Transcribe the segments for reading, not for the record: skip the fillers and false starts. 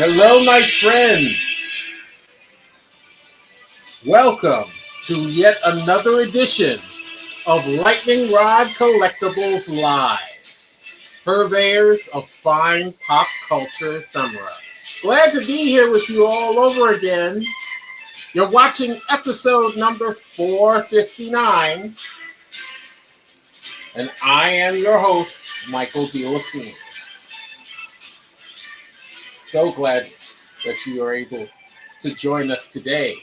Hello, my friends. Welcome to yet another edition of Lightning Rod Collectibles Live, Purveyors of fine pop culture ephemera. Glad to be here with you all over again. You're watching episode number 459, and I am your host, Michael D. Lepine. So glad that you are able to join us today.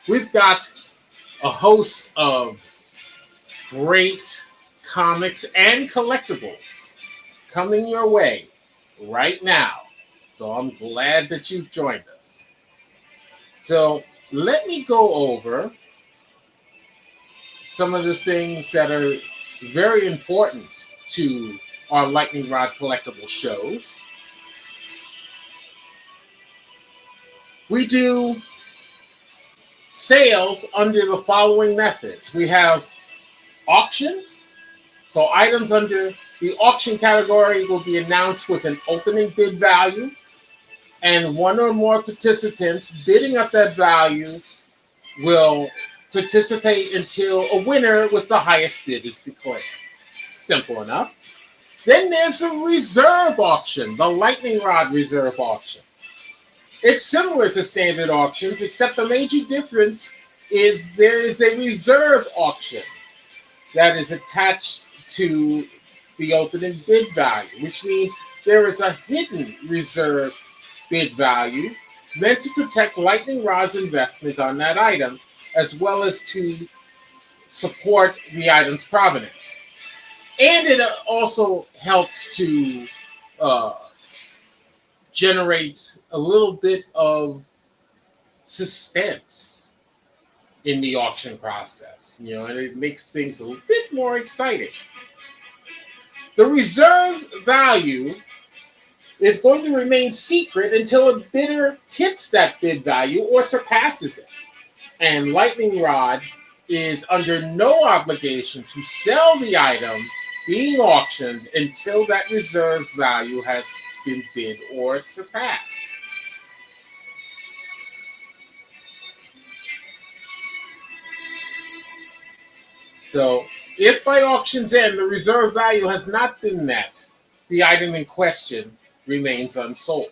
We've got a host of great comics and collectibles coming your way right now. So I'm glad that you've joined us. So let me go over some of the things that are very important to our Lightning Rod collectible shows. We do sales under the following methods. We have auctions. So items under the auction category will be announced with an opening bid value, and one or more participants bidding up that value will participate until a winner with the highest bid is declared. Simple enough. Then there's a reserve auction, the Lightning Rod reserve auction. It's similar to standard auctions, except the major difference is there is a reserve auction that is attached to the opening bid value, which means there is a hidden reserve bid value meant to protect Lightning Rod's investment on that item, as well as to support the item's provenance. And it also helps to generate a little bit of suspense in the auction process, and it makes things a bit more exciting. The reserve value is going to remain secret until a bidder hits that bid value or surpasses it. And Lightning Rod is under no obligation to sell the item being auctioned until that reserve value has been bid or surpassed. So, if by auction's end the reserve value has not been met, the item in question remains unsold.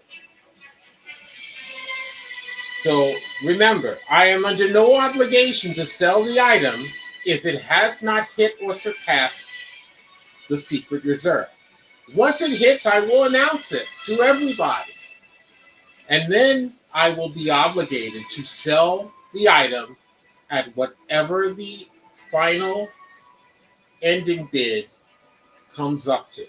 So, remember, I am under no obligation to sell the item if it has not hit or surpassed the secret reserve. Once it hits, I will announce it to everybody. And then I will be obligated to sell the item at whatever the final ending bid comes up to.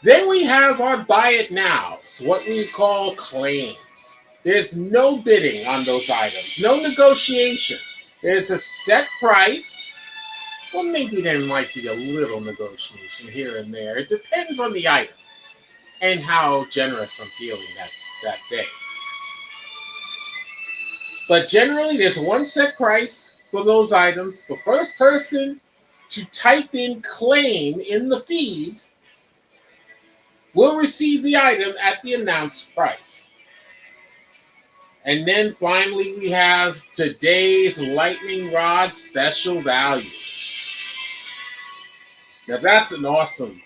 Then we have our buy it nows, what we call claims. There's no bidding on those items, no negotiation. There's a set price. Well, maybe there might be a little negotiation here and there. It depends on the item and how generous I'm feeling that day. But generally, there's one set price for those items. The first person to type in claim in the feed will receive the item at the announced price. And then finally, we have today's Lightning Rod special value. Now that's an awesome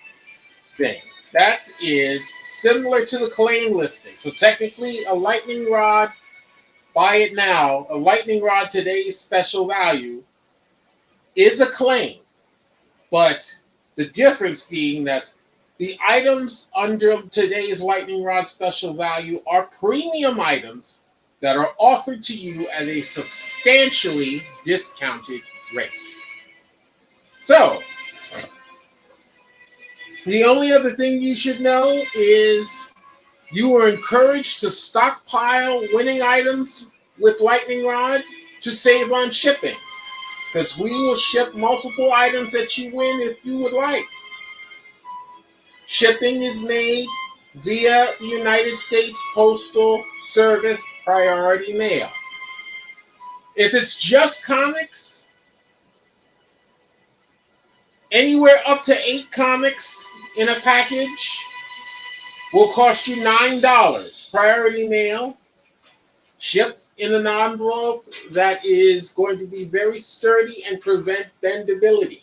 thing. That is similar to the claim listing. So technically, a Lightning Rod, buy it now, a Lightning Rod today's special value is a claim. But the difference being that the items under today's Lightning Rod special value are premium items that are offered to you at a substantially discounted rate. So, the only other thing you should know is you are encouraged to stockpile winning items with Lightning Rod to save on shipping, because we will ship multiple items that you win if you would like. Shipping is made via the United States Postal Service Priority Mail. If it's just comics, anywhere up to 8 comics in a package will cost you $9. Priority mail, shipped in an envelope that is going to be very sturdy and prevent bendability.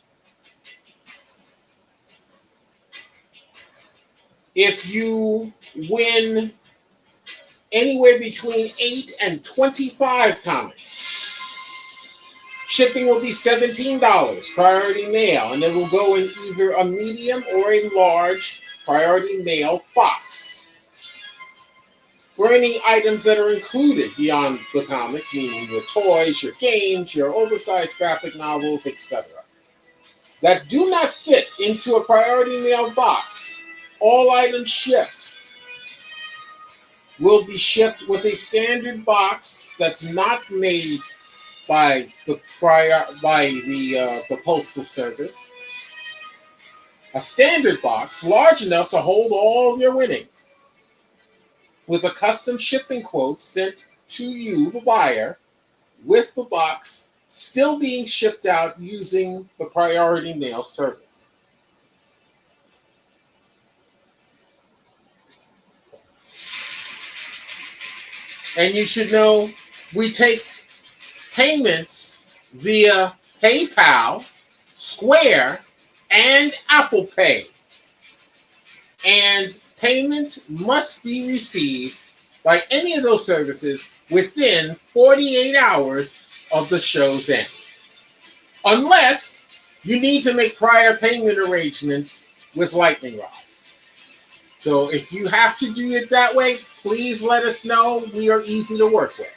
If you win anywhere between 8 and 25 comics, shipping will be $17, priority mail, and it will go in either a medium or a large priority mail box. For any items that are included beyond the comics, meaning your toys, your games, your oversized graphic novels, etc., that do not fit into a priority mail box, all items shipped will be shipped with a standard box that's not made by the postal service. A standard box large enough to hold all of your winnings, with a custom shipping quote sent to you, the buyer, with the box still being shipped out using the priority mail service. And you should know we take payments via PayPal, Square, and Apple Pay. And payment must be received by any of those services within 48 hours of the show's end, unless you need to make prior payment arrangements with Lightning Rod. So if you have to do it that way, please let us know. We are easy to work with.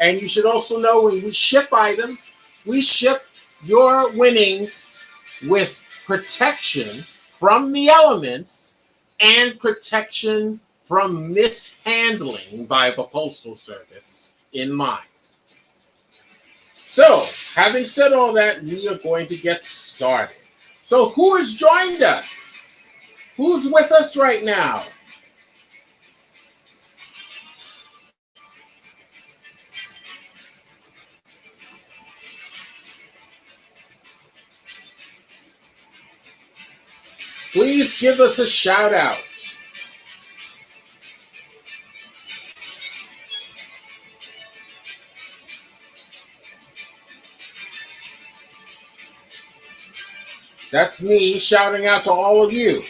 And you should also know when we ship items, we ship your winnings with protection from the elements and protection from mishandling by the Postal Service in mind. So, having said all that, we are going to get started. So, who has joined us? Who's with us right now? Please give us a shout out. That's me shouting out to all of you.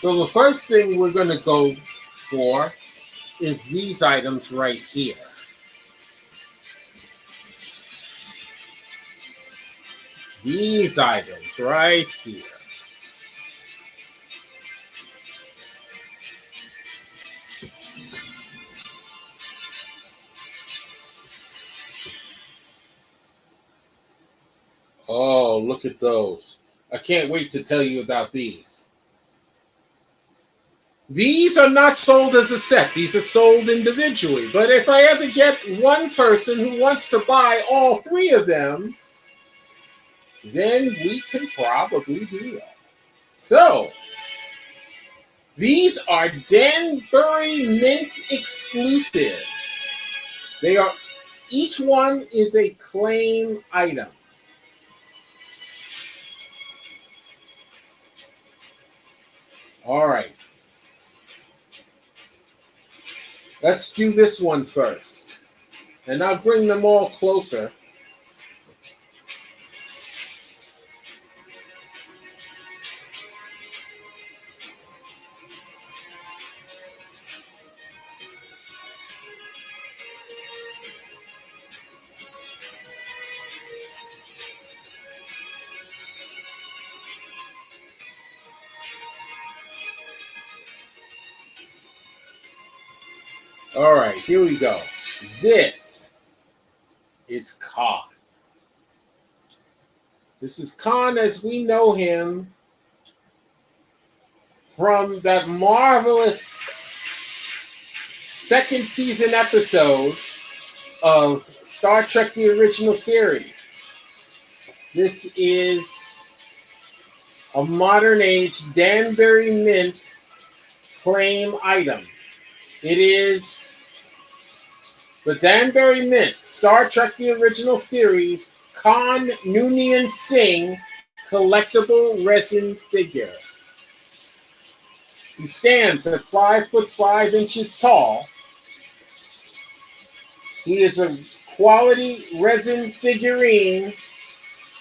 So the first thing we're going to go for is these items right here. These items right here. Oh, look at those. I can't wait to tell you about these. These are not sold as a set. These are sold individually. But if I ever get one person who wants to buy all three of them, then we can probably do that. So, these are Danbury Mint exclusives. They are, each one is a claim item. All right. Let's do this one first. And I'll bring them all closer. All right, here we go. This is Khan. This is Khan as we know him from that marvelous second season episode of Star Trek The Original Series. This is a modern age Danbury Mint claim item. It is the Danbury Mint Star Trek The Original Series Khan Noonien Singh collectible resin figure. He stands at 5'5" tall. He is a quality resin figurine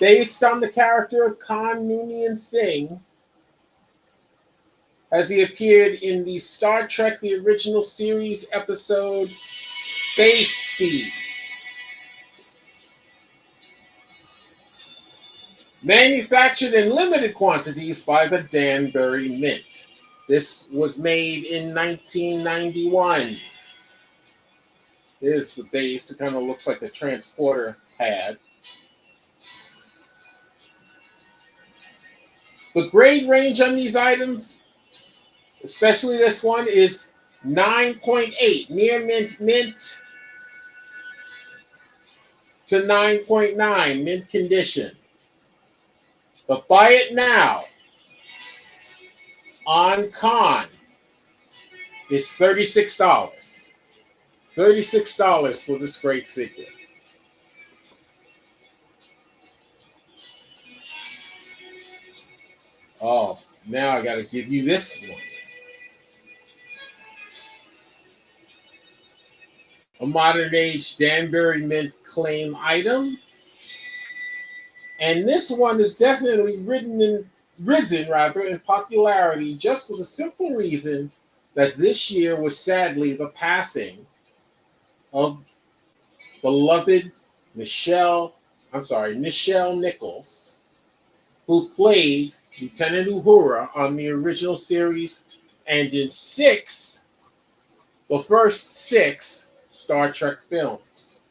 based on the character of Khan Noonien Singh, as he appeared in the Star Trek The Original Series episode Space Seed. Manufactured in limited quantities by the Danbury Mint. This was made in 1991. Here's the base. It kind of looks like a transporter pad. The grade range on these items, especially this one, is 9.8, near mint to 9.9, mint condition. But buy it now on con is $36. $36 for this great figure. Oh, now I got to give you this one. A modern age Danbury Mint claim item. And this one is definitely risen in popularity just for the simple reason that this year was sadly the passing of beloved Nichelle Nichols, who played Lieutenant Uhura on the original series and in the first six Star Trek films.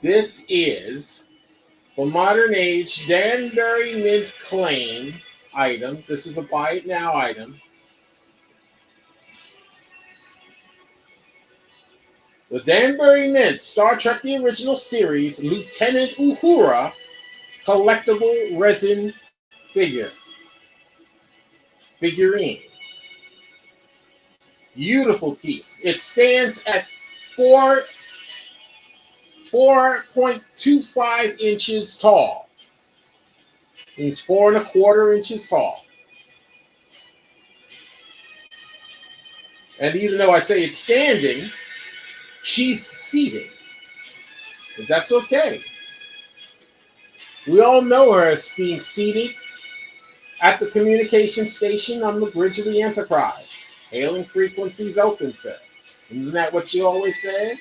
This is the modern age Danbury Mint claim item. This is a buy it now item. The Danbury Mint Star Trek the original series Lieutenant Uhura collectible resin figurine. Beautiful piece. It stands at 4.25 inches tall. He's 4.25 inches tall. And even though I say it's standing, she's seated. But that's okay. We all know her as being seated at the communication station on the bridge of the Enterprise. Hailing frequencies open, sir. Isn't that what she always says?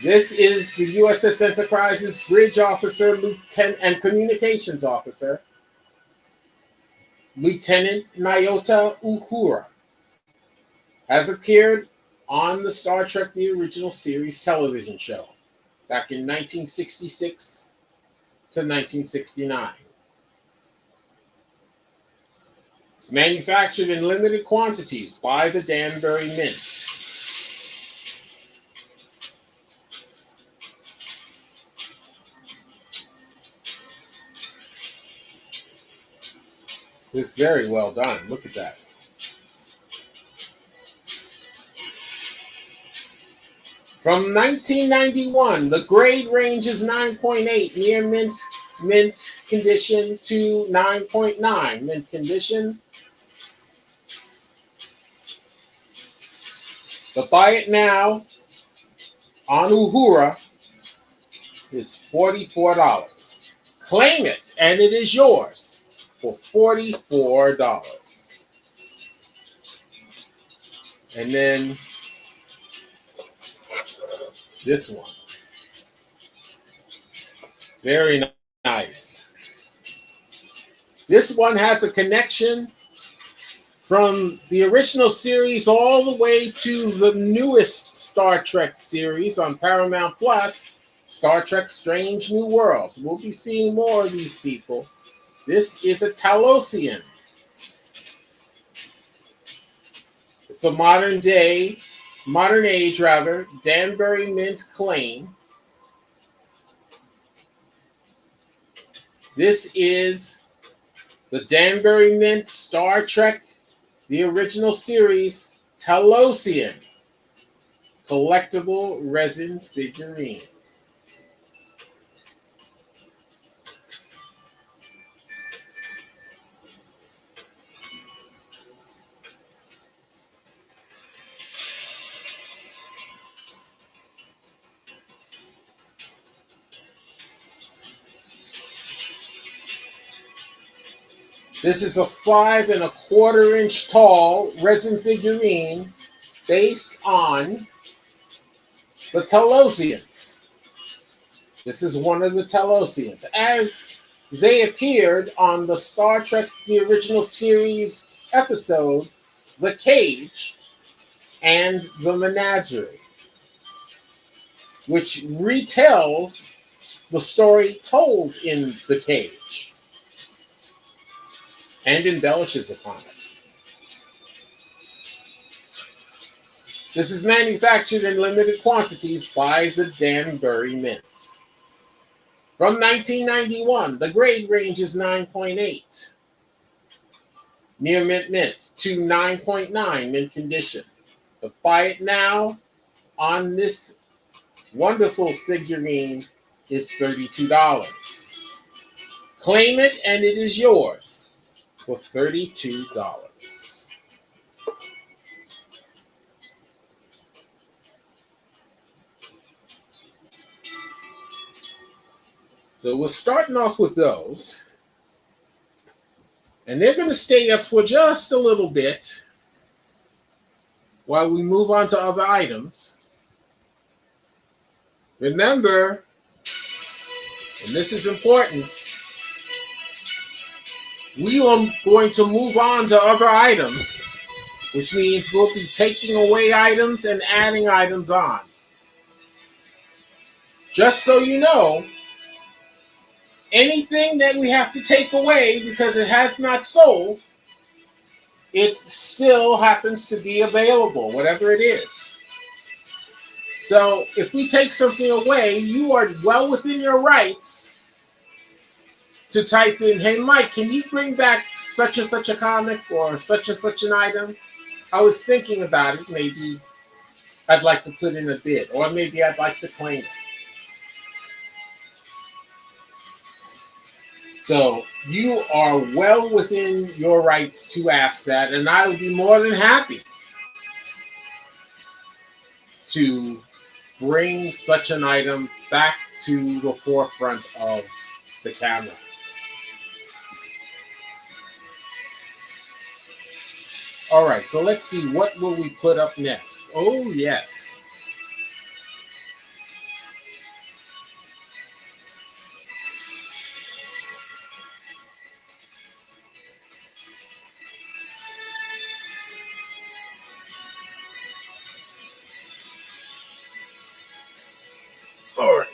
This is the USS Enterprise's bridge officer, lieutenant, and communications officer, Lieutenant Nyota Uhura, has appeared on the Star Trek the original series television show back in 1966 to 1969. It's manufactured in limited quantities by the Danbury Mint. It's very well done. Look at that. From 1991, the grade range is 9.8, near mint condition to 9.9, mint condition. The buy it now on Uhura is $44. Claim it, and it is yours for $44. And then this one. Very nice. This one has a connection from the original series all the way to the newest Star Trek series on Paramount Plus, Star Trek Strange New Worlds. We'll be seeing more of these people. This is a Talosian. It's a modern age, Danbury Mint claim. This is the Danbury Mint Star Trek, the original series, Talosian collectible resin figurine. This is a 5.25 inch tall resin figurine based on the Talosians. This is one of the Talosians, as they appeared on the Star Trek the original series episode, The Cage, and the Menagerie, which retells the story told in The Cage and embellishes upon it. This is manufactured in limited quantities by the Danbury Mint. From 1991, the grade range is 9.8. Near mint to 9.9 mint condition. But buy it now on this wonderful figurine is $32. Claim it and it is yours for $32. So we're starting off with those. And they're going to stay up for just a little bit while we move on to other items. Remember, and this is important, we are going to move on to other items, which means we'll be taking away items and adding items on. Just so you know, anything that we have to take away because it has not sold, it still happens to be available, whatever it is. So if we take something away, you are well within your rights to type in, hey, Mike, can you bring back such and such a comic or such and such an item? I was thinking about it. Maybe I'd like to put in a bid, or maybe I'd like to claim it. So you are well within your rights to ask that, and I would be more than happy to bring such an item back to the forefront of the camera. All right, so let's see, what will we put up next? Oh, yes. All right.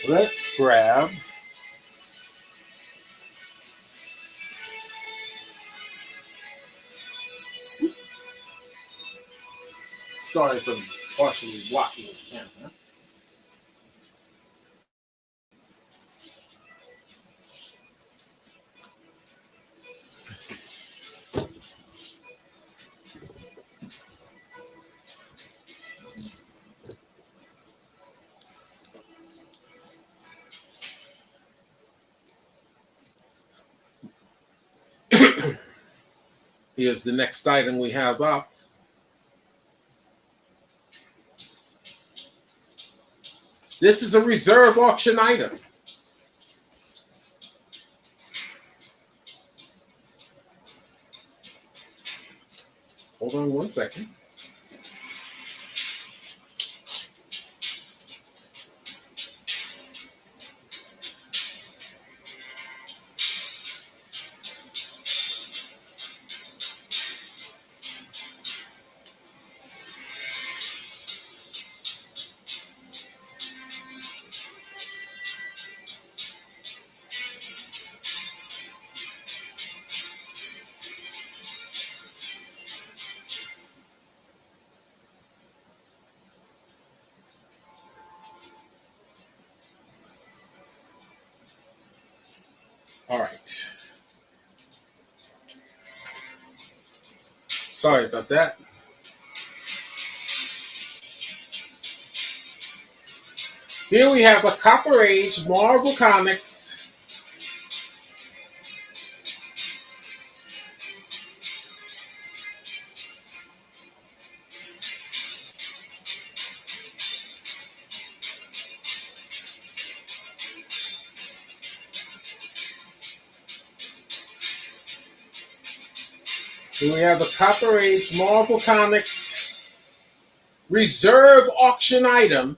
Let's grab sorry for partially blocking the camera. Here's the next item we have up. This is a reserve auction item. Hold on one second. All right. Sorry about that. Here we have a Copper Age Marvel Comics Marvel Comics reserve auction item.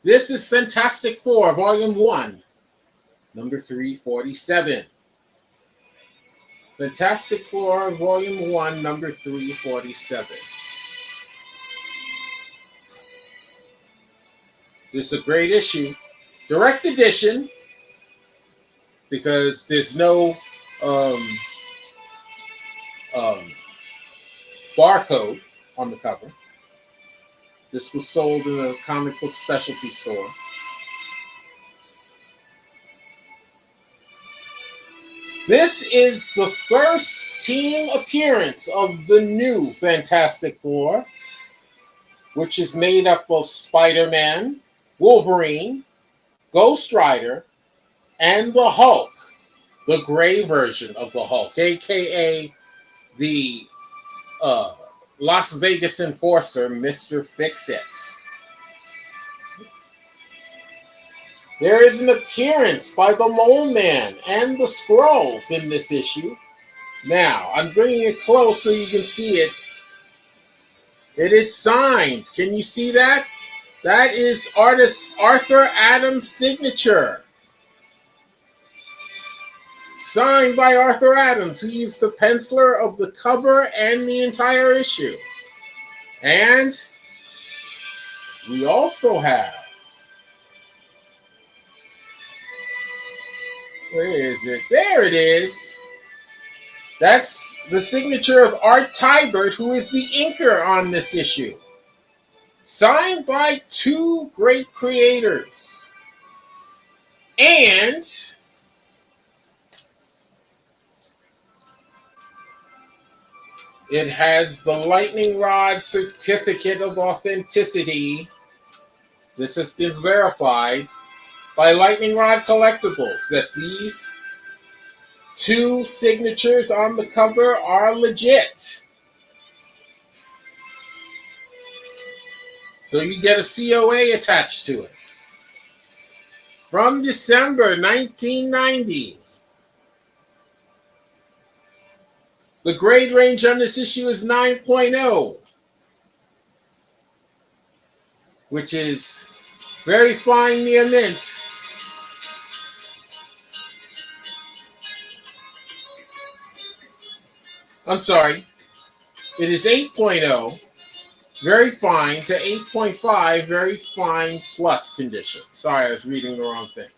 This is Fantastic Four, Volume 1. number 347. Fantastic Flora, Volume 1, number 347. This is a great issue. Direct edition, because there's no barcode on the cover. This was sold in a comic book specialty store. This is the first team appearance of the new Fantastic Four, which is made up of Spider-Man, Wolverine, Ghost Rider, and the Hulk, the gray version of the Hulk, aka the Las Vegas enforcer, Mr. Fix-It. There is an appearance by the Mole Man and the Skrulls in this issue. Now, I'm bringing it close so you can see it. It is signed. Can you see that? That is artist Arthur Adams' signature. Signed by Arthur Adams. He is the penciler of the cover and the entire issue. And we also have, where is it? There it is. That's the signature of Art Tybert, who is the inker on this issue. Signed by two great creators. And it has the Lightning Rod certificate of authenticity. This has been verified by Lightning Rod Collectibles that these two signatures on the cover are legit. So you get a COA attached to it. From December 1990. The grade range on this issue is 9.0, which is very fine near mint. I'm sorry. It is 8.0, very fine, to 8.5, very fine plus condition. Sorry, I was reading the wrong thing.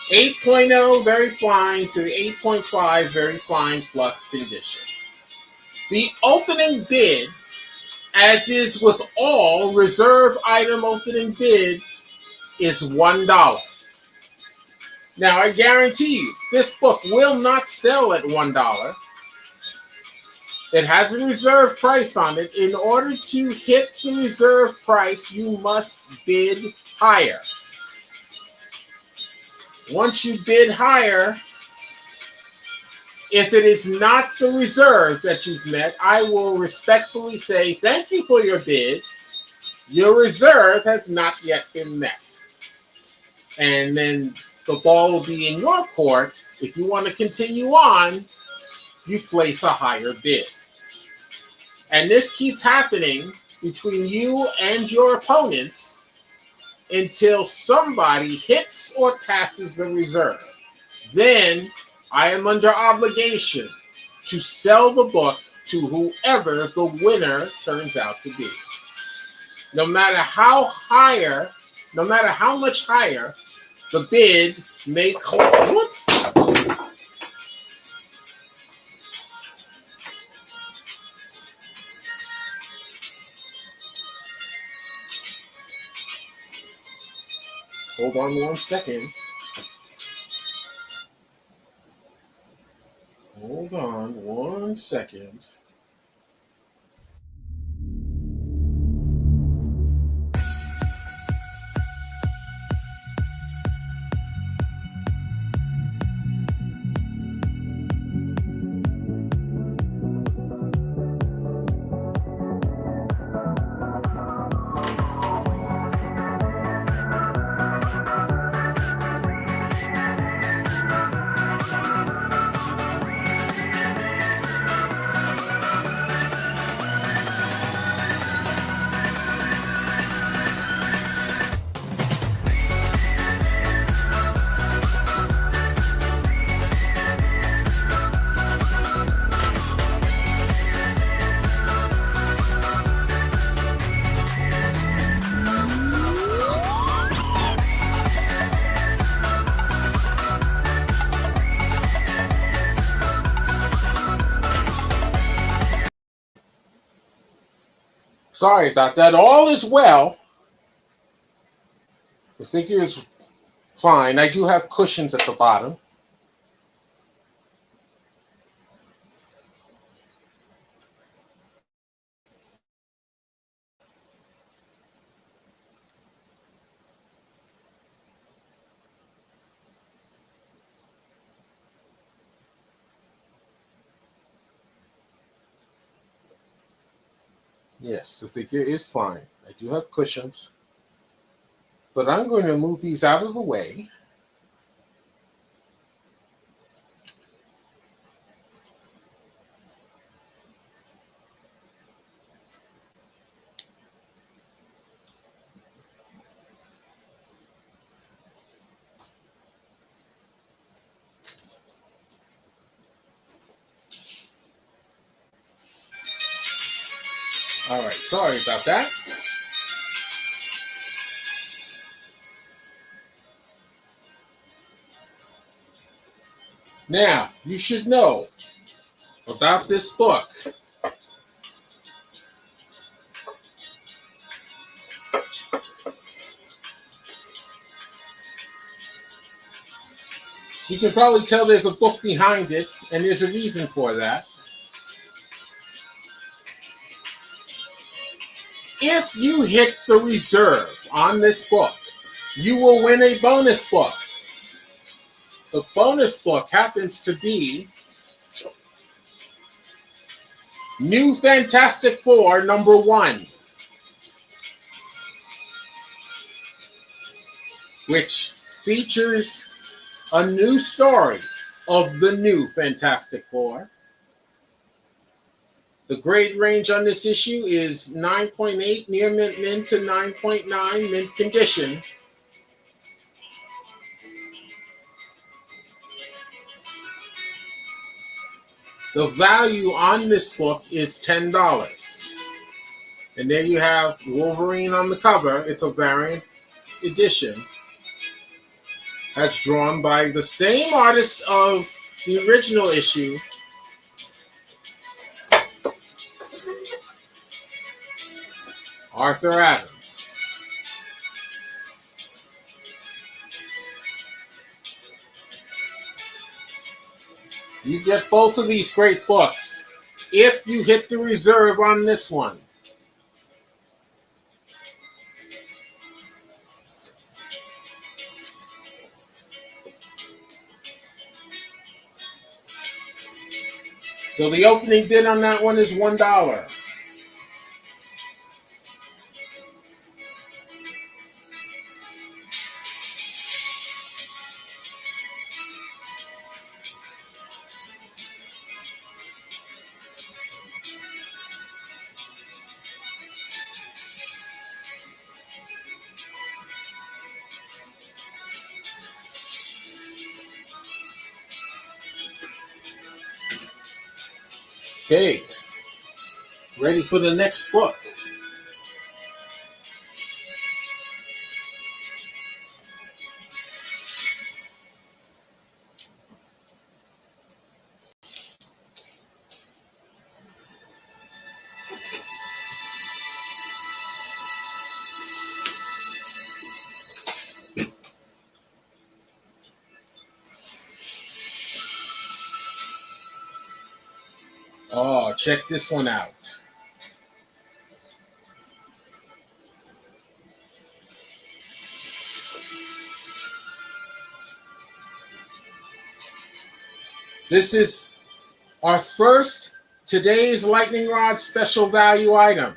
8.0, very fine, to 8.5, very fine plus condition. The opening bid, as is with all reserve item opening bids, is $1. Now, I guarantee you, this book will not sell at $1. It has a reserve price on it. In order to hit the reserve price, you must bid higher. Once you bid higher, if it is not the reserve that you've met, I will respectfully say, thank you for your bid. Your reserve has not yet been met. And then the ball will be in your court. If you want to continue on, you place a higher bid. And this keeps happening between you and your opponents until somebody hits or passes the reserve. Then I am under obligation to sell the book to whoever the winner turns out to be. No matter how much higher the bid may close. Whoops! Hold on 1 second. Hold on 1 second. Sorry about that. All is well. The figure is fine. I do have cushions at the bottom. Yes, the figure is fine. I do have cushions. But I'm going to move these out of the way. All right, sorry about that. Now, you should know about this book. You can probably tell there's a book behind it, and there's a reason for that. If you hit the reserve on this book, you will win a bonus book. The bonus book happens to be New Fantastic Four #1, which features a new story of the new Fantastic Four. The grade range on this issue is 9.8 near mint to 9.9 mint condition. The value on this book is $10. And there you have Wolverine on the cover. It's a variant edition. That's drawn by the same artist of the original issue, Arthur Adams. You get both of these great books if you hit the reserve on this one. So the opening bid on that one is $1. Okay, ready for the next book. Oh, check this one out. This is our first today's Lightning Rod special value item.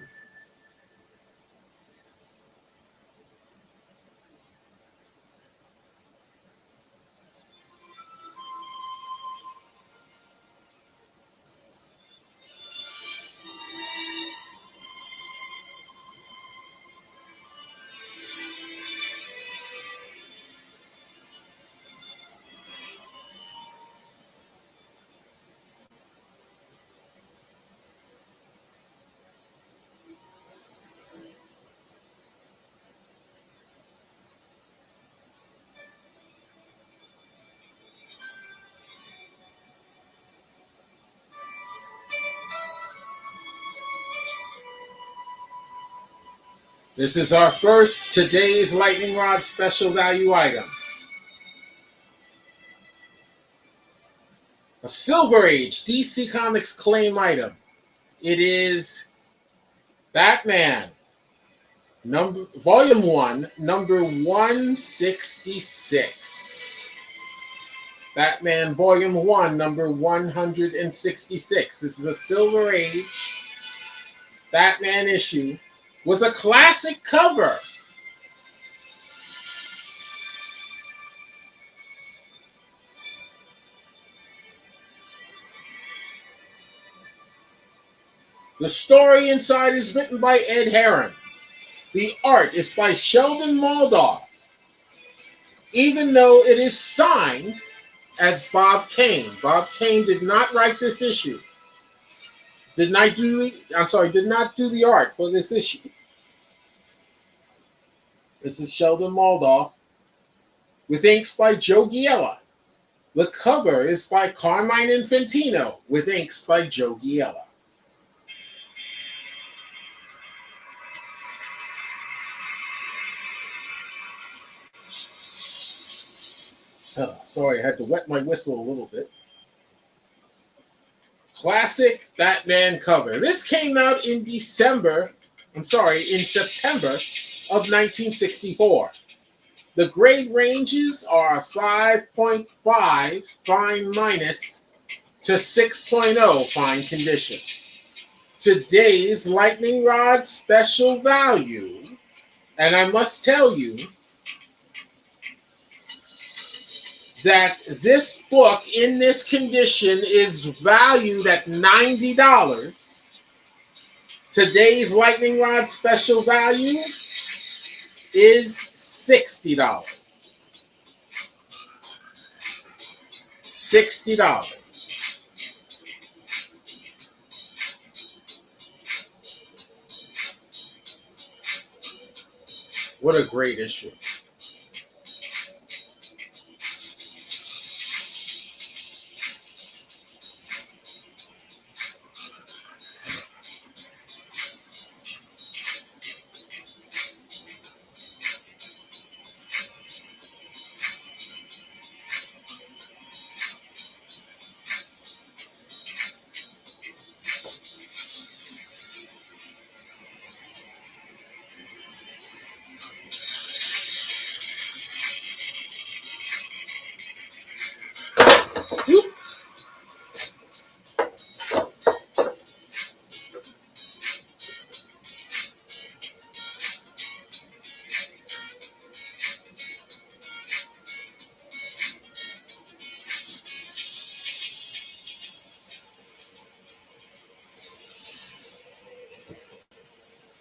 This is our first today's Lightning Rod special value item. A Silver Age DC Comics claim item. It is Batman, Volume 1, number 166. Batman Volume 1, number 166. This is a Silver Age Batman issue with a classic cover. The story inside is written by Ed Herron. The art is by Sheldon Moldoff, even though it is signed as Bob Kane. Bob Kane did not write this issue. Did not do the art for this issue. This is Sheldon Moldoff with inks by Joe Giella. The cover is by Carmine Infantino with inks by Joe Giella. Sorry, I had to wet my whistle a little bit. Classic Batman cover. This came out in September of 1964. The grade ranges are 5.5 fine minus to 6.0 fine condition. Today's Lightning Rod special value, and I must tell you that this book in this condition is valued at $90. Today's Lightning Rod special value is $60. $60. What a great issue.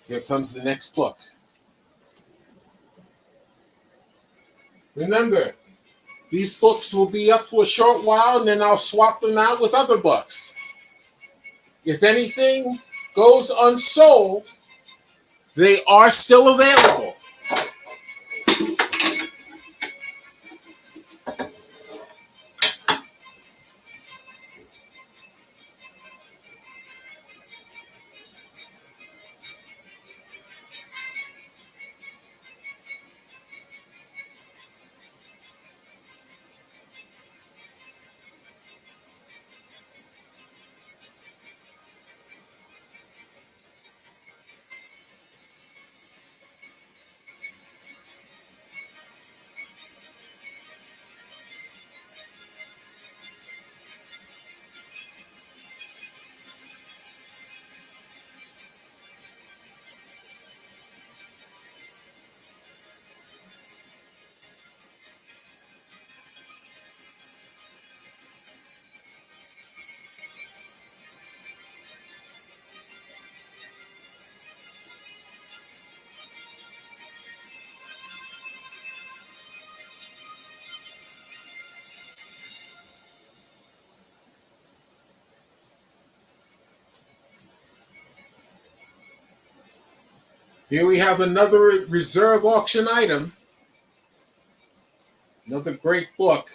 Here comes the next book. Remember, these books will be up for a short while and then I'll swap them out with other books. If anything goes unsold, they are still available. Here we have another reserve auction item. Another great book.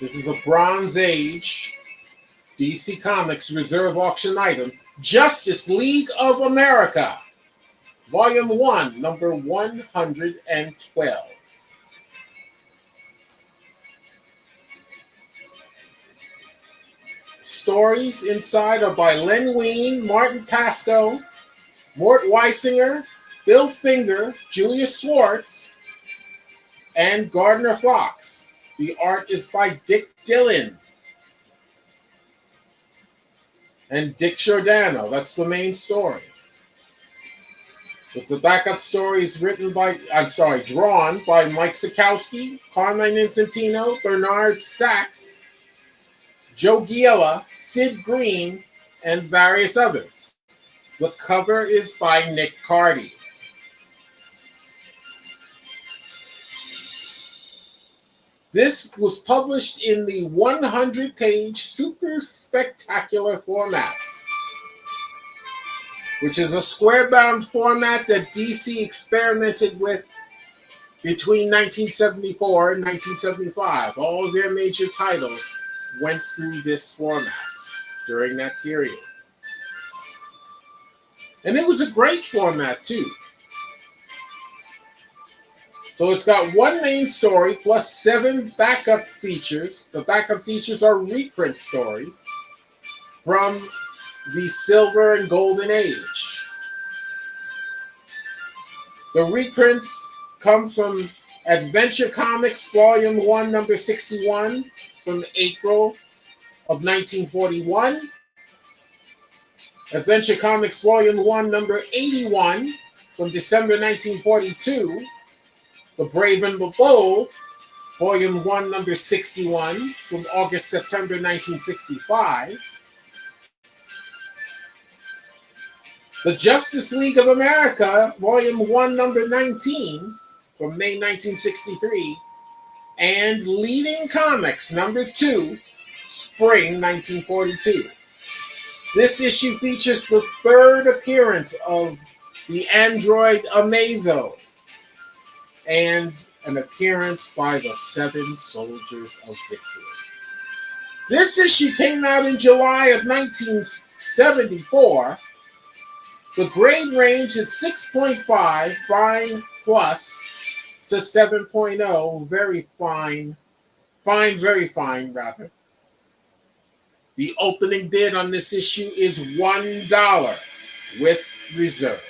This is a Bronze Age DC Comics reserve auction item. Justice League of America, Volume 1, number 112. Stories inside are by Len Wein, Martin Pasco, Mort Weisinger, Bill Finger, Julius Schwartz, and Gardner Fox. The art is by Dick Dillon and Dick Giordano. That's the main story. But the backup story is drawn by Mike Sikowski, Carmine Infantino, Bernard Sachs, Joe Giella, Sid Green, and various others. The cover is by Nick Cardy. This was published in the 100-page super spectacular format, which is a square-bound format that DC experimented with between 1974 and 1975. All of their major titles went through this format during that period. And it was a great format, too. So it's got one main story plus 7 backup features. The backup features are reprint stories from the Silver and Golden Age. The reprints come from Adventure Comics Volume 1, number 61 from April of 1941. Adventure Comics Volume 1, number 81 from December 1942. The Brave and the Bold, Volume 1, number 61 from August-September 1965. The Justice League of America, Volume 1, number 19 from May 1963. And Leading Comics, number 2, Spring 1942. This issue features the 3rd appearance of the android Amazo and an appearance by the 7 Soldiers of Victory. This issue came out in July of 1974. The grade range is 6.5, fine plus, to 7.0, very fine, very fine, rather. The opening bid on this issue is $1 with reserve.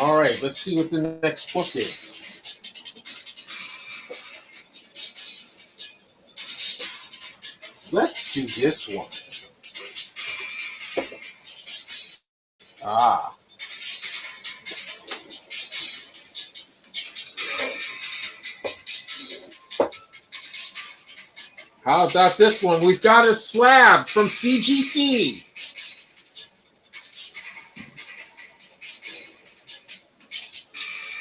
All right, let's see what the next book is. Let's do this one. How about this one? We've got a slab from CGC.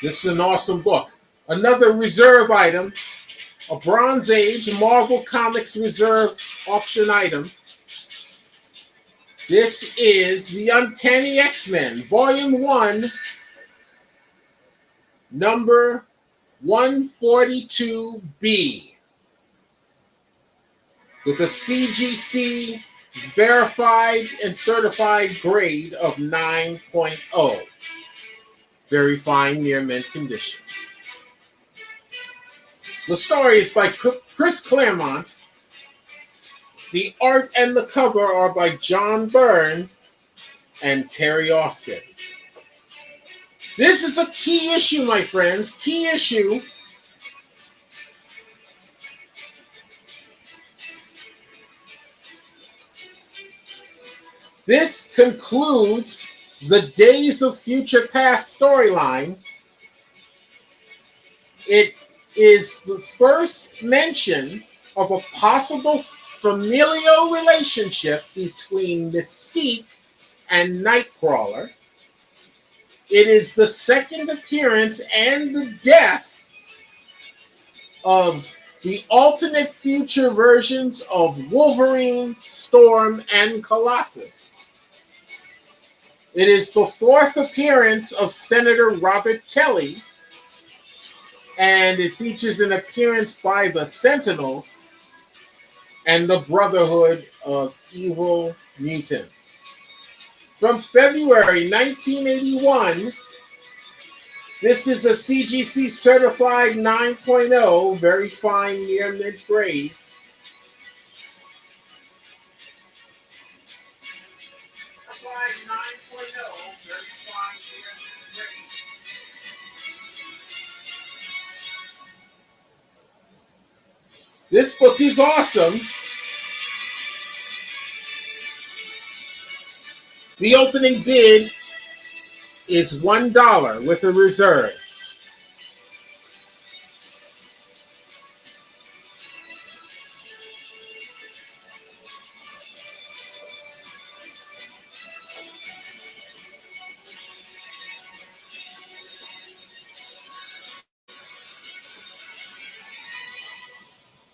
This is an awesome book. Another reserve item, a Bronze Age Marvel Comics Reserve auction item. This is The Uncanny X-Men, Volume 1, number 142B, with a CGC verified and certified grade of 9.0. Very fine, near mint condition. The story is by Chris Claremont. The art and the cover are by John Byrne and Terry Austin. This is a key issue, my friends. Key issue. This concludes the Days of Future Past storyline. It is the first mention of a possible familial relationship between Mystique and Nightcrawler. It is the second appearance and the death of the alternate future versions of Wolverine, Storm, and Colossus. It is the fourth appearance of Senator Robert Kelly, and it features an appearance by the Sentinels and the Brotherhood of Evil Mutants. From February 1981, this is a CGC certified 9.0, very fine near mid grade. Certified 9.0, very fine near mid grade. This book is awesome. The opening bid is $1 with a reserve.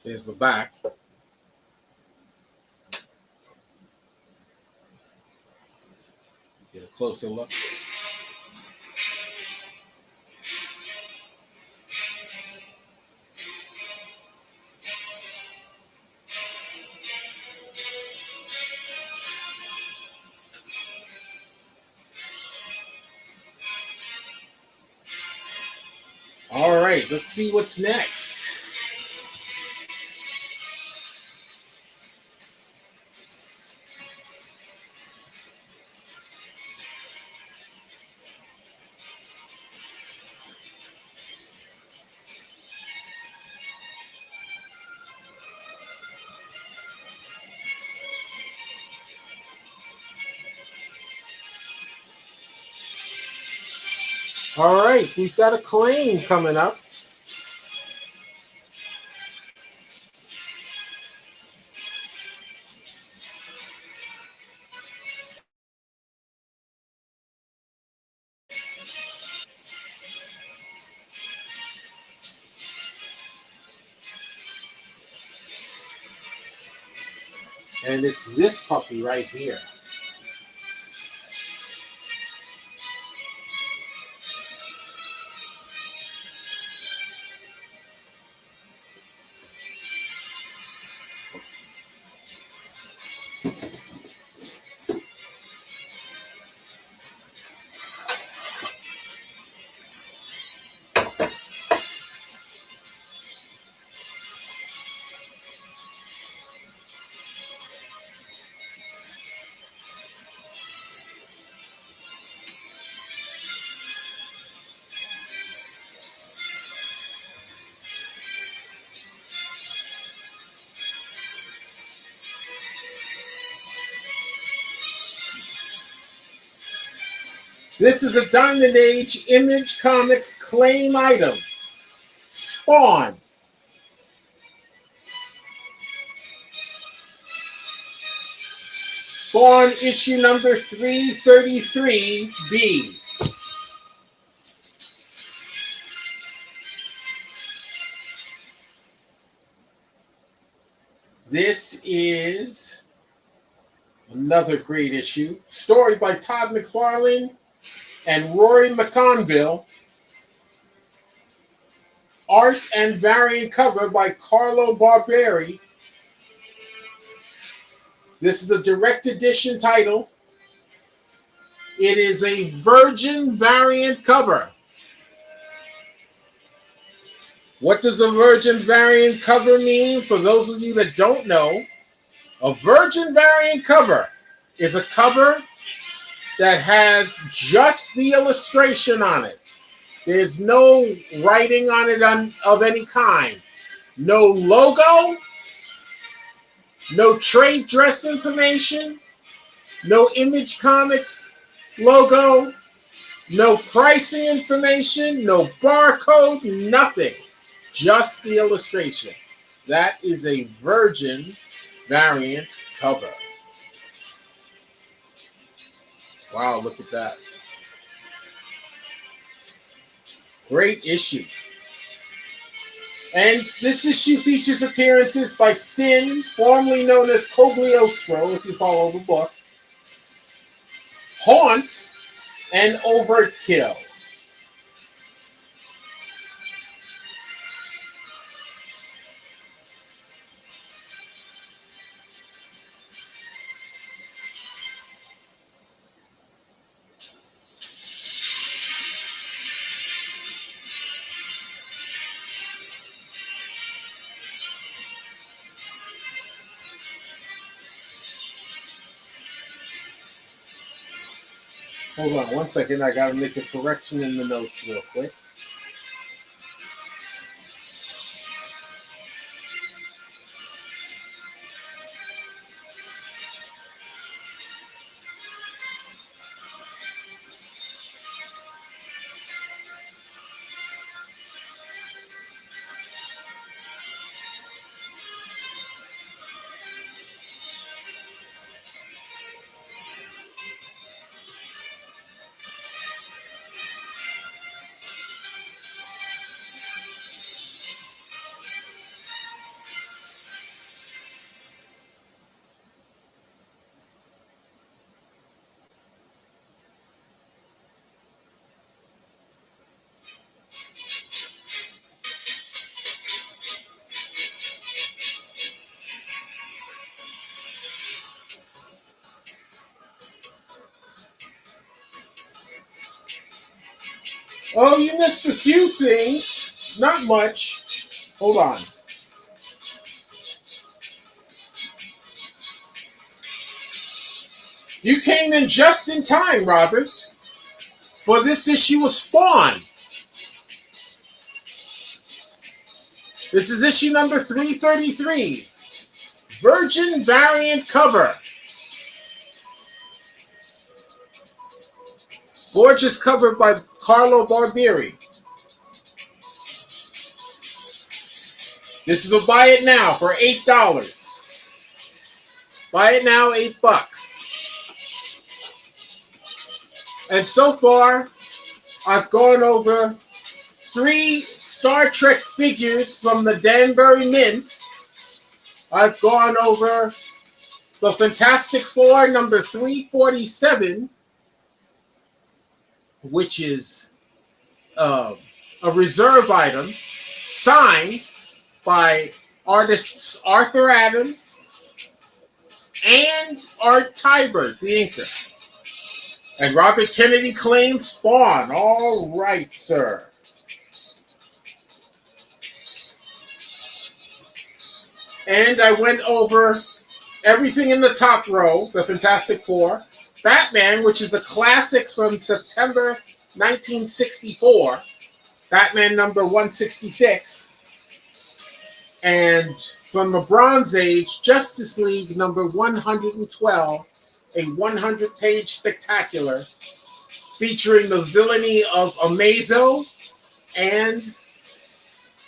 There's the back. Get a closer look. All right, let's see what's next. All right, we've got a claim coming up. And it's this puppy right here. This is a Diamond Age Image Comics claim item. Spawn. Spawn issue number 333B. This is another great issue. Story by Todd McFarlane and Rory McConville. Art and variant cover by Carlo Barberi. This is a direct edition title. It is a Virgin variant cover. What does a Virgin variant cover mean? For those of you that don't know, a Virgin variant cover is a cover that has just the illustration on it. There's no writing on it of any kind. No logo, no trade dress information, No Image Comics logo, no pricing information, no barcode, nothing. Just the illustration. That is a Virgin variant cover. Wow, look at that. Great issue. And this issue features appearances by Sin, formerly known as Cogliostro, if you follow the book, Haunt, and Overkill. Hold on one second. I got to make a correction in the notes real quick. Oh, you missed a few things. Not much. Hold on. You came in just in time, Robert, for this issue of Spawn. This is issue number 333. Virgin variant cover. Gorgeous cover by Carlo Barbieri. This is a buy it now for $8. Buy it now, $8. And so far, I've gone over 3 Star Trek figures from the Danbury Mint. I've gone over the Fantastic Four number 347, which is a reserve item signed by artists Arthur Adams and Art Tybert, the inker. And Robert Kennedy claims Spawn. All right, sir. And I went over everything in the top row, the Fantastic Four. Batman, which is a classic from September 1964. Batman number 166. And from the Bronze Age, Justice League number 112. A 100-page spectacular featuring the villainy of Amazo and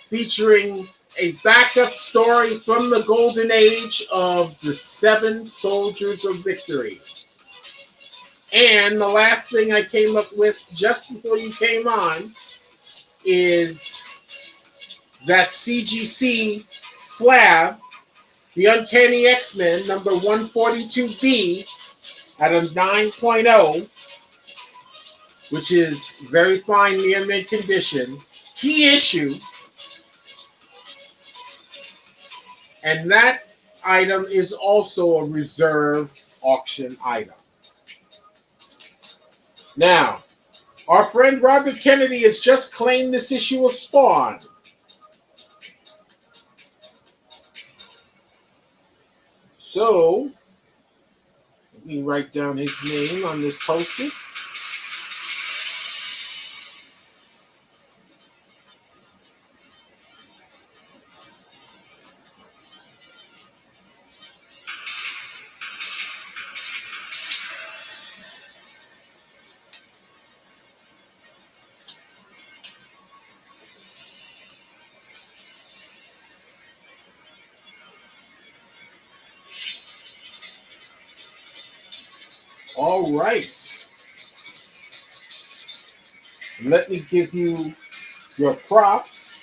featuring a backup story from the Golden Age of the 7 Soldiers of Victory. And the last thing I came up with just before you came on is that CGC slab, the Uncanny X-Men, number 142B, at a 9.0, which is very fine near mint condition. Key issue. And that item is also a reserve auction item. Now, our friend Robert Kennedy has just claimed this issue of Spawn. So, let me write down his name on this poster. All right. Let me give you your props.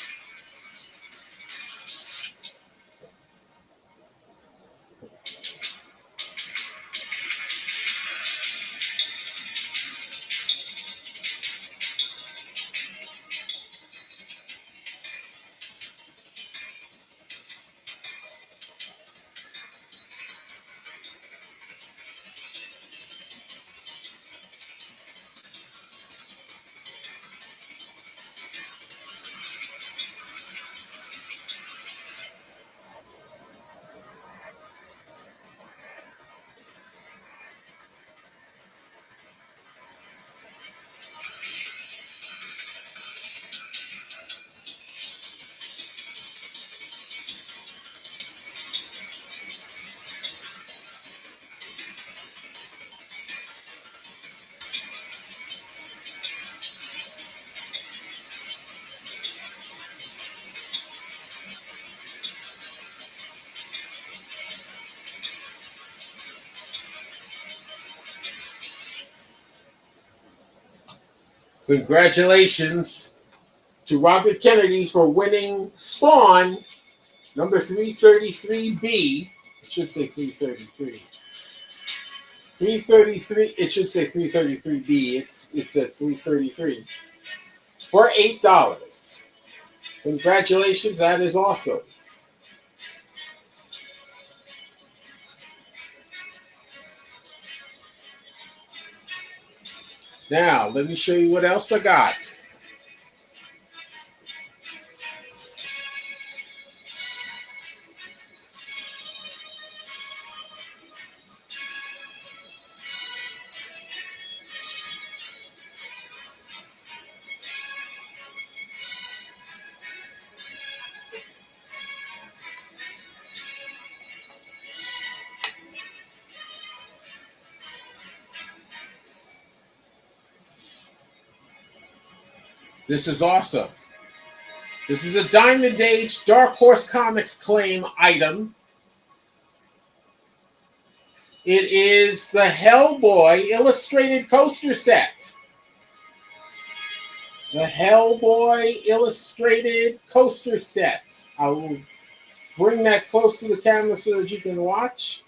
Congratulations to Robert Kennedy for winning Spawn number 333B. It should say 333. 333. It should say 333B. It says 333 for $8. Congratulations, that is awesome. Now, let me show you what else I got. This is awesome. This is a Diamond Age Dark Horse Comics claim item. It is the Hellboy illustrated coaster set. The Hellboy illustrated coaster set. I will bring that close to the camera so that you can watch.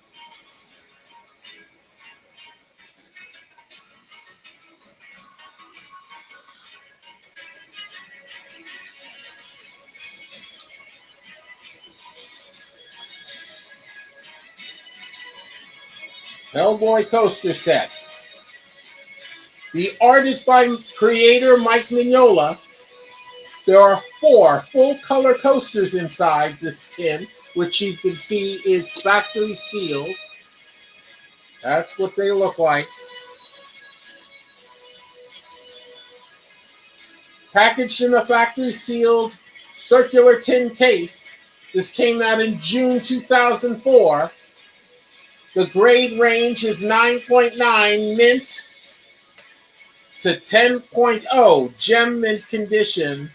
Hellboy coaster set. The art is by creator Mike Mignola. There are 4 full-color coasters inside this tin, which you can see is factory sealed. That's what they look like. Packaged in a factory sealed circular tin case. This came out in June 2004. The grade range is 9.9 mint to 10.0 gem mint condition.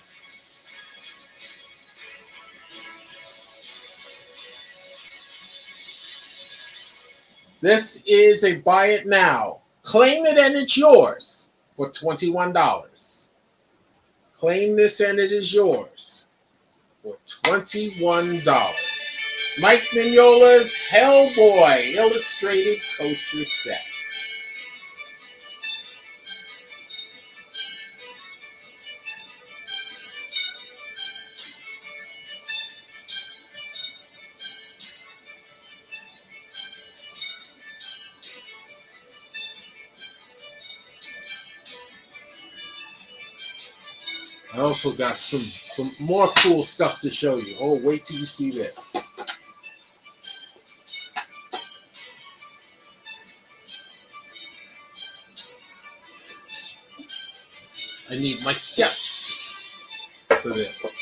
This is a buy it now. Claim it and it's yours for $21. Claim this and it is yours for $21. Mike Mignola's Hellboy illustrated coaster set. I also got some more cool stuff to show you. Oh, wait till you see this. I need my steps for this.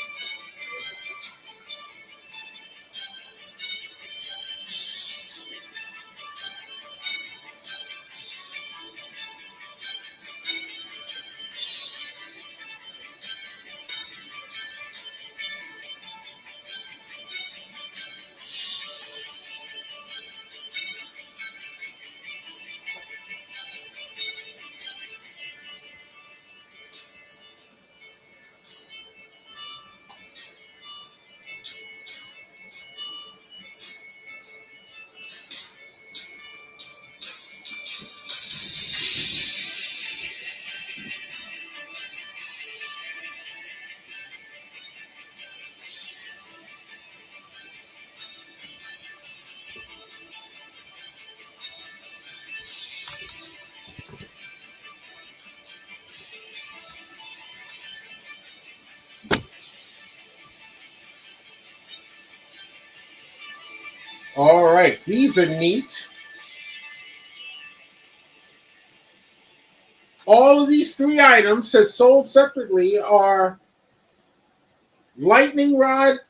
All right, these are neat. All of these three items, as sold separately, are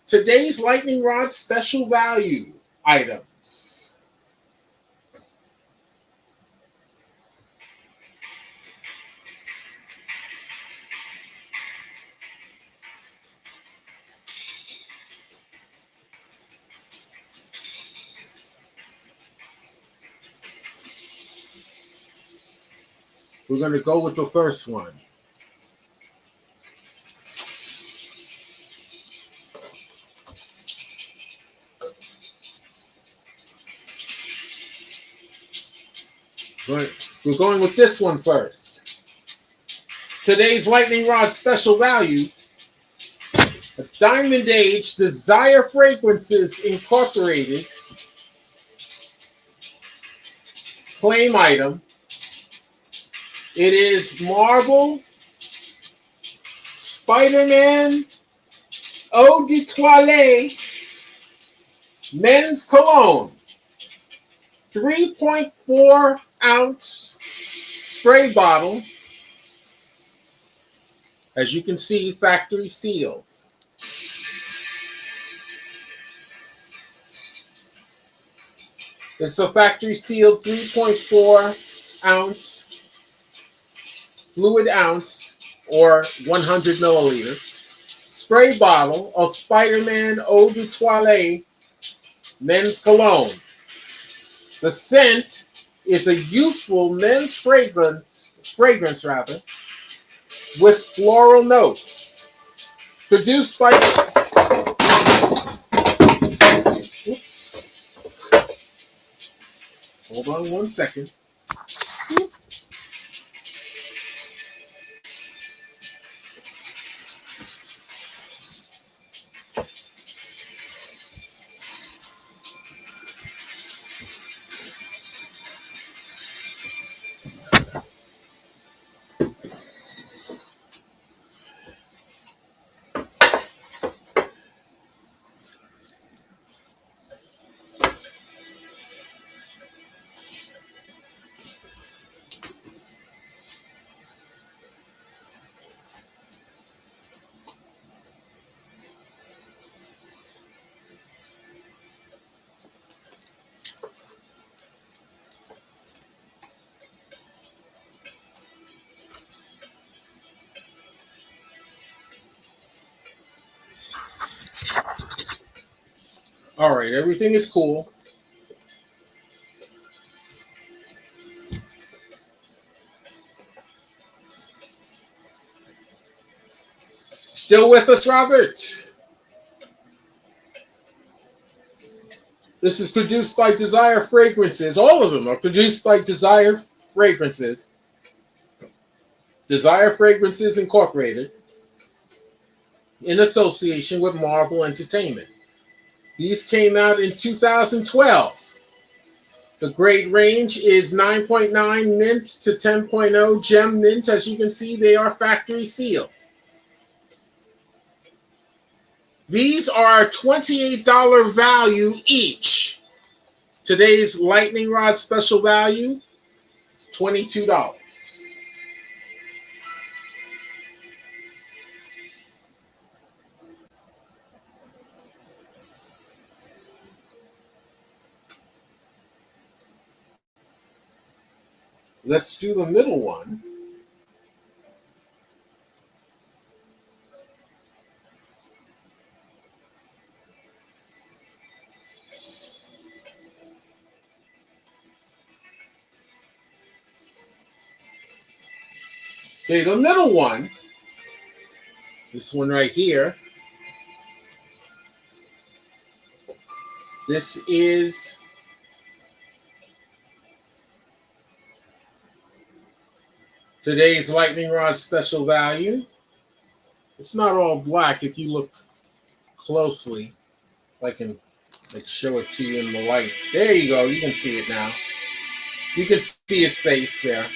today's lightning rod special value items. We're going to go with the first one. We're going with this one first. Today's lightning rod special value, a Diamond Age Desire Fragrances Incorporated claim item. It is Marble Spider-Man Eau de Toilette Men's Cologne, 3.4 ounce spray bottle. As you can see, factory sealed. It's a factory sealed 3.4 ounce fluid ounce or 100 milliliter spray bottle of Spider-Man Eau de Toilette Men's Cologne. The scent is a youthful men's fragrance with floral notes. Produced by Hold on one second. All right, everything is cool. Still with us, Robert? This is produced by Desire Fragrances. All of them are produced by Desire Fragrances. Desire Fragrances Incorporated in association with Marvel Entertainment. These came out in 2012. The grade range is 9.9 mint to 10.0 gem mint. As you can see, they are factory sealed. These are $28 value each. Today's lightning rod special value, $22. Let's do the middle one. Okay, the middle one, this one right here, this is today's lightning rod special value. It's not all black if you look closely. I can show it to you in the light. There you go. You can see it now. You can see his face there.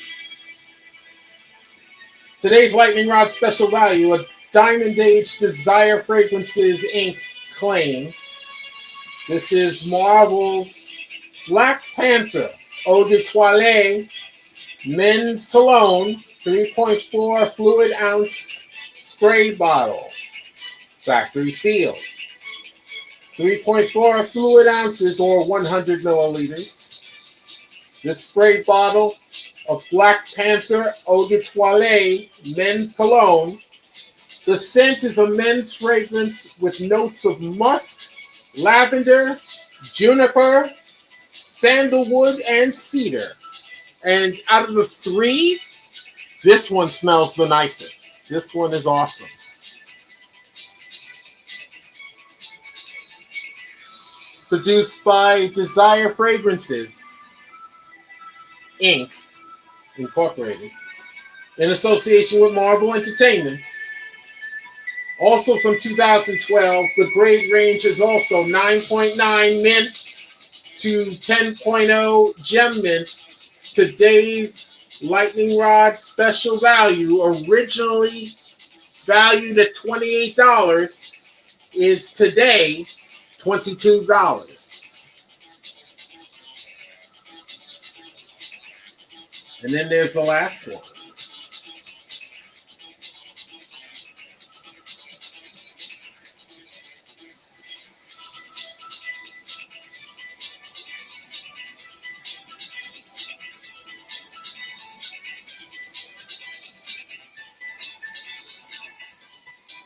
Today's lightning rod special value, a Diamond Age Desire Fragrances Inc. claim, This is Marvel's Black Panther Eau de Toilette Men's Cologne 3.4 fluid ounce spray bottle. Factory sealed. 3.4 fluid ounces or 100 milliliters. This spray bottle of Black Panther Eau de Toilette Men's Cologne. The scent is a men's fragrance with notes of musk, lavender, juniper, sandalwood, and cedar. And out of the three, this one smells the nicest. This one is awesome. Produced by Desire Fragrances, Inc., Incorporated, in association with Marvel Entertainment. Also from 2012, the grade range is also 9.9 mint to 10.0 gem mint. Today's lightning rod special value, originally valued at $28, is today $22. And then there's the last one.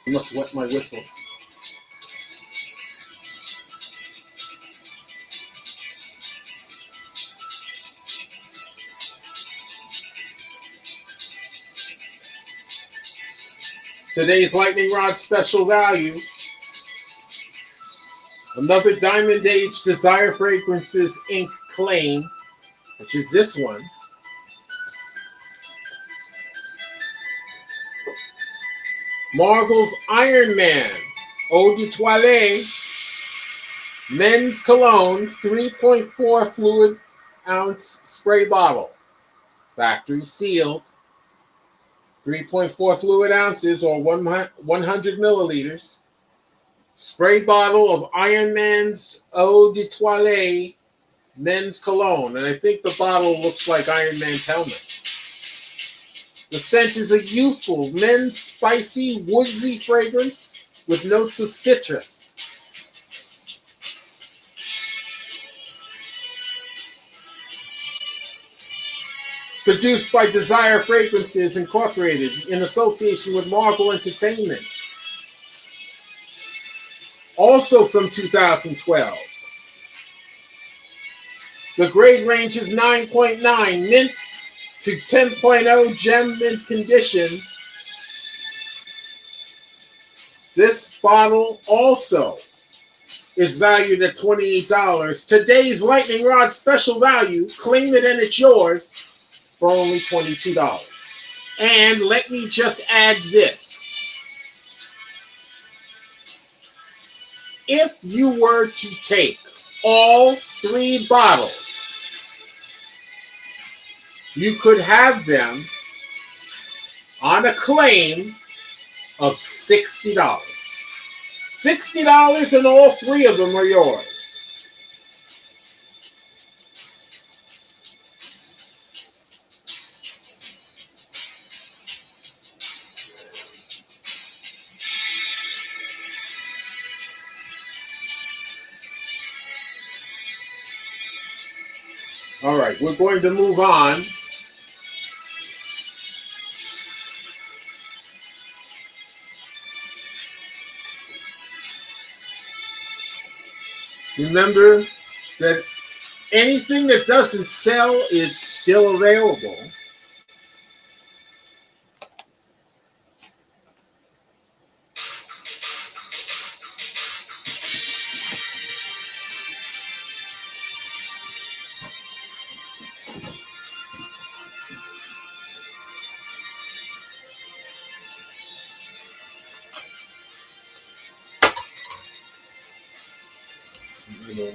I must wet my whistle. Today's lightning rod special value. Another Diamond Age Desire Fragrances Inc. claim, which is this one. Marvel's Iron Man Eau de Toilette Men's Cologne 3.4 fluid ounce spray bottle. Factory sealed. 3.4 fluid ounces or 100 milliliters. Spray bottle of Iron Man's Eau de Toilette Men's Cologne. And I think the bottle looks like Iron Man's helmet. The scent is a youthful, men's spicy, woodsy fragrance with notes of citrus. Produced by Desire Fragrances Incorporated in association with Marvel Entertainment. Also from 2012. The grade range is 9.9 mint to 10.0 gem mint condition. This bottle also is valued at $28. Today's lightning rod special value, claim it and it's yours, for only $22. And let me just add this. If you were to take all three bottles, you could have them on a claim of $60. $60 and all three of them are yours. All right, we're going to move on. Remember that anything that doesn't sell is still available.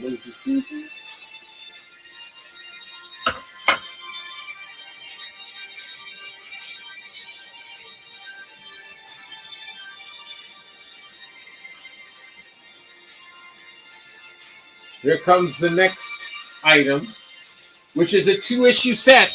Lazy Susan. Here comes the next item, which is a 2-issue set.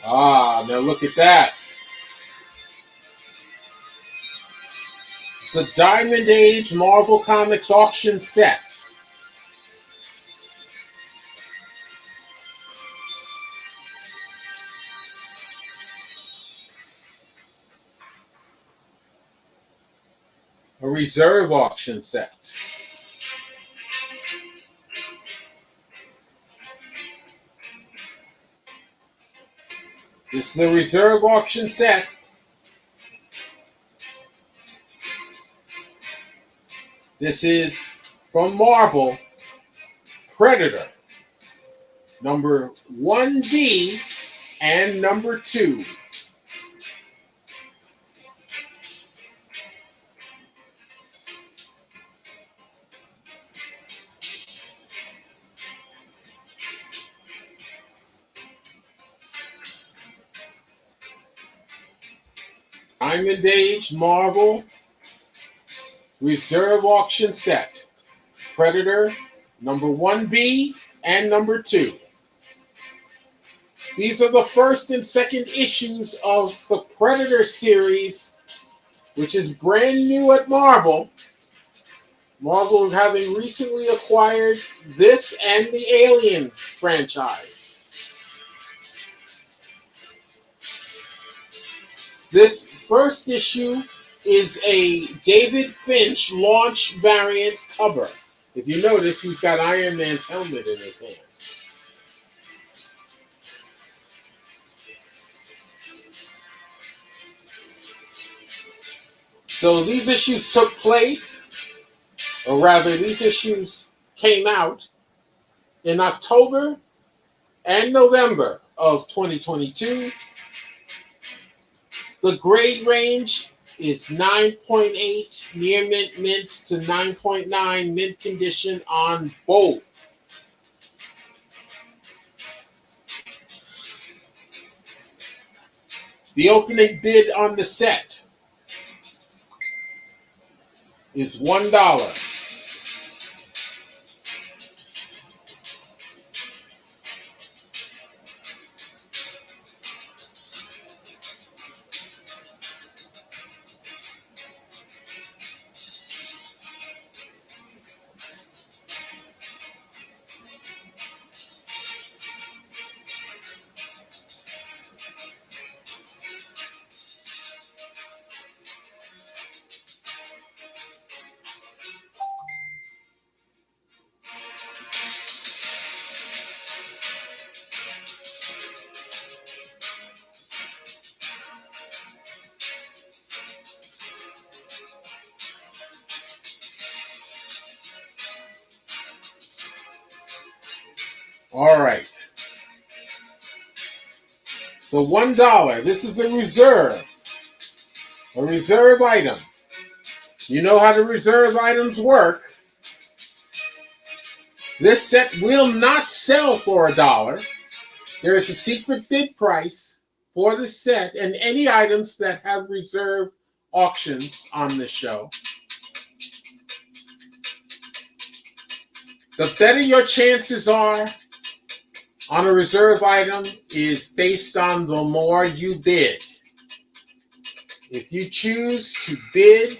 Ah, now look at that. It's a Diamond Age Marvel Comics auction set. A reserve auction set. This is a reserve auction set. This is from Marvel, Predator, number 1B and number 2. Diamond Age Marvel Reserve Auction Set. Predator, number 1B and number 2. These are the first and second issues of the Predator series, which is brand new at Marvel. Marvel having recently acquired this and the Alien franchise. This first issue is a David Finch launch variant cover. If you notice, he's got Iron Man's helmet in his hand. So these issues took place, or rather, these issues came out in October and November of 2022. The grade range is 9.8 near mint to 9.9 mint condition on both. The opening bid on the set is $1. All right. So $1. This is a reserve item. You know how the reserve items work. This set will not sell for $1. There is a secret bid price for the set and any items that have reserve auctions on this show. The better your chances are on a reserve item is based on the more you bid. If you choose to bid,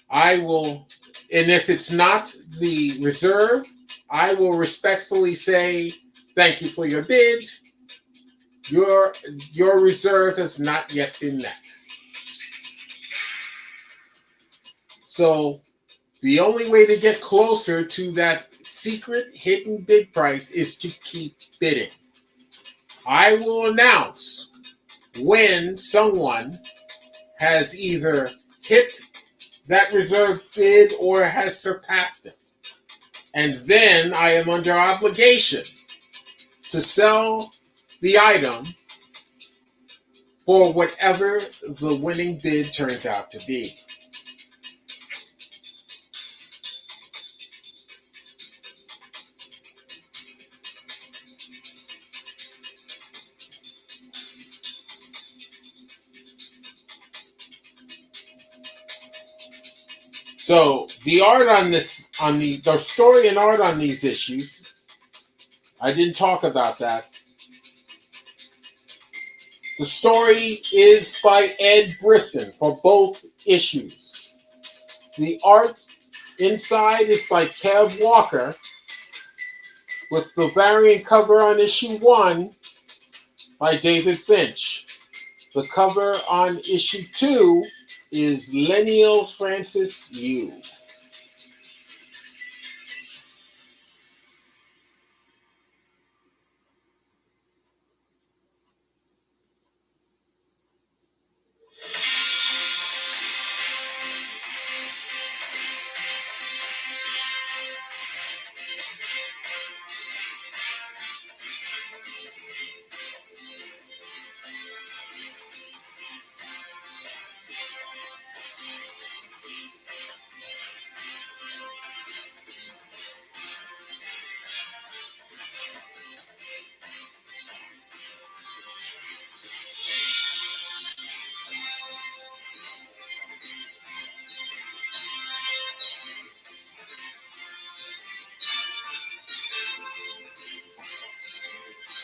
I will, and if it's not the reserve, I will respectfully say thank you for your bid. your reserve has not yet been met. So the only way to get closer to that secret hidden bid price is to keep bidding. I will announce when someone has either hit that reserve bid or has surpassed it. And then I am under obligation to sell the item for whatever the winning bid turns out to be. So the art on this, on the story and art on these issues, I didn't talk about that. The story is by Ed Brisson for both issues. The art inside is by Kev Walker, with the variant cover on issue 1 by David Finch. The cover on issue 2 is Leniel Francis Yu.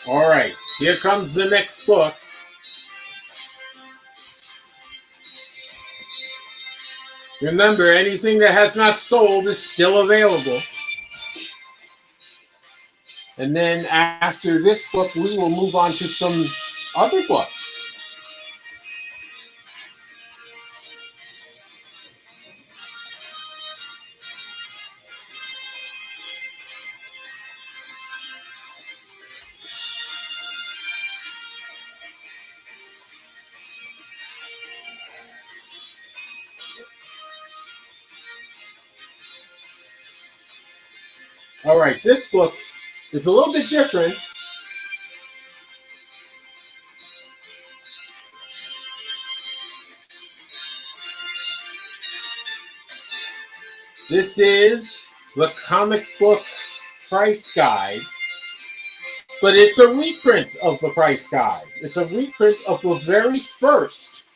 All right, here comes the next book. Remember, anything that has not sold is still available. And then after this book, we will move on to some other books. All right, this book is a little bit different. This is the comic book price guide, but it's a reprint of the price guide. It's a reprint of the very first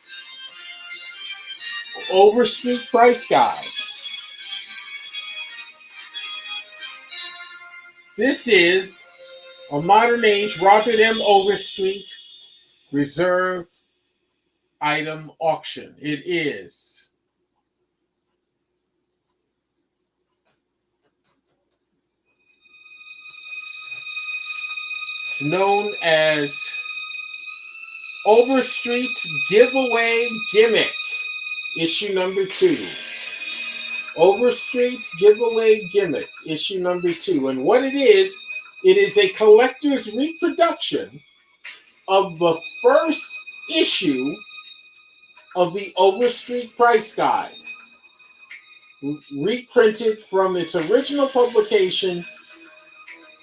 Overstreet price guide. This is a modern age Robert M. Overstreet reserve item auction. It is known as Overstreet's Giveaway Gimmick, issue number 2. Overstreet's Giveaway Gimmick, issue number 2. And what it is a collector's reproduction of the first issue of the Overstreet price guide, reprinted from its original publication,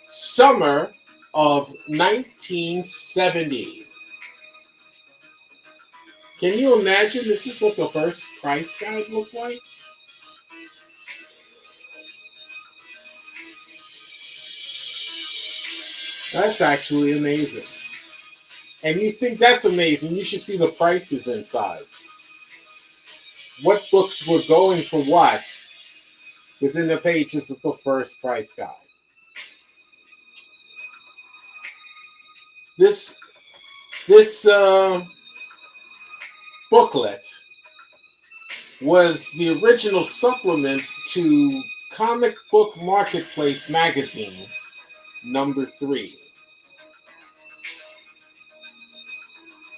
summer of 1970. Can you imagine this is what the first price guide looked like? That's actually amazing. And you think that's amazing, you should see the prices inside. What books were going for what within the pages of the first price guide. This booklet was the original supplement to Comic Book Marketplace magazine, number 3.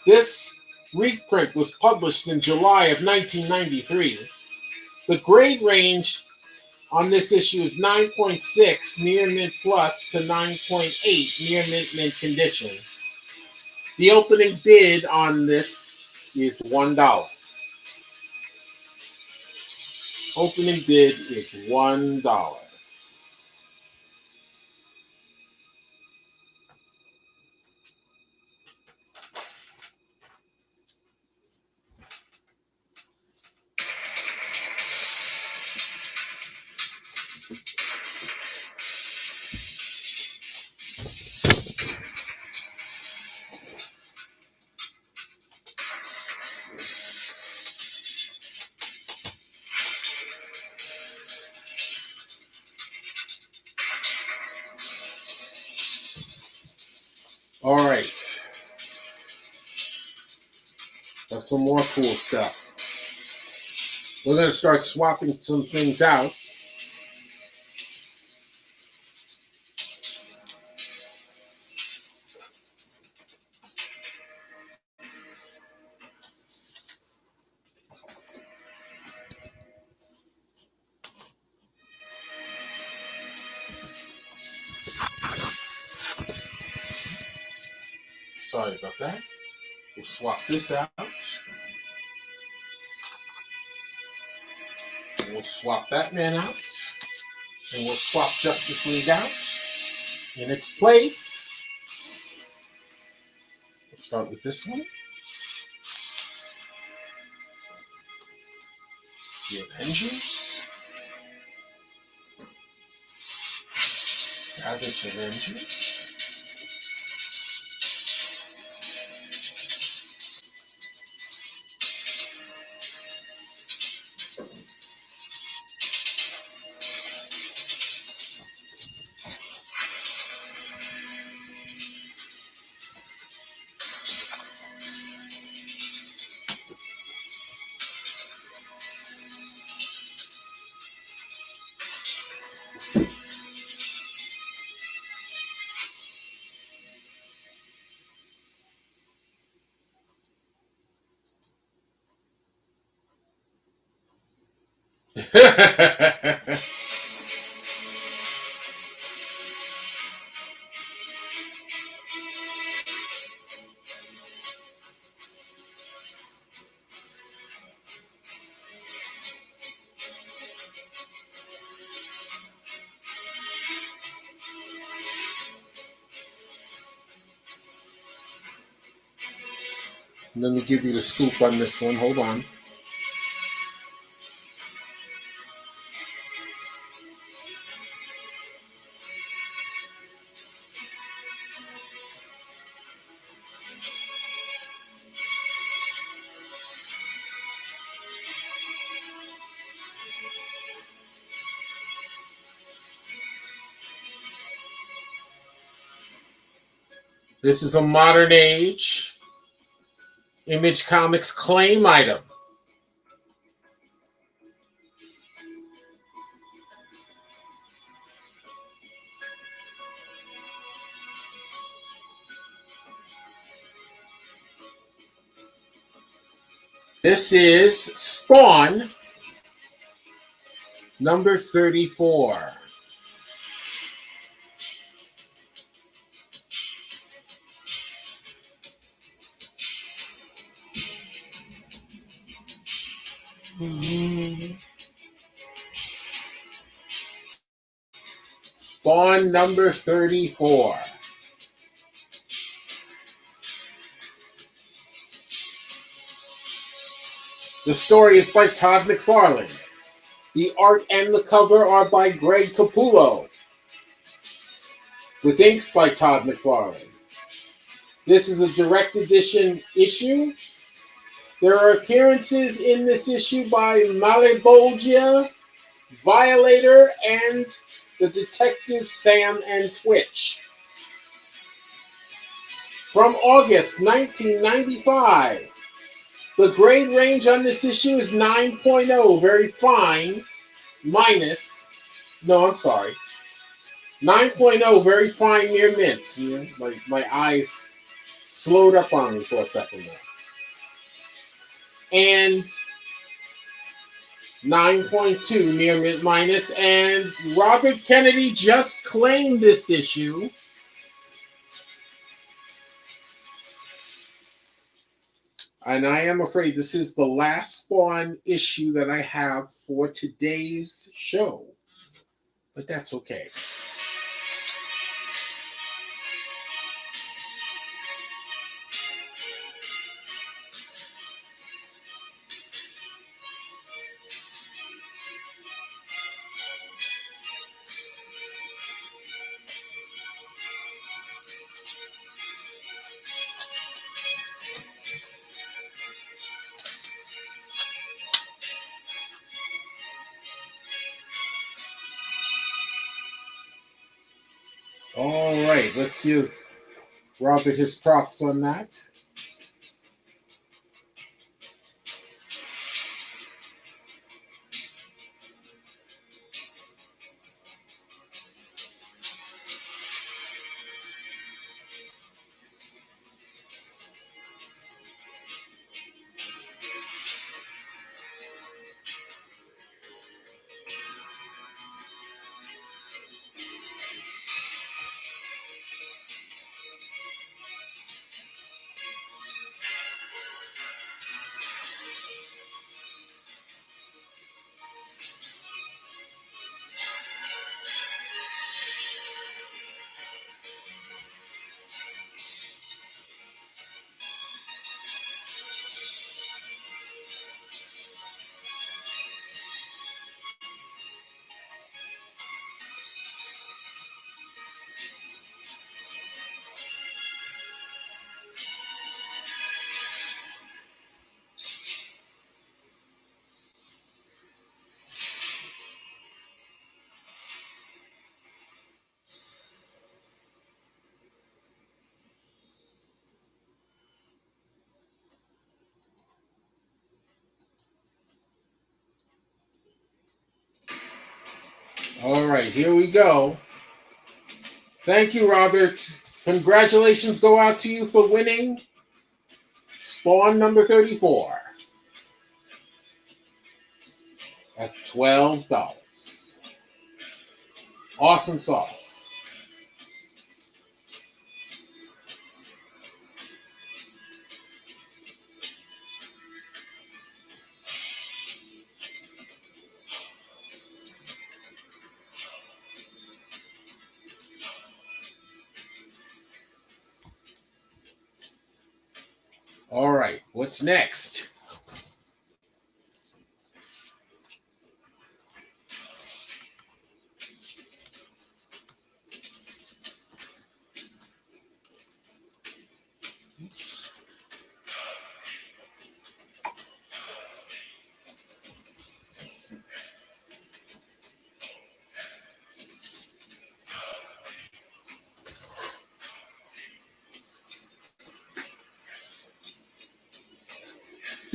This reprint was published in July of 1993. The grade range on this issue is 9.6 near mint plus to 9.8 near mint condition. The opening bid on this is $1. Opening bid is $1. All right. That's some more cool stuff. We're going to start swapping some things out. Sorry about that. We'll swap this out. And we'll swap that man out. And we'll swap Justice League out in its place. We'll start with this one. The Avengers. Savage Avengers. Let me give you the scoop on this one. Hold on. This is a modern age Image Comics claim item. This is Spawn number 34. Spawn number 34. The story is by Todd McFarlane. The art and the cover are by Greg Capullo, with inks by Todd McFarlane. This is a direct edition issue. There are appearances in this issue by Malebolgia, Violator, and the Detective Sam and Twitch. From August 1995. The grade range on this issue is 9.0, very fine, minus, no, I'm sorry, 9.0, very fine near mint. You know, my eyes Slowed up on me for a second there. And 9.2 near mid minus. And Robert Kennedy just claimed this issue. And I am afraid this is the last Spawn issue that I have for today's show. But that's okay. All right, let's give Robert his props on that. All right, here we go. Thank you, Robert. Congratulations go out to you for winning Spawn number 34 at $12. Awesome sauce. All right, what's next?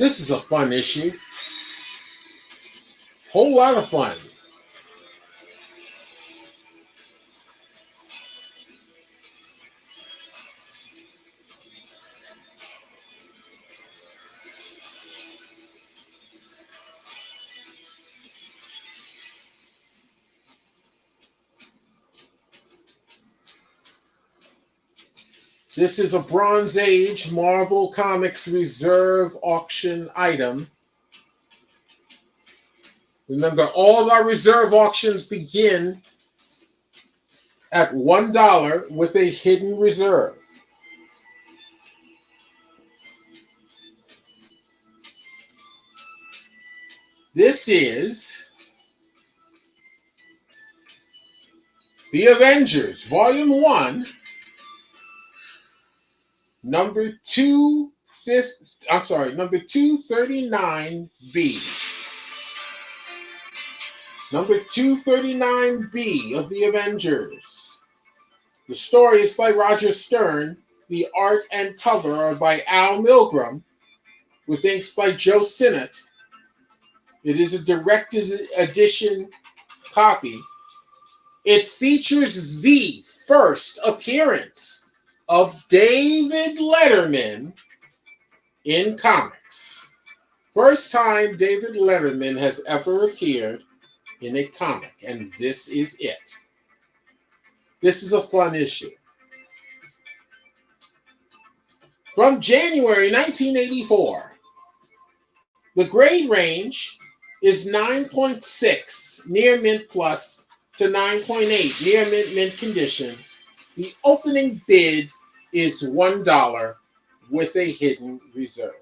This is a fun issue. Whole lot of fun. This is a Bronze Age Marvel Comics Reserve auction item. Remember, all our reserve auctions begin at $1 with a hidden reserve. This is The Avengers, Volume 1, number 239B. Number 239B of The Avengers. The story is by Roger Stern. The art and cover are by Al Milgrom, with inks by Joe Sinnott. It is a director's edition copy. It features the first appearance of David Letterman in comics. First time David Letterman has ever appeared in a comic, and this is it. This is a fun issue. From January 1984, the grade range is 9.6 near mint plus to 9.8 near mint condition. The opening bid is $1 with a hidden reserve.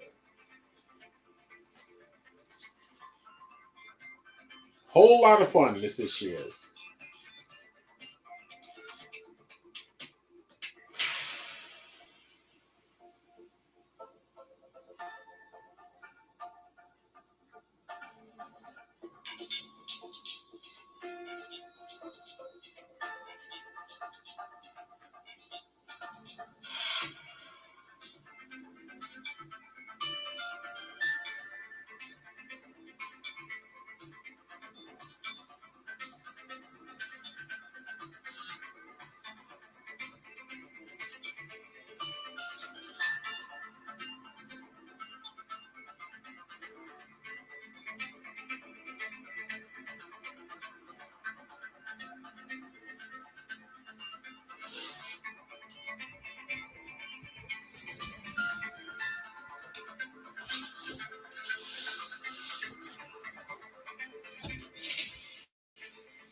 Whole lot of fun this issue is.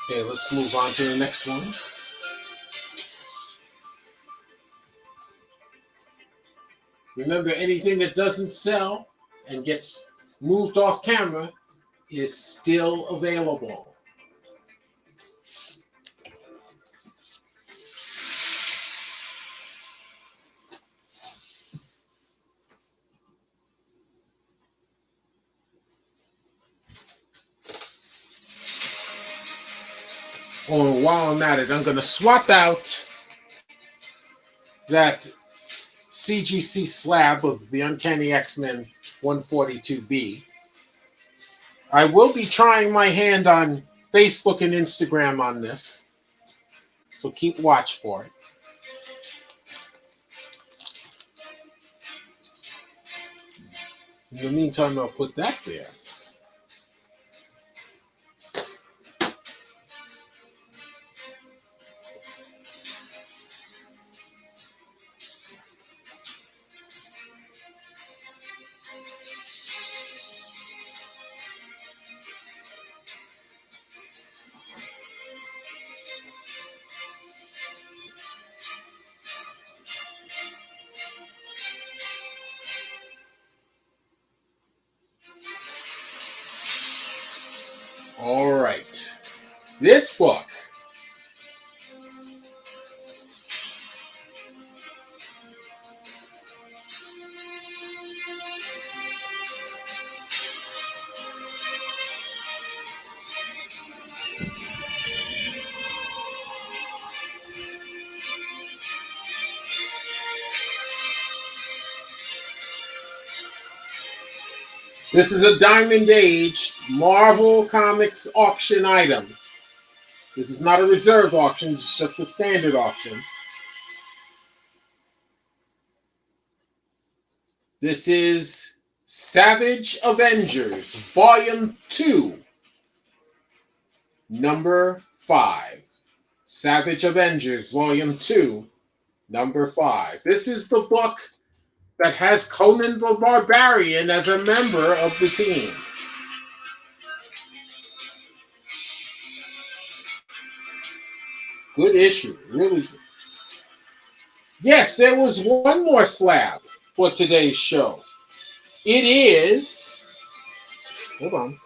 Okay, let's move on to the next one. Remember, anything that doesn't sell and gets moved off camera is still available. Oh, while I'm at it, I'm going to swap out that CGC slab of the Uncanny X-Men 142B. I will be trying my hand on Facebook and Instagram on this, so keep watch for it. In the meantime, I'll put that there. All right. This book This is a Diamond Age Marvel Comics auction item. This is not a reserve auction, it's just a standard auction. This is Savage Avengers, Volume 2, Number 5. Savage Avengers, Volume 2, Number 5. This is the book that has Conan the Barbarian as a member of the team. Good issue, really good. Yes, there was one more slab for today's show. It is, hold on.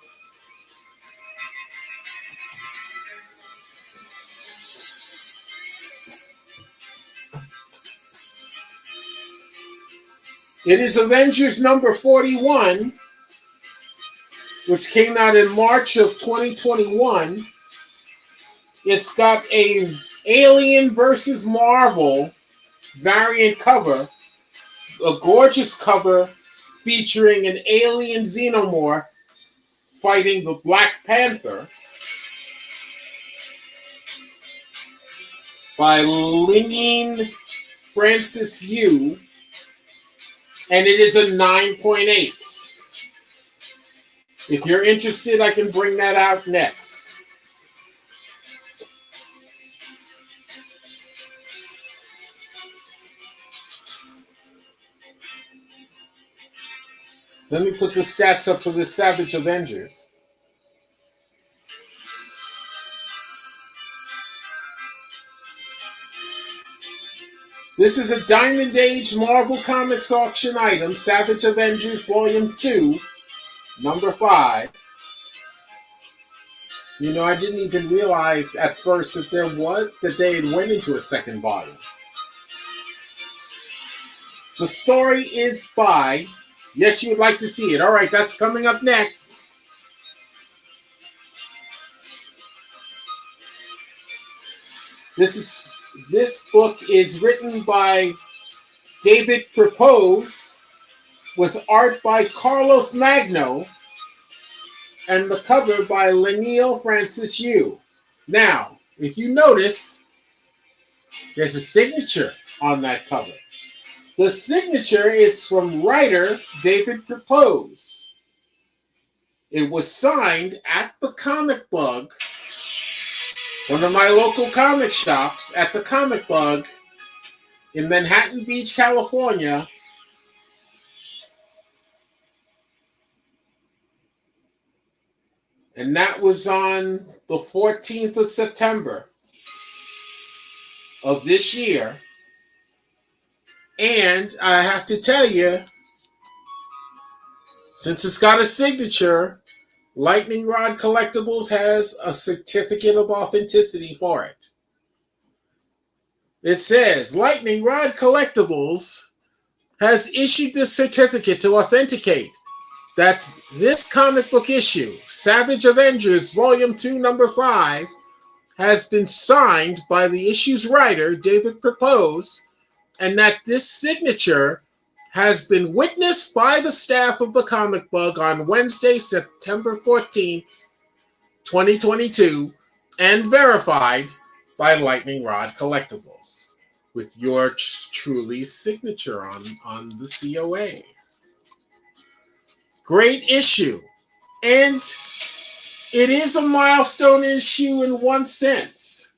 It is Avengers number 41, which came out in March of 2021. It's got a Alien versus Marvel variant cover, a gorgeous cover featuring an alien xenomorph fighting the Black Panther by Lepine Francis Yu, and it is a 9.8. If you're interested, I can bring that out next. Let me put the stats up for the Savage Avengers. This is a Diamond Age Marvel Comics auction item, Savage Avengers Volume 2, number 5. You know, I didn't even realize at first that they had went into a second volume. The story is by, yes, you would like to see it. All right, that's coming up next. This book is written by David Purveyors with art by Carlos Magno and the cover by Leinil Francis Yu. Now, if you notice, there's a signature on that cover. The signature is from writer David Purveyors. It was signed at the Comic Bug, one of my local comic shops, at the Comic Bug in Manhattan Beach, California. And that was on the 14th of September of this year. And I have to tell you, since it's got a signature, Lightning Rod Collectibles has a certificate of authenticity for it. It says, Lightning Rod Collectibles has issued this certificate to authenticate that this comic book issue, Savage Avengers Volume 2, Number 5, has been signed by the issue's writer, David Purveyors, and that this signature has been witnessed by the staff of the Comic Bug on Wednesday, September 14th, 2022, and verified by Lightning Rod Collectibles, with yours truly's signature on the COA. Great issue. And it is a milestone issue in one sense.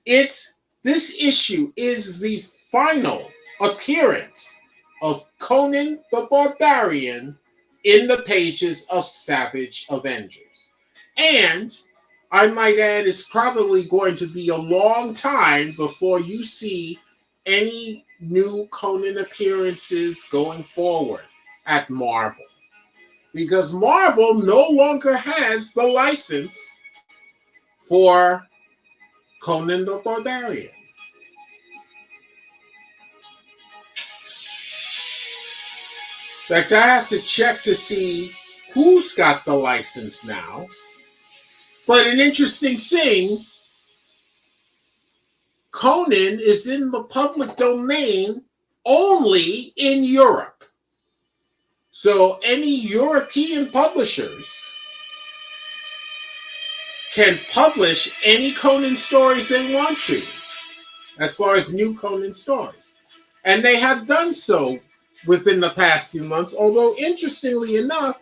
This issue is the final appearance of Conan the Barbarian in the pages of Savage Avengers. And I might add, it's probably going to be a long time before you see any new Conan appearances going forward at Marvel. Because Marvel no longer has the license for Conan the Barbarian. In fact, I have to check to see who's got the license now. But an interesting thing, Conan is in the public domain only in Europe. So any European publishers can publish any Conan stories they want to, as far as new Conan stories. And they have done so within the past few months, although interestingly enough,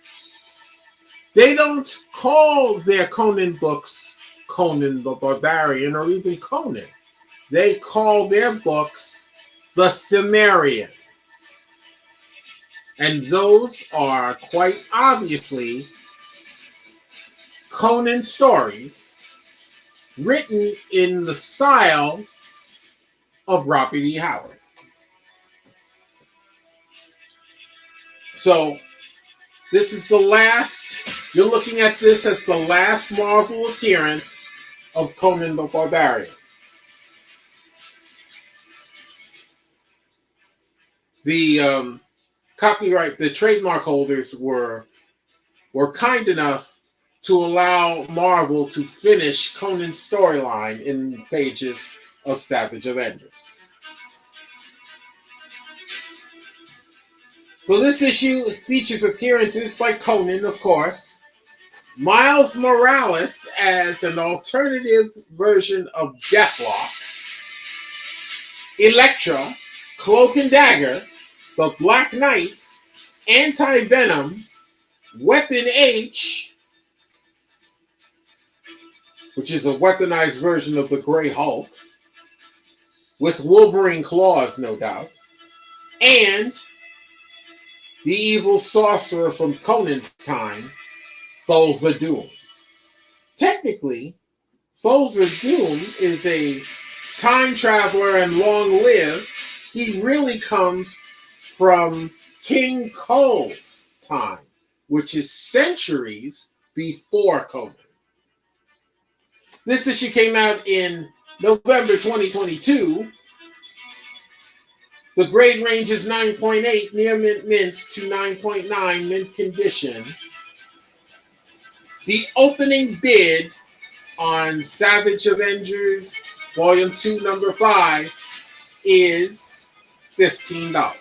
they don't call their Conan books Conan the Barbarian or even Conan. They call their books the Cimmerian. And those are quite obviously Conan stories written in the style of Robert E. Howard. So this is the last, you're looking at this as the last Marvel appearance of Conan the Barbarian. The copyright, the trademark holders were kind enough to allow Marvel to finish Conan's storyline in pages of Savage Avengers. So this issue features appearances by Conan, of course, Miles Morales as an alternative version of Deathlock. Elektra, Cloak and Dagger, the Black Knight, Anti-Venom, Weapon H, which is a weaponized version of the Grey Hulk, with Wolverine claws, no doubt, and the evil sorcerer from Conan's time, Thulsa Doom. Technically, Thulsa Doom is a time traveler and long-lived. He really comes from King Cole's time, which is centuries before Conan. This issue came out in November 2022. The grade range is 9.8, near mint to 9.9, mint condition. The opening bid on Savage Avengers Volume 2, Number 5 is $15.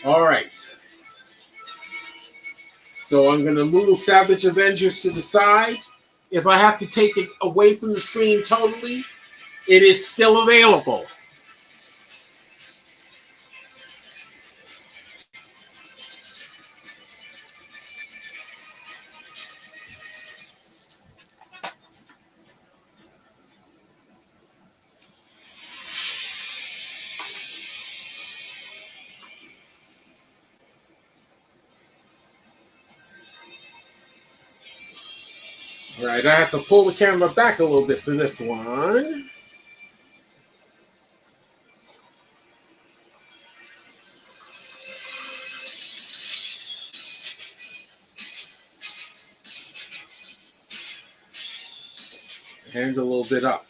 All right. So I'm going to move Savage Avengers to the side. If I have to take it away from the screen totally, it is still available. All right, I have to pull the camera back a little bit for this one. Hand a little bit up.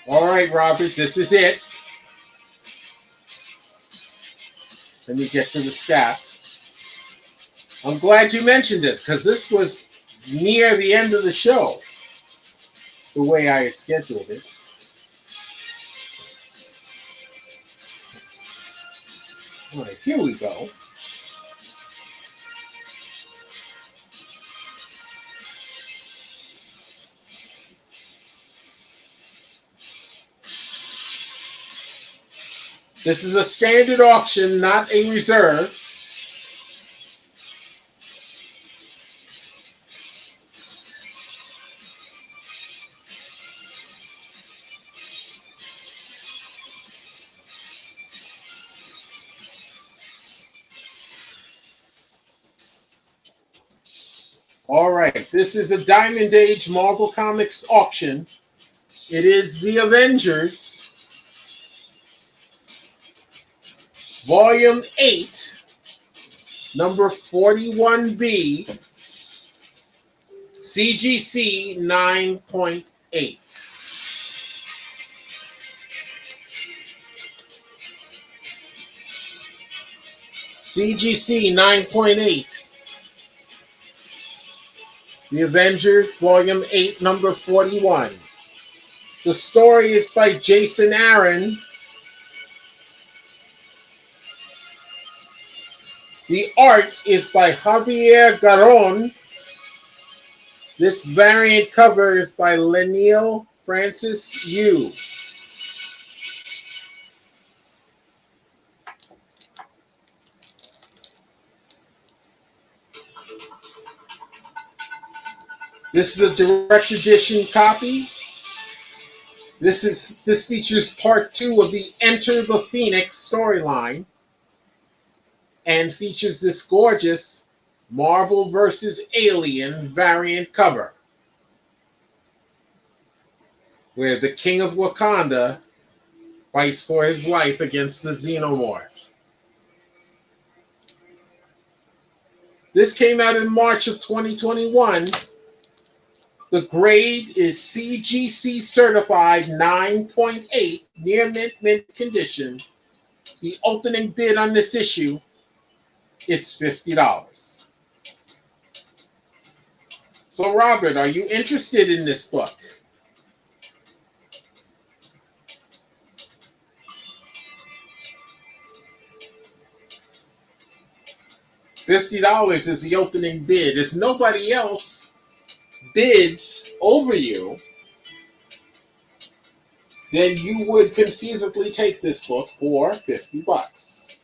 All right, Robert, this is it. Let me get to the stats. I'm glad you mentioned this because this was near the end of the show, the way I had scheduled it. All right, here we go. This is a standard auction, not a reserve. All right, this is a Diamond Age Marvel Comics auction. It is the Avengers, Volume 8, number 41B, CGC 9.8. CGC 9.8. The Avengers, Volume 8, number 41. The story is by Jason Aaron. The art is by Javier Garon. This variant cover is by Lenil Francis Yu. This is a direct edition copy. This features part 2 of the Enter the Phoenix storyline and features this gorgeous Marvel vs. Alien variant cover where the King of Wakanda fights for his life against the Xenomorphs. This came out in March of 2021. The grade is CGC certified 9.8, near mint condition. The opening bid on this issue is $50. So, Robert, are you interested in this book? $50 is the opening bid. If nobody else bids over you, then you would conceivably take this book for $50.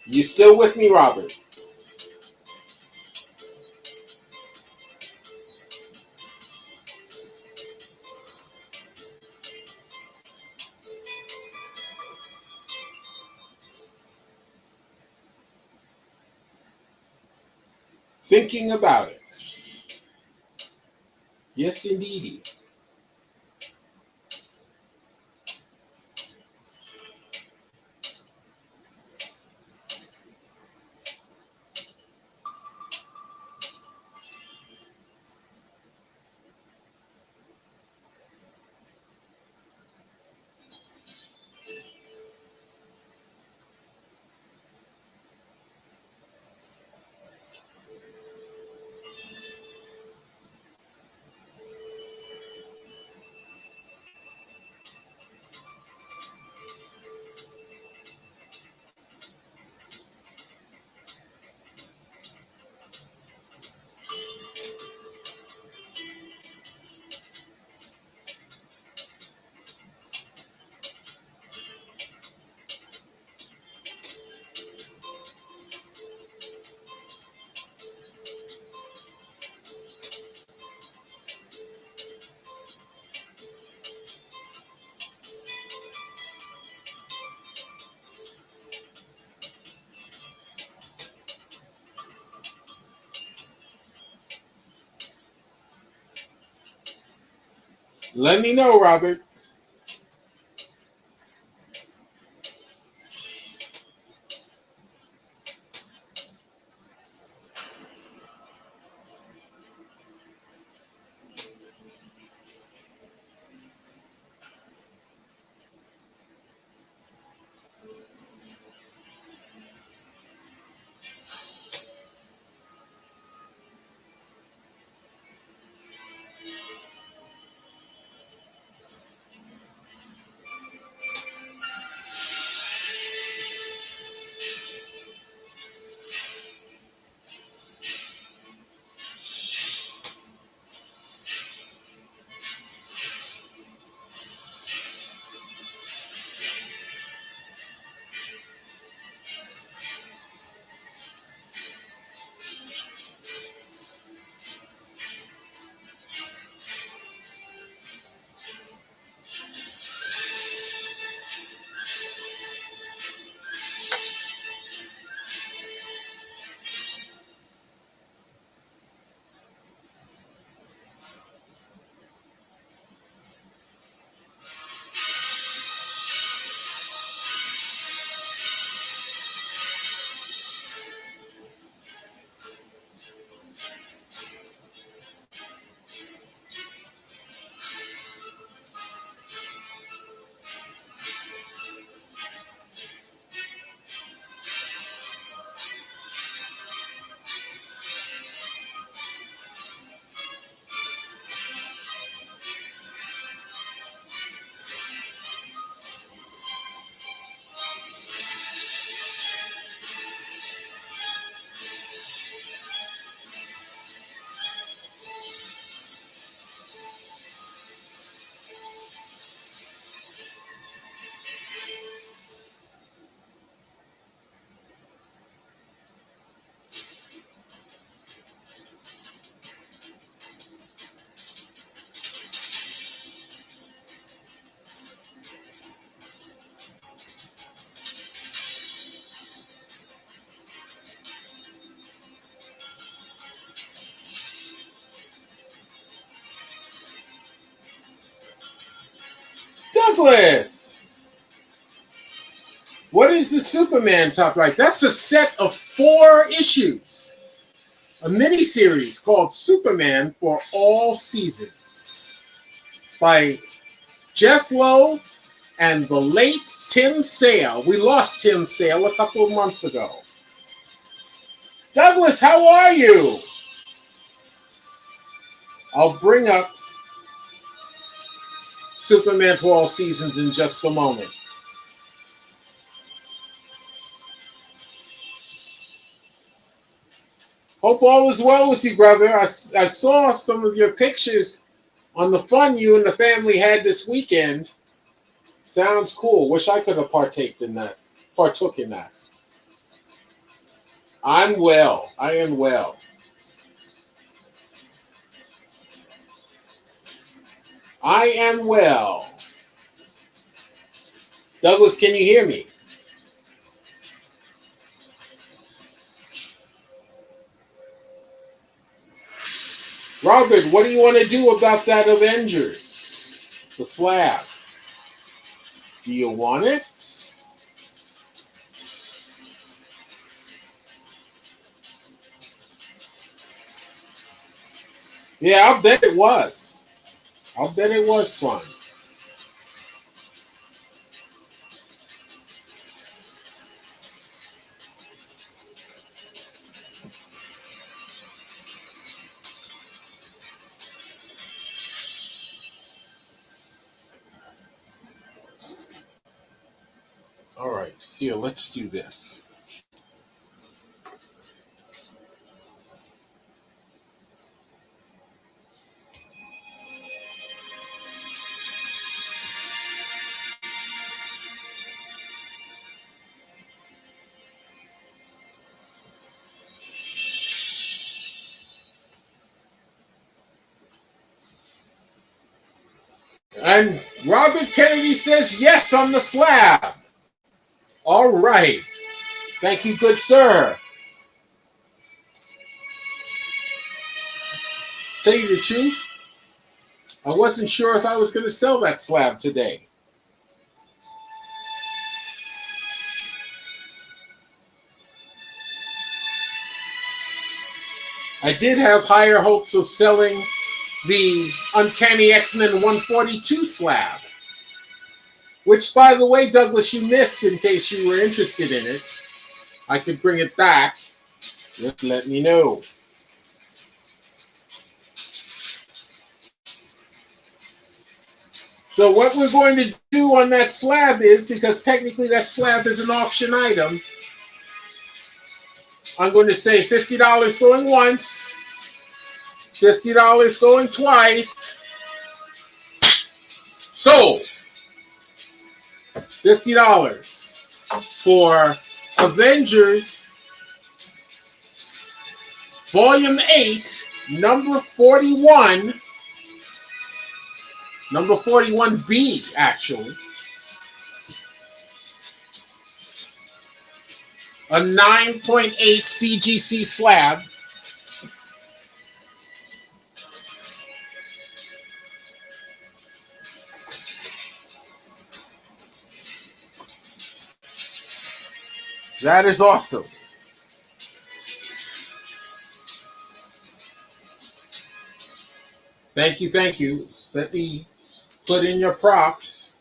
You still with me, Robert? Thinking about it. Yes, indeedy. Let me know, Robert. Douglas! What is the Superman top right? That's a set of 4 issues. A miniseries called Superman for All Seasons by Jeff Lowe and the late Tim Sale. We lost Tim Sale a couple of months ago. Douglas, how are you? I'll bring up Superman for All Seasons in just a moment. Hope all is well with you, brother. I saw some of your pictures on the fun you and the family had this weekend. Sounds cool. Wish I could have partook in that. I'm well. I am well. I am well. Douglas, can you hear me? Robert, what do you want to do about that Avengers? The slab. Do you want it? Yeah, I'll bet it was. I'll bet it was fun. All right, here, let's do this. And Robert Kennedy says yes on the slab. All right. Thank you, good sir. Tell you the truth, I wasn't sure if I was going to sell that slab today. I did have higher hopes of selling the Uncanny X-Men 142 slab, which, by the way, Douglas, you missed in case you were interested in it. I could bring it back. Just let me know. So what we're going to do on that slab is, because technically that slab is an auction item, I'm going to say $50 going once, $50 going twice. Sold. $50 for Avengers Volume 8, number 41. Number 41B, actually. A 9.8 CGC slab. That is awesome. Thank you, thank you. Let me put in your props.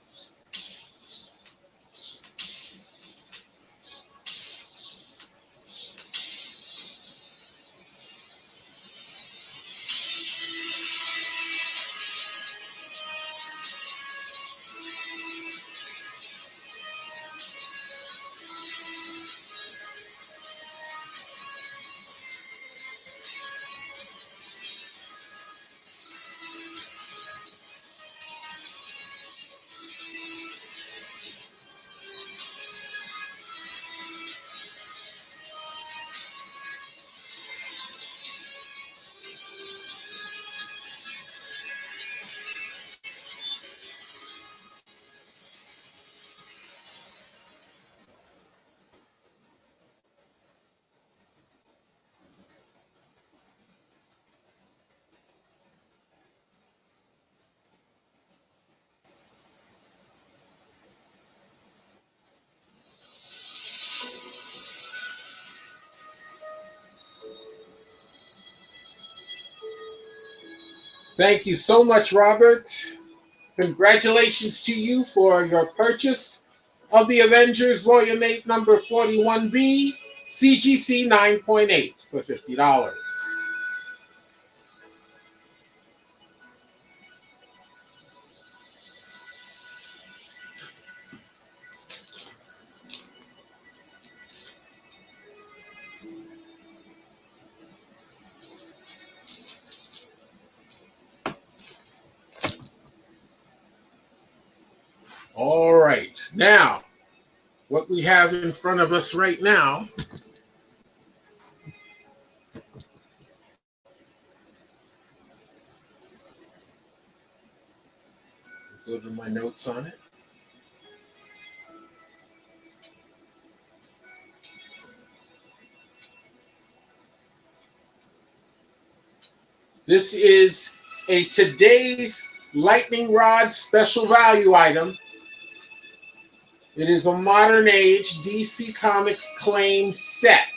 Thank you so much, Robert. Congratulations to you for your purchase of the Avengers Volume 8, number 41B, CGC 9.8 for $50. what we have in front of us right now. Go to my notes on it. This is a today's lightning rod special value item. It is a modern age DC Comics claim set.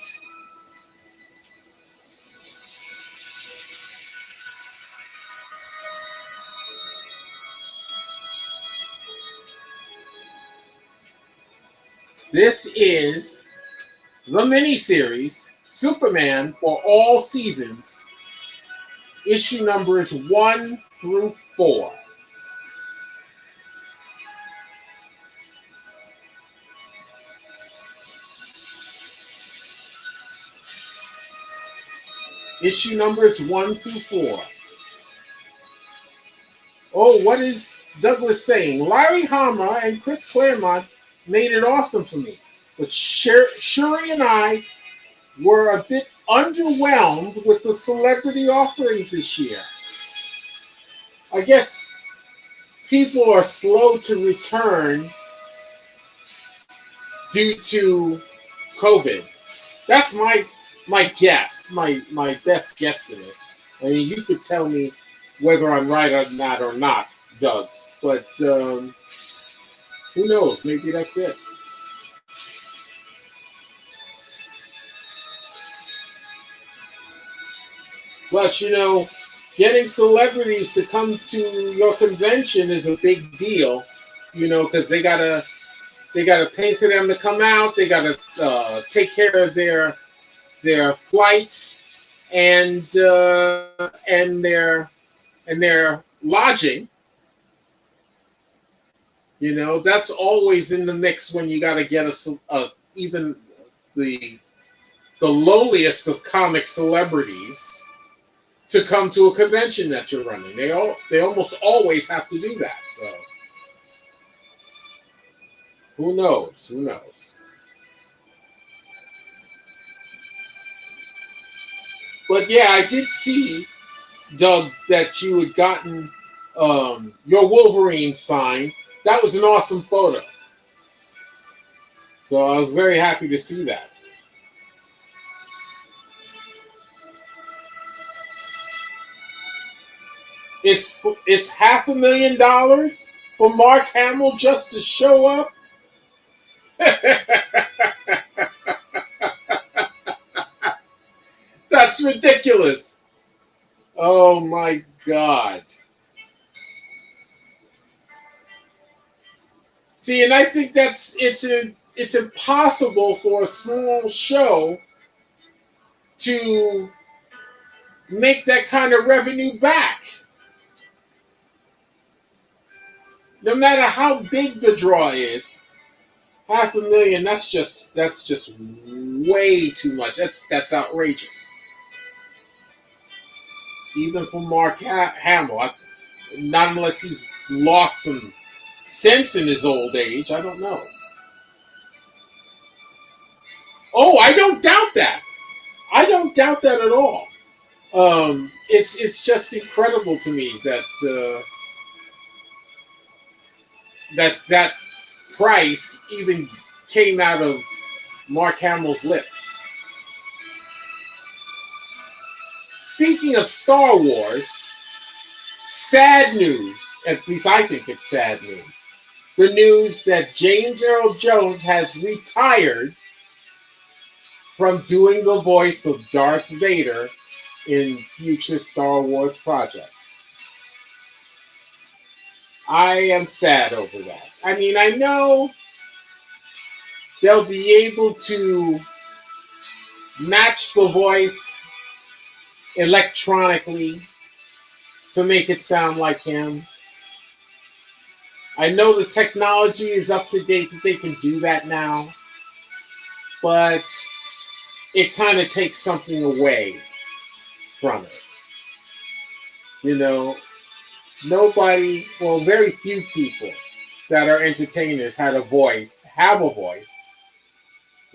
This is the miniseries Superman for All Seasons, issue numbers 1 through 4. Issue numbers 1 through 4. Oh, what is Douglas saying? Larry Hama and Chris Claremont made it awesome for me. But Shuri and I were a bit underwhelmed with the celebrity offerings this year. I guess people are slow to return due to COVID. That's my guess, my best guesstimate. I mean, you could tell me whether I'm right on that or not, Doug. But who knows? Maybe that's it. Plus, getting celebrities to come to your convention is a big deal, because they gotta pay for them to come out. They gotta take care of their flight and their lodging. That's always in the mix when you gotta get even the lowliest of comic celebrities to come to a convention that you're running. They almost always have to do that. So who knows? Who knows? But yeah, I did see, Doug, that you had gotten your Wolverine signed. That was an awesome photo. So I was very happy to see that. It's $500,000 for Mark Hamill just to show up. That's ridiculous. Oh my God. See, and I think it's impossible for a small show to make that kind of revenue back. No matter how big the draw is, $500,000, that's just way too much. That's outrageous. Even for Mark Hamill, not unless he's lost some sense in his old age. I don't know. Oh, I don't doubt that. I don't doubt that at all. It's just incredible to me that that price even came out of Mark Hamill's lips. Speaking of Star Wars, sad news, at least I think it's sad news. The news that James Earl Jones has retired from doing the voice of Darth Vader in future Star Wars projects. I am sad over that. I mean, I know they'll be able to match the voice electronically to make it sound like him. I know the technology is up to date that they can do that now, but it kind of takes something away from it. Very few people that are entertainers have a voice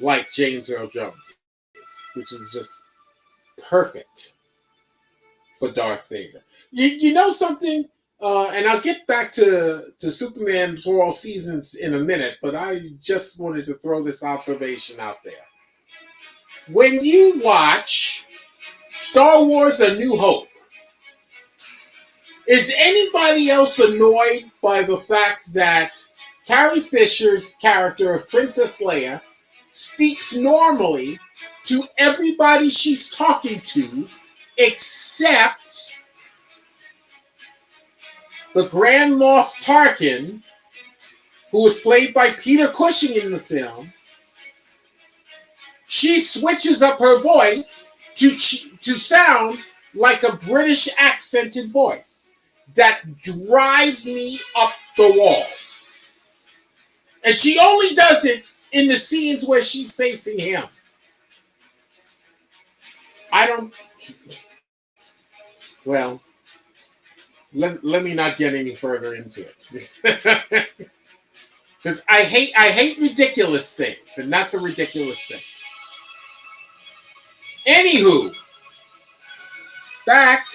like James Earl Jones is, which is just perfect for Darth Vader. You know something? And I'll get back to Superman for all seasons in a minute, but I just wanted to throw this observation out there. When you watch Star Wars A New Hope, is anybody else annoyed by the fact that Carrie Fisher's character of Princess Leia speaks normally to everybody she's talking to except the Grand Moff Tarkin, who was played by Peter Cushing in the film? She switches up her voice to sound like a British accented voice. That drives me up the wall. And she only does it in the scenes where she's facing him. I don't... Well, let me not get any further into it. Because I hate ridiculous things, and that's a ridiculous thing. Anywho, back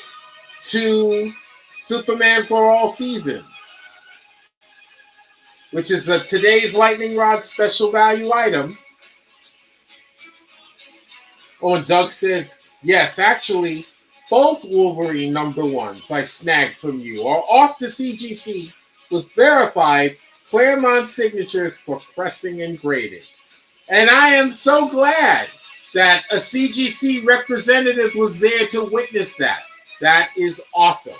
to Superman for All Seasons, which is today's Lightning Rod special value item. Oh, and Doug says, yes, actually, both Wolverine #1s I snagged from you are off to CGC with verified Claremont signatures for pressing and grading. And I am so glad that a CGC representative was there to witness that. That is awesome.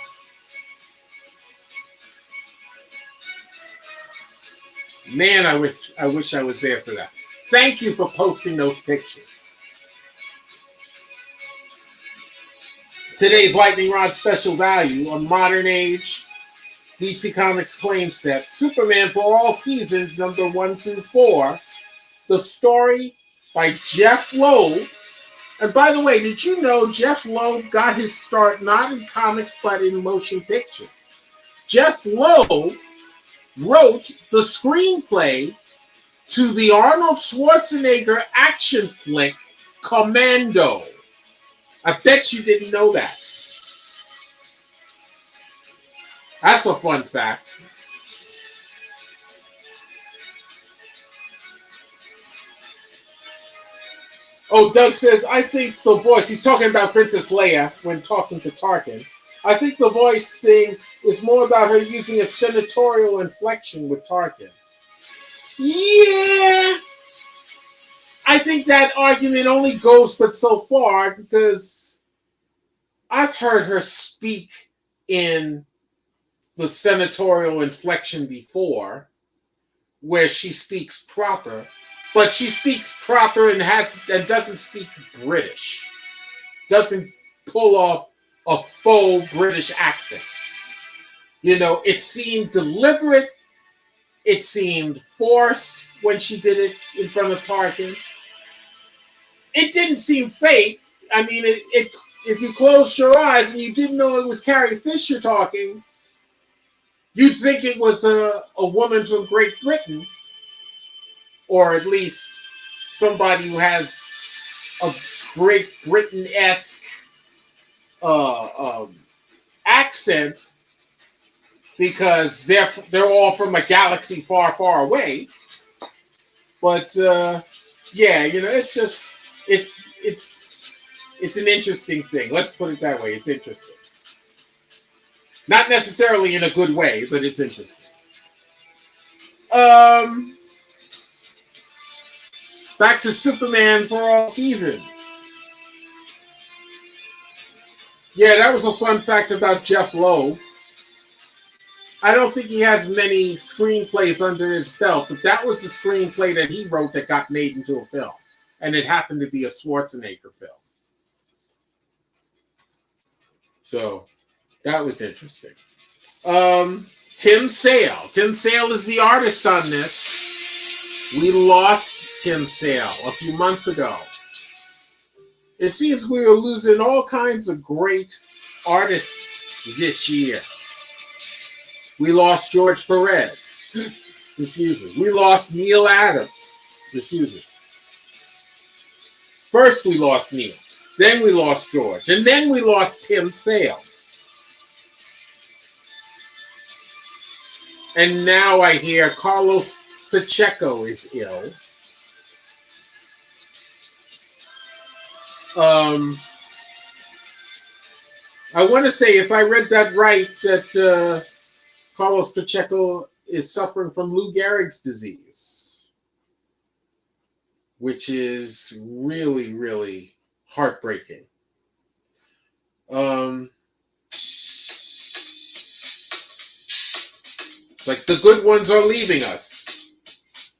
Man, I wish I was there for that. Thank you for posting those pictures. Today's Lightning Rod special value, a modern age DC Comics claim set, Superman for All Seasons, #1 through 4. The story by Jeff Loeb. And by the way, did you know Jeff Loeb got his start not in comics but in motion pictures? Jeff Loeb wrote the screenplay to the Arnold Schwarzenegger action flick Commando. I bet you didn't know that. That's a fun fact. Oh, Doug says, I think the voice, he's talking about Princess Leia when talking to Tarkin. I think the voice thing is more about her using a senatorial inflection with Tarkin. Yeah, I think that argument only goes but so far, because I've heard her speak in the senatorial inflection before, where she speaks proper, but she speaks proper and doesn't speak British. Doesn't pull off a faux British accent. You know, it seemed deliberate. It seemed forced when she did it in front of Tarkin. It didn't seem fake. I mean, if you closed your eyes and you didn't know it was Carrie Fisher talking, you'd think it was a woman from Great Britain, or at least somebody who has a Great Britain-esque accent, because they're all from a galaxy far, far away. But yeah, you know, it's just it's an interesting thing. Let's put it that way. It's interesting. Not necessarily in a good way, but it's interesting. Back to Superman for All Seasons. Yeah, that was a fun fact about Jeff Loeb. I don't think he has many screenplays under his belt, but that was the screenplay that he wrote that got made into a film. And it happened to be a Schwarzenegger film. So that was interesting. Tim Sale. Tim Sale is the artist on this. We lost Tim Sale a few months ago. It seems we are losing all kinds of great artists this year. We lost George Perez. Excuse me. We lost Neil Adams. Excuse me. First we lost Neil, then we lost George, and then we lost Tim Sale. And now I hear Carlos Pacheco is ill. I want to say, if I read that right, that Carlos Pacheco is suffering from Lou Gehrig's disease, which is really, really heartbreaking. It's like the good ones are leaving us.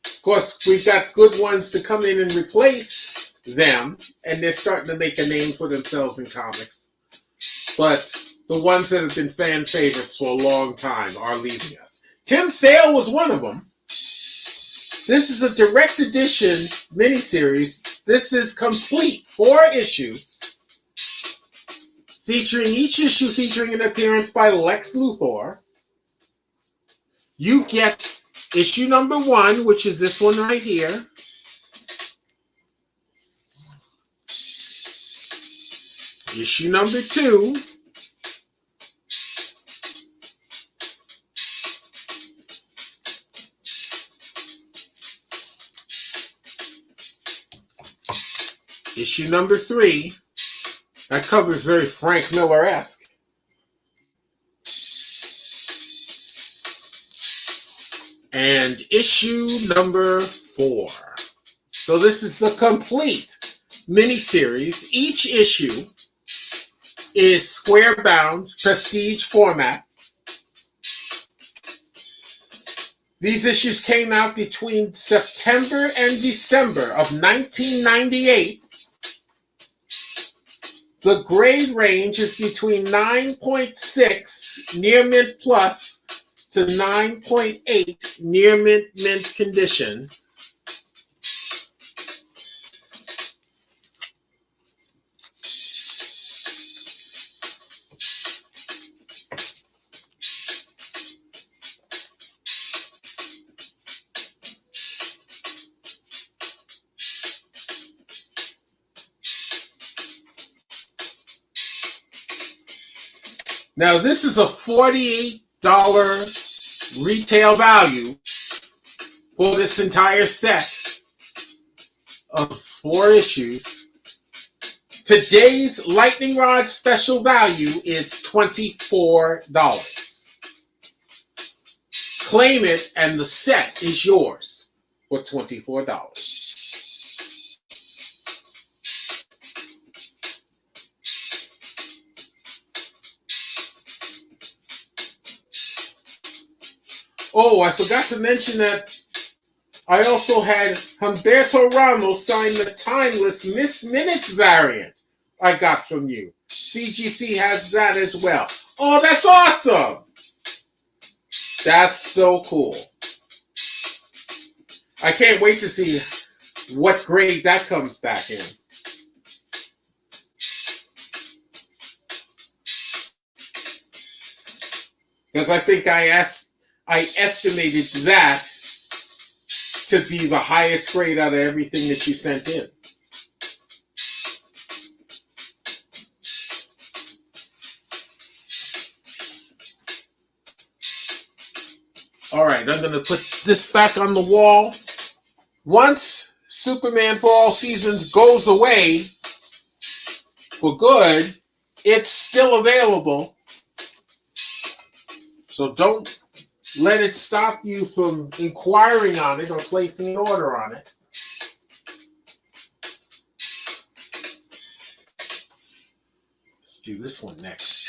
Of course, we've got good ones to come in and replace them, and they're starting to make a name for themselves in comics. But the ones that have been fan favorites for a long time are leaving us. Tim Sale was one of them. This is a direct edition miniseries. This is complete, 4 issues, each issue featuring an appearance by Lex Luthor. You get issue number 1, which is this one right here. Issue number 2. Issue number 3. That cover is very Frank Miller-esque. And issue number 4. So this is the complete miniseries. Each issue is square-bound, prestige format. These issues came out between September and December of 1998. The grade range is between 9.6 near mint plus to 9.8 near mint condition. Now, this is a $48 retail value for this entire set of 4 issues. Today's Lightning Rod special value is $24. Claim it, and the set is yours for $24. Oh, I forgot to mention that I also had Humberto Ramos sign the timeless Miss Minutes variant I got from you. CGC has that as well. Oh, that's awesome! That's so cool. I can't wait to see what grade that comes back in. Because I think I estimated that to be the highest grade out of everything that you sent in. All right, I'm going to put this back on the wall. Once Superman for All Seasons goes away for good, it's still available. So don't let it stop you from inquiring on it or placing an order on it. Let's do this one next.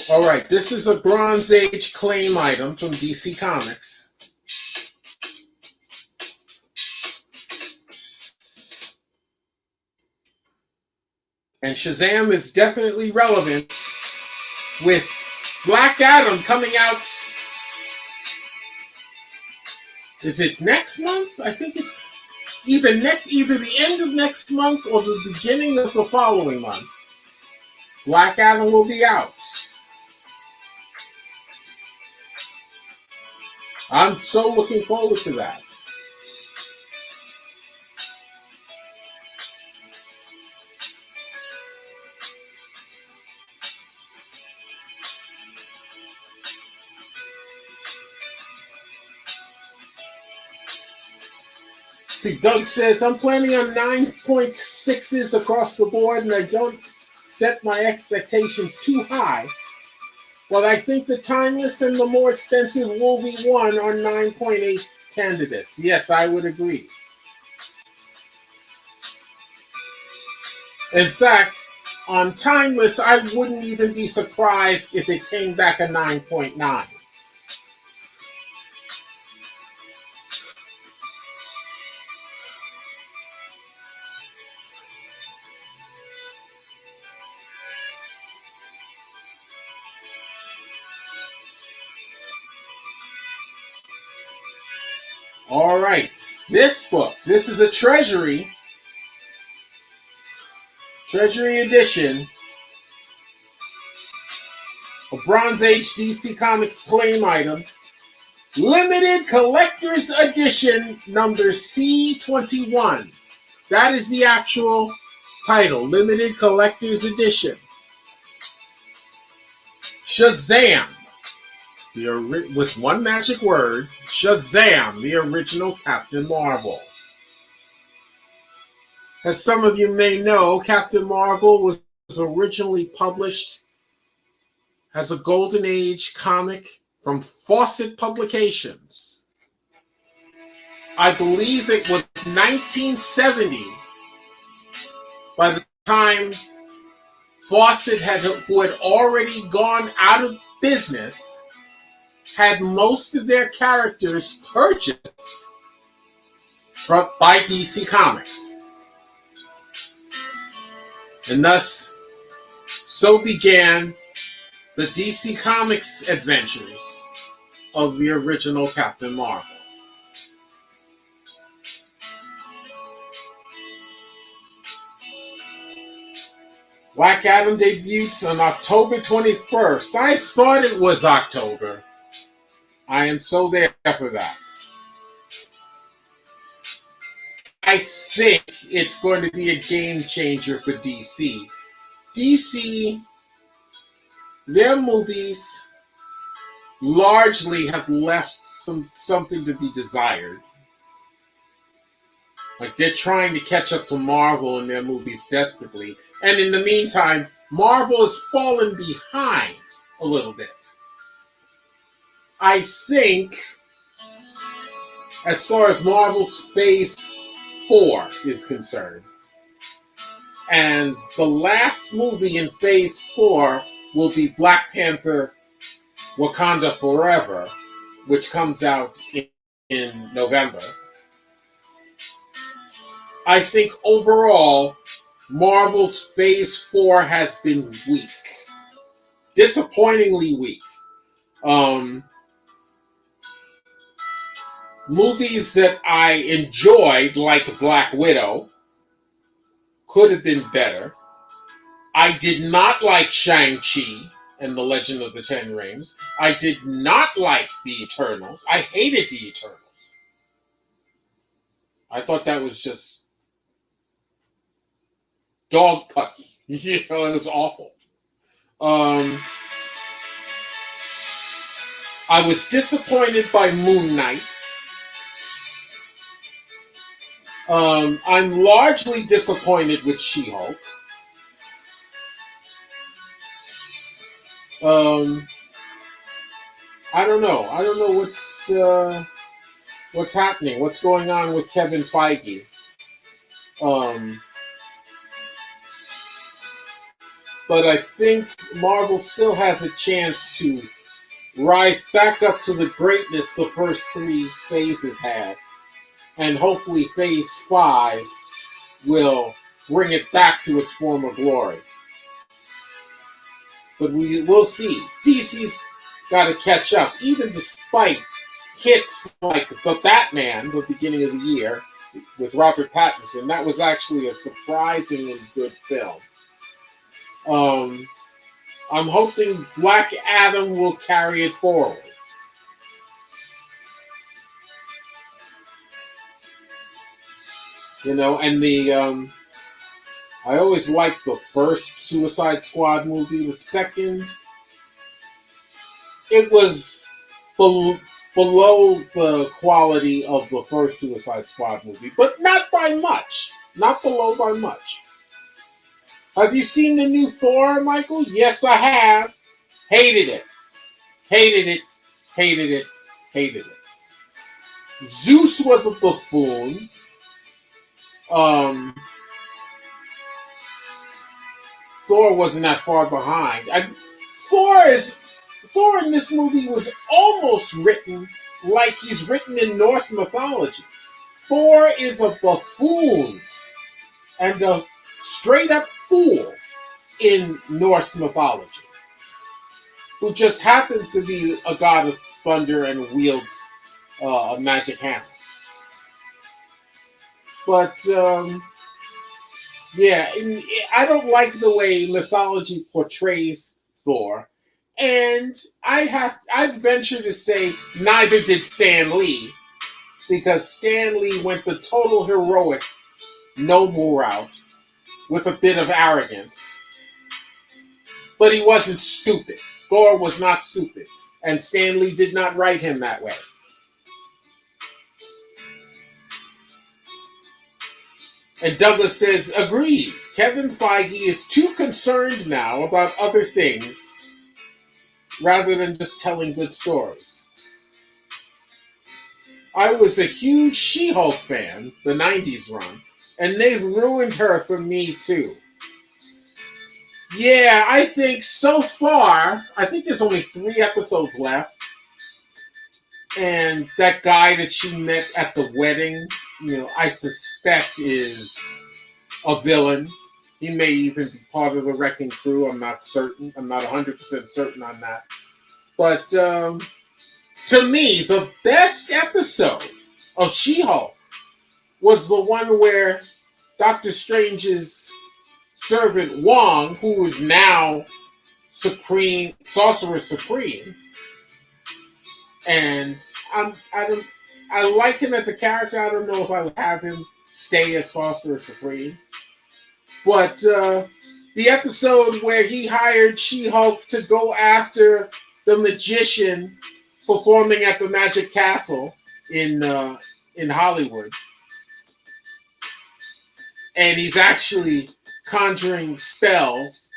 All right, this is a Bronze Age claim item from DC Comics. And Shazam is definitely relevant with Black Adam coming out. Is it next month? I think it's either the end of next month or the beginning of the following month. Black Adam will be out. I'm so looking forward to that. See, Doug says, I'm planning on 9.6s across the board, and I don't set my expectations too high. But I think the timeless and the more expensive will be one are 9.8 candidates. Yes, I would agree. In fact, on timeless, I wouldn't even be surprised if it came back a 9.9. All right, this book, this is a Treasury edition, a Bronze Age DC Comics claim item, limited collector's edition number C21. That is the actual title, limited collector's edition. Shazam. With one magic word, Shazam, the original Captain Marvel. As some of you may know, Captain Marvel was originally published as a Golden Age comic from Fawcett Publications. I believe it was 1970 by the time Fawcett, who had already gone out of business, had most of their characters purchased by DC Comics. And thus, so began the DC Comics adventures of the original Captain Marvel. Black Adam debuts on October 21st. I thought it was October. I am so there for that. I think it's going to be a game changer for DC. DC, their movies largely have left something to be desired. Like they're trying to catch up to Marvel in their movies desperately. And in the meantime, Marvel has fallen behind a little bit. I think, as far as Marvel's Phase 4 is concerned, and the last movie in Phase 4 will be Black Panther Wakanda Forever, which comes out in November. I think overall, Marvel's Phase 4 has been weak. Disappointingly weak. Movies that I enjoyed, like Black Widow, could have been better. I did not like Shang-Chi and the Legend of the Ten Rings. I did not like the Eternals. I hated the Eternals. I thought that was just dog pucky. It was awful. I was disappointed by Moon Knight. I'm largely disappointed with She-Hulk. I don't know. I don't know what's happening. What's going on with Kevin Feige? But I think Marvel still has a chance to rise back up to the greatness the first three phases had. And hopefully Phase 5 will bring it back to its former glory. But we'll see. DC's got to catch up, even despite hits like The Batman, the beginning of the year, with Robert Pattinson. That was actually a surprisingly good film. I'm hoping Black Adam will carry it forward. You know, and I always liked the first Suicide Squad movie. The second, it was below the quality of the first Suicide Squad movie, but not by much. Not below by much. Have you seen the new Thor, Michael? Yes, I have. Hated it. Hated it. Hated it. Hated it. Zeus was a buffoon. Thor wasn't that far behind. Thor in this movie was almost written like he's written in Norse mythology. Thor is a buffoon and a straight up fool in Norse mythology, who just happens to be a god of thunder and wields a magic hammer. But yeah, I don't like the way mythology portrays Thor, and I'd venture to say neither did Stan Lee, because Stan Lee went the total heroic noble route with a bit of arrogance, but he wasn't stupid. Thor was not stupid, and Stan Lee did not write him that way. And Douglas says, agreed. Kevin Feige is too concerned now about other things rather than just telling good stories. I was a huge She-Hulk fan, the 90s run, and they've ruined her for me too. Yeah, I think so far, I think there's only 3 episodes left. And that guy that she met at the wedding, I suspect is a villain. He may even be part of the wrecking crew. I'm not certain. I'm not 100% certain on that. But to me, the best episode of She-Hulk was the one where Doctor Strange's servant Wong, who is now Sorcerer Supreme, and I like him as a character. I don't know if I would have him stay as Sorcerer Supreme. But the episode where he hired She-Hulk to go after the magician performing at the Magic Castle in Hollywood, and he's actually conjuring spells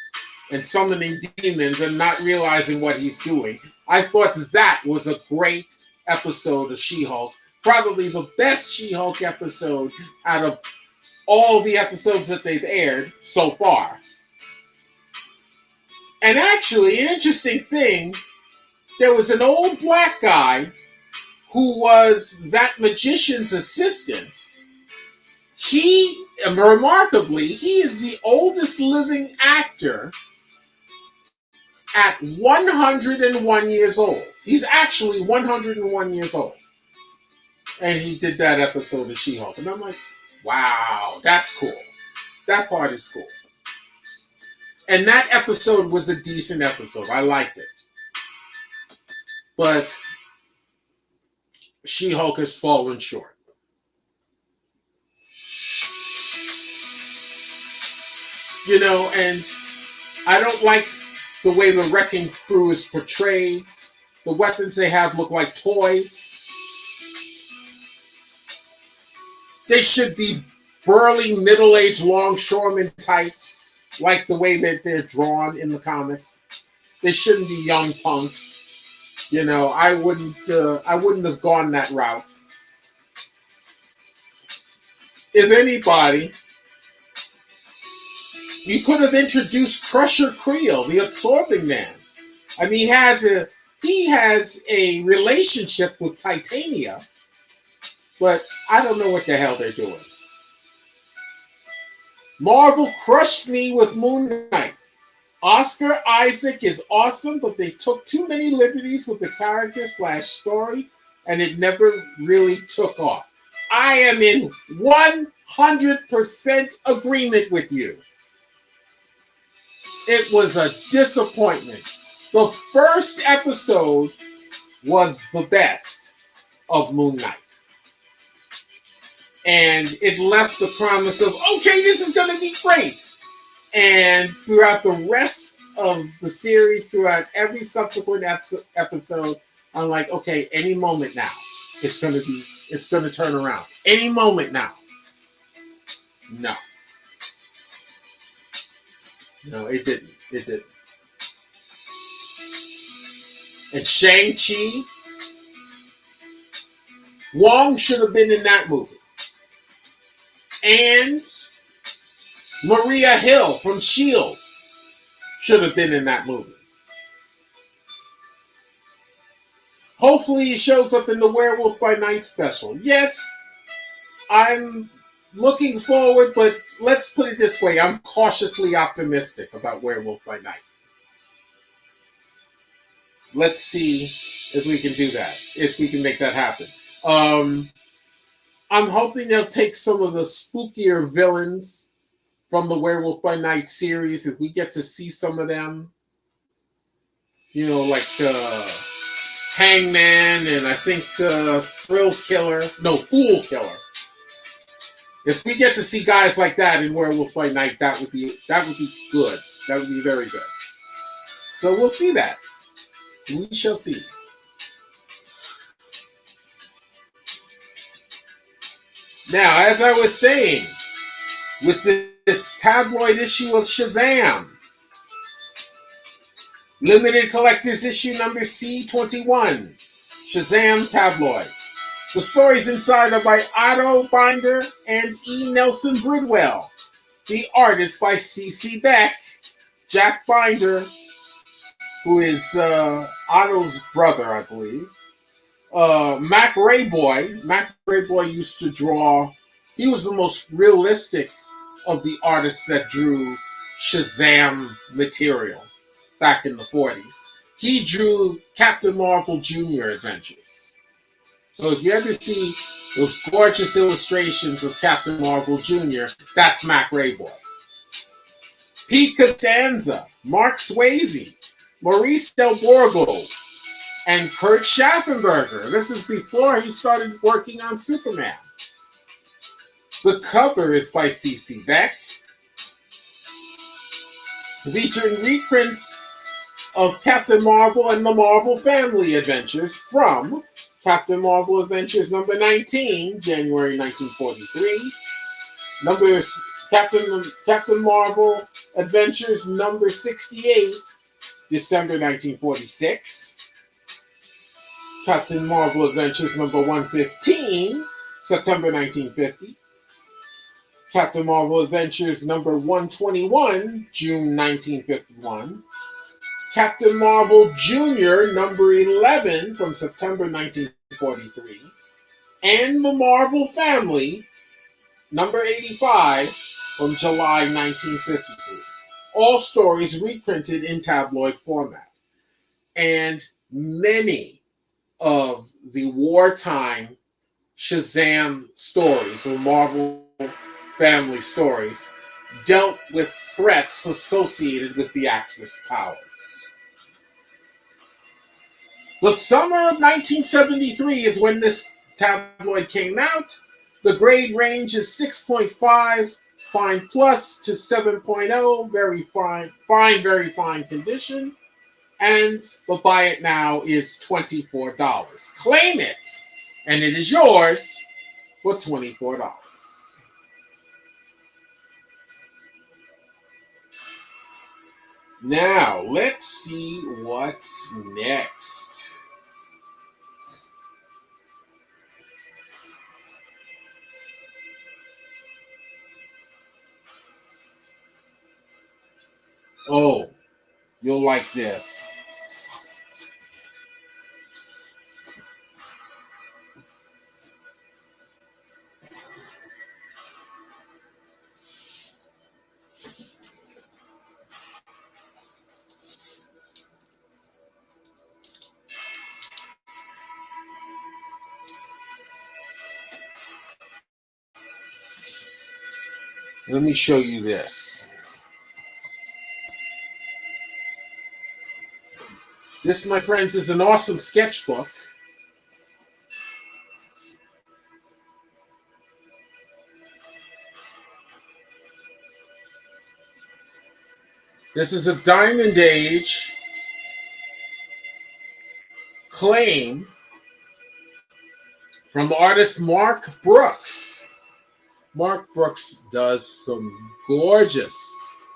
and summoning demons and not realizing what he's doing. I thought that was a great episode of She-Hulk. Probably the best She-Hulk episode out of all the episodes that they've aired so far. And actually, an interesting thing, there was an old black guy who was that magician's assistant. Remarkably, he is the oldest living actor at 101 years old. He's actually 101 years old. And he did that episode of She-Hulk. And I'm like, wow, that's cool. That part is cool. And that episode was a decent episode. I liked it. But She-Hulk has fallen short. And I don't like the way the wrecking crew is portrayed. The weapons they have look like toys. They should be burly, middle-aged longshoremen types, like the way that they're drawn in the comics. They shouldn't be young punks. I wouldn't have gone that route. If anybody, you could have introduced Crusher Creel, the Absorbing Man. I mean, he has a relationship with Titania, but I don't know what the hell they're doing. Marvel crushed me with Moon Knight. Oscar Isaac is awesome, but they took too many liberties with the character slash story, and it never really took off. I am in 100% agreement with you. It was a disappointment. The first episode was the best of Moon Knight. And it left the promise of, okay, this is going to be great. And throughout the rest of the series, throughout every subsequent episode, I'm like, okay, any moment now, it's going to turn around. Any moment now. No. No, it didn't. It didn't. And Shang-Chi, Wong should have been in that movie. And Maria Hill from S.H.I.E.L.D. should have been in that movie. Hopefully he shows up in the Werewolf by Night special. Yes, I'm looking forward, but let's put it this way. I'm cautiously optimistic about Werewolf by Night. Let's see if we can do that, if we can make that happen. I'm hoping they'll take some of the spookier villains from the Werewolf by Night series, if we get to see some of them. You know, like Hangman and I think Fool Killer. If we get to see guys like that in Werewolf by Night, that would be good. That would be very good. So we'll see that. We shall see. Now, as I was saying, with this tabloid issue of Shazam, limited collector's issue number C21, Shazam tabloid. The stories inside are by Otto Binder and E. Nelson Bridwell. The art is by C.C. Beck, Jack Binder, who is Otto's brother, I believe. Mac Rayboy. Mac Rayboy used to draw. He was the most realistic of the artists that drew Shazam material back in the 40s. He drew Captain Marvel Jr. adventures. So if you ever see those gorgeous illustrations of Captain Marvel Jr., that's Mac Rayboy. Pete Costanza, Mark Swayze, Maurice Del Borgo, and Kurt Schaffenberger. This is before he started working on Superman. The cover is by C.C. Beck, featuring reprints of Captain Marvel and the Marvel Family Adventures from Captain Marvel Adventures number 19, January 1943. Captain Marvel Adventures number 68, December 1946. Captain Marvel Adventures number 115, September 1950. Captain Marvel Adventures number 121, June 1951. Captain Marvel Jr. number 11 from September 1943. And the Marvel Family number 85 from July 1953. All stories reprinted in tabloid format. And many of the wartime Shazam stories or Marvel Family stories dealt with threats associated with the Axis powers. The summer of 1973 is when this tabloid came out. The grade range is 6.5, fine plus to 7.0, very fine, very fine condition. And the buy it now is $24. Claim it, and it is yours for $24. Now, let's see what's next. Oh, you'll like this. Let me show you this. This, my friends, is an awesome sketchbook. This is a Diamond Age claim from artist Mark Brooks. Mark Brooks does some gorgeous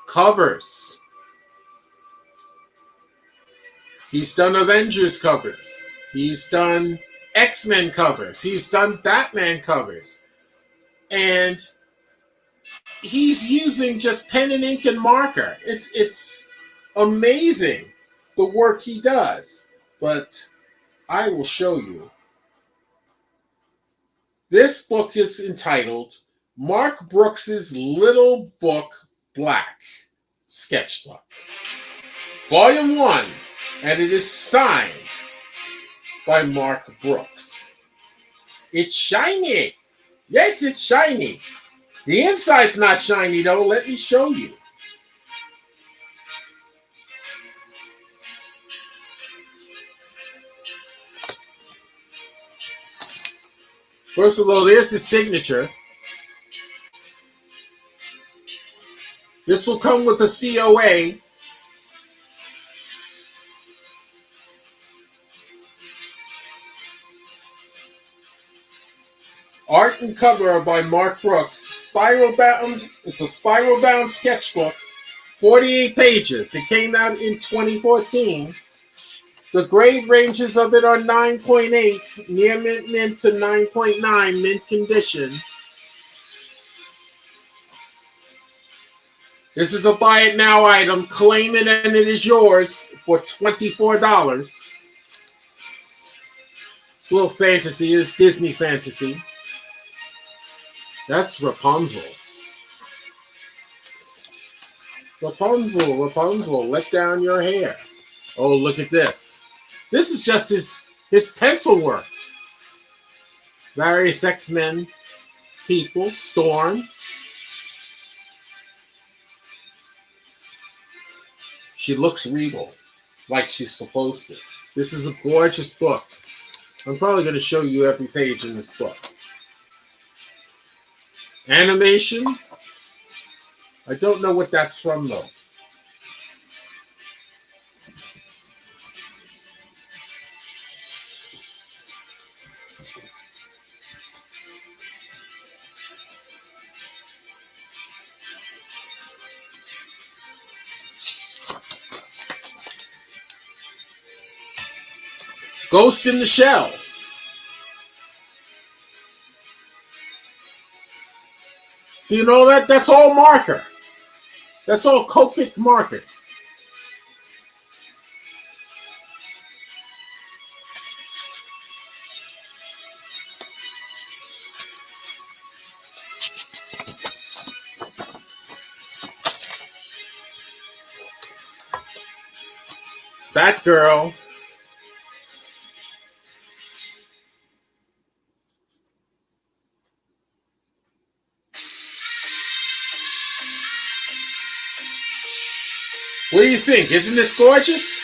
covers. He's done Avengers covers. He's done X-Men covers. He's done Batman covers. And he's using just pen and ink and marker. It's amazing the work he does. But I will show you. This book is entitled Mark Brooks's Little Book Black Sketchbook, Volume 1, and it is signed by Mark Brooks. It's shiny. Yes, it's shiny. The inside's not shiny, though. Let me show you. First of all, there's his signature. This will come with a COA. Art and cover by Mark Brooks. Spiral bound. It's a spiral bound sketchbook. 48 pages. It came out in 2014. The grade ranges of it are 9.8, near mint to 9.9 mint condition. This is a buy it now item. Claim it and it is yours for $24. It's a little fantasy. It's Disney fantasy. That's Rapunzel. Rapunzel, Rapunzel, let down your hair. Oh, look at this. This is just his pencil work. Various X-Men people, Storm. She looks regal, like she's supposed to. This is a gorgeous book. I'm probably going to show you every page in this book. Animation. I don't know what that's from, though. Ghost in the Shell. So you know that's all marker. That's all Copic markers. Batgirl. What do you think? Isn't this gorgeous?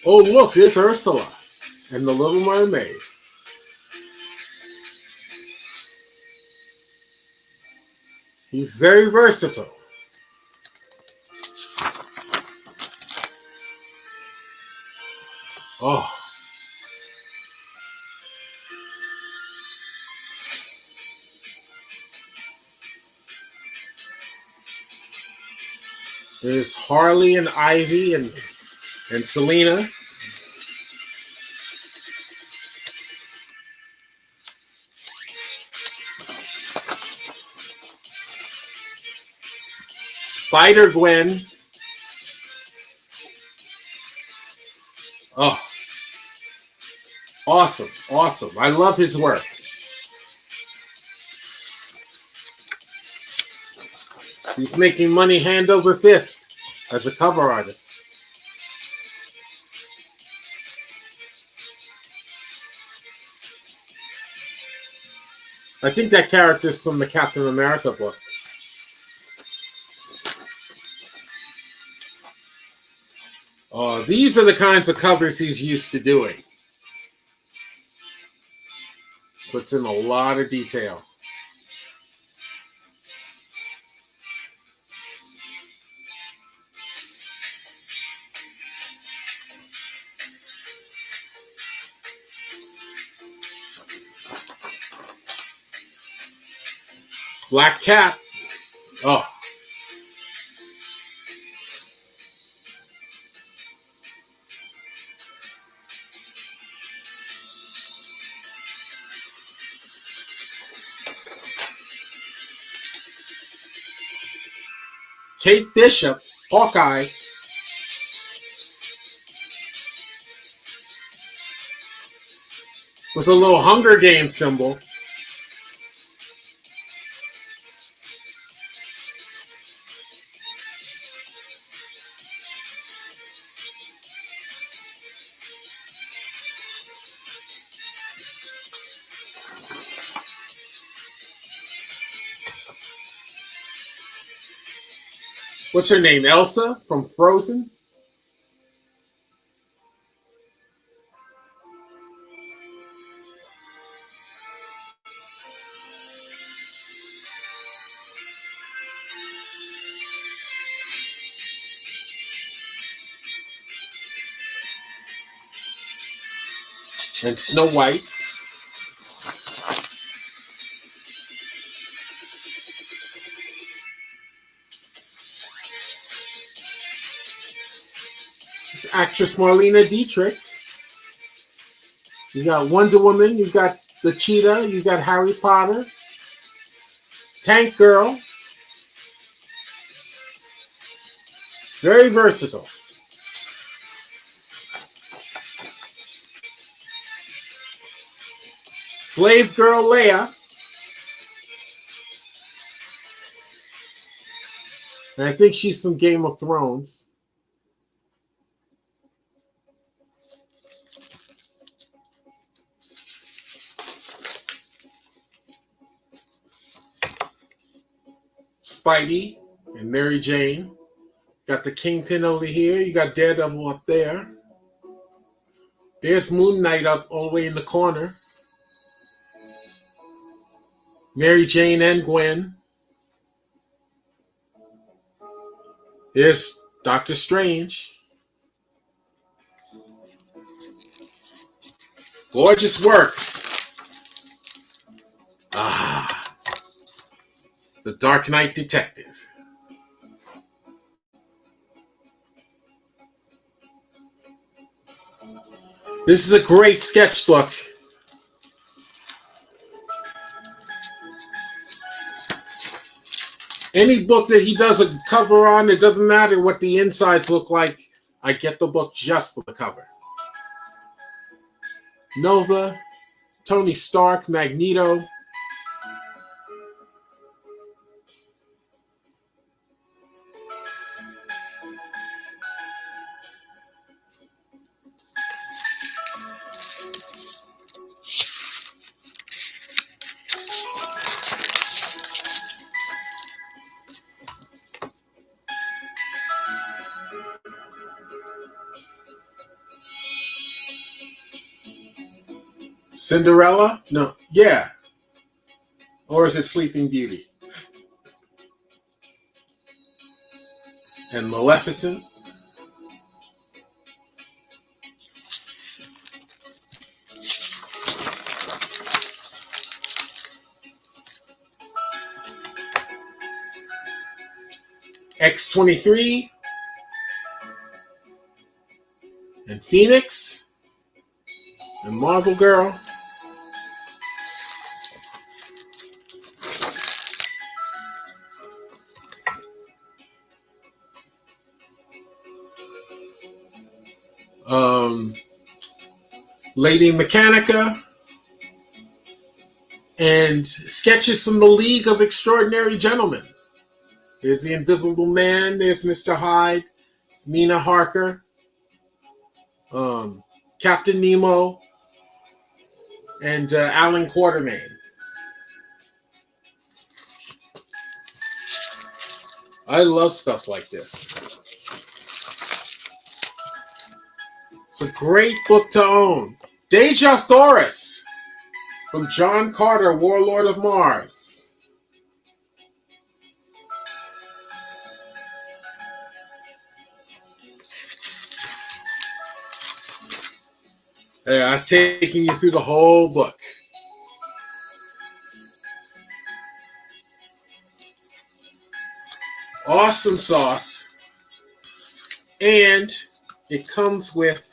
Oh, look, it's Ursula and the Little Mermaid. He's very versatile. Oh. There's Harley and Ivy and Selena. Spider-Gwen. Oh, awesome, awesome. I love his work. He's making money hand over fist as a cover artist. I think that character's from the Captain America book. These are the kinds of covers he's used to doing. Puts in a lot of detail. Black Cat. Oh. Kate Bishop, Hawkeye. With a little Hunger Games symbol. What's her name? Elsa from Frozen? And Snow White. Actress Marlene Dietrich. You got Wonder Woman. You got the Cheetah. You got Harry Potter. Tank Girl. Very versatile. Slave Girl Leia. And I think she's from Game of Thrones. Spidey and Mary Jane. Got the Kingpin over here. You got Daredevil up there. There's Moon Knight up all the way in the corner. Mary Jane and Gwen. There's Doctor Strange. Gorgeous work. The Dark Knight Detective. This is a great sketchbook. Any book that he does a cover on, it doesn't matter what the insides look like. I get the book just for the cover. Nova, Tony Stark, Magneto. Cinderella? No. Yeah. Or is it Sleeping Beauty? And Maleficent? X-23? And Phoenix? And Marvel Girl? Lady Mechanica, and sketches from the League of Extraordinary Gentlemen. There's the Invisible Man, there's Mr. Hyde, there's Nina Harker, Captain Nemo, and Alan Quatermain. I love stuff like this. It's a great book to own. Deja Thoris from John Carter, Warlord of Mars. Hey, I've taken you through the whole book. Awesome sauce. And it comes with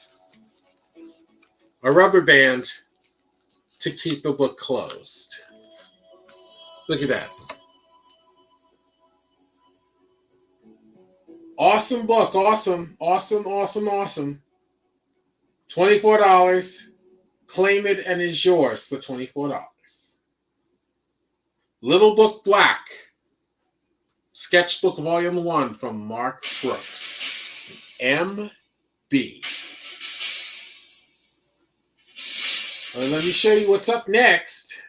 a rubber band to keep the book closed. Look at that. Awesome book. Awesome. Awesome, awesome, awesome. $24. Claim it and it's yours for $24. Little Book Black. Sketchbook Volume 1 from Mark Brooks. M.B. Well, let me show you what's up next.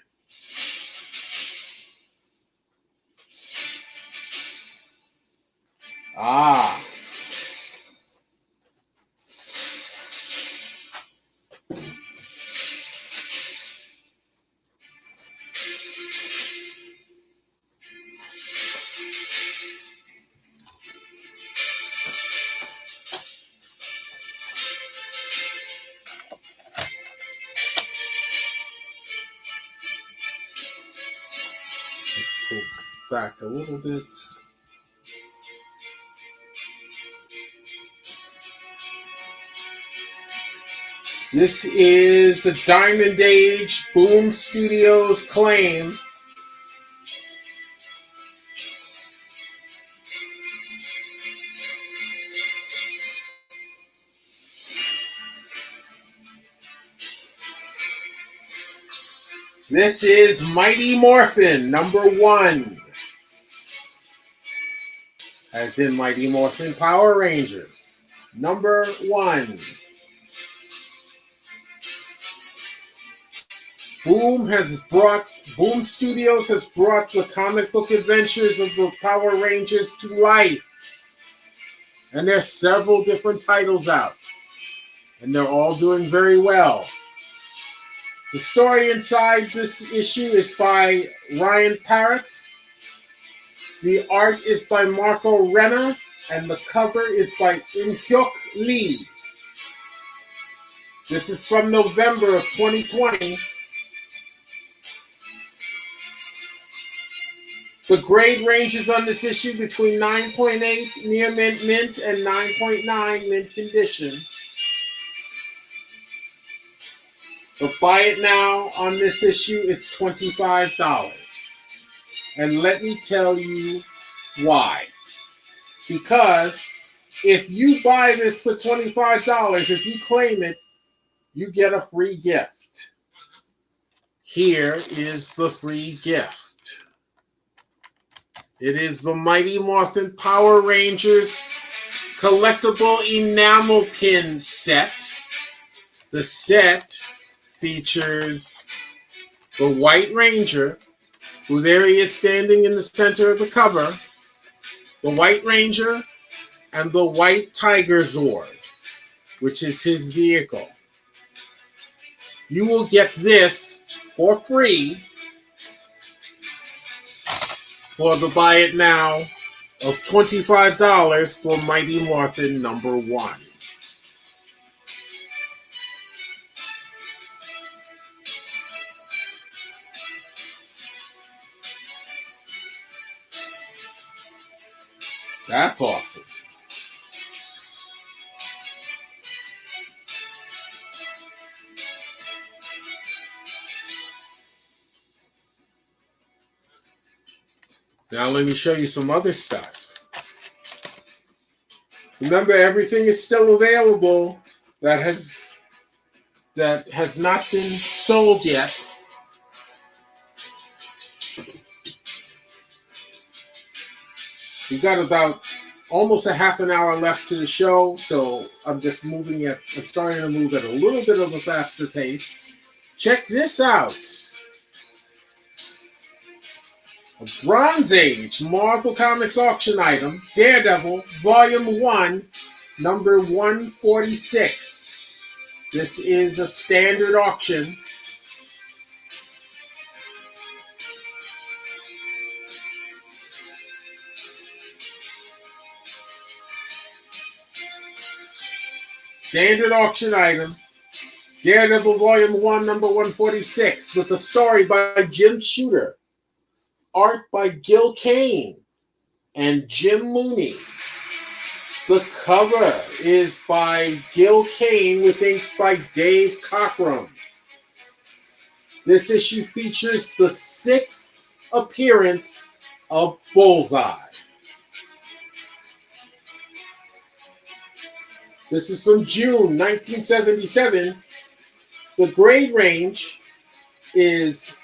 Let's pull back a little bit. This is a Diamond Age Boom Studios claim. This is Mighty Morphin #1. As in Mighty Morphin Power Rangers. #1. Boom Studios has brought the comic book adventures of the Power Rangers to life. And there's several different titles out. And they're all doing very well. The story inside this issue is by Ryan Parrott. The art is by Marco Renna. And the cover is by In-hyuk Lee. This is from November of 2020. The grade ranges on this issue between 9.8 near mint and 9.9 mint condition. But buy it now on this issue is $25. And let me tell you why. Because if you buy this for $25, if you claim it, you get a free gift. Here is the free gift. It is the Mighty Morphin Power Rangers collectible enamel pin set. The set features the White Ranger, who there he is standing in the center of the cover, the White Ranger, and the White Tiger Zord, which is his vehicle. You will get this for free for the buy it now of $25 for Mighty Morphin #1. That's awesome. Now let me show you some other stuff. Remember, everything is still available that has that has not been sold yet. We've got about almost a half an hour left to the show, so I'm just I'm starting to move at a little bit of a faster pace. Check this out. A Bronze Age Marvel Comics auction item, Daredevil, Volume 1, number 146. This is a standard auction. Standard auction item, Daredevil Volume 1, number 146, with a story by Jim Shooter, art by Gil Kane and Jim Mooney. The cover is by Gil Kane with inks by Dave Cockrum. This issue features the 6th appearance of Bullseye. This is from June 1977. The grade range is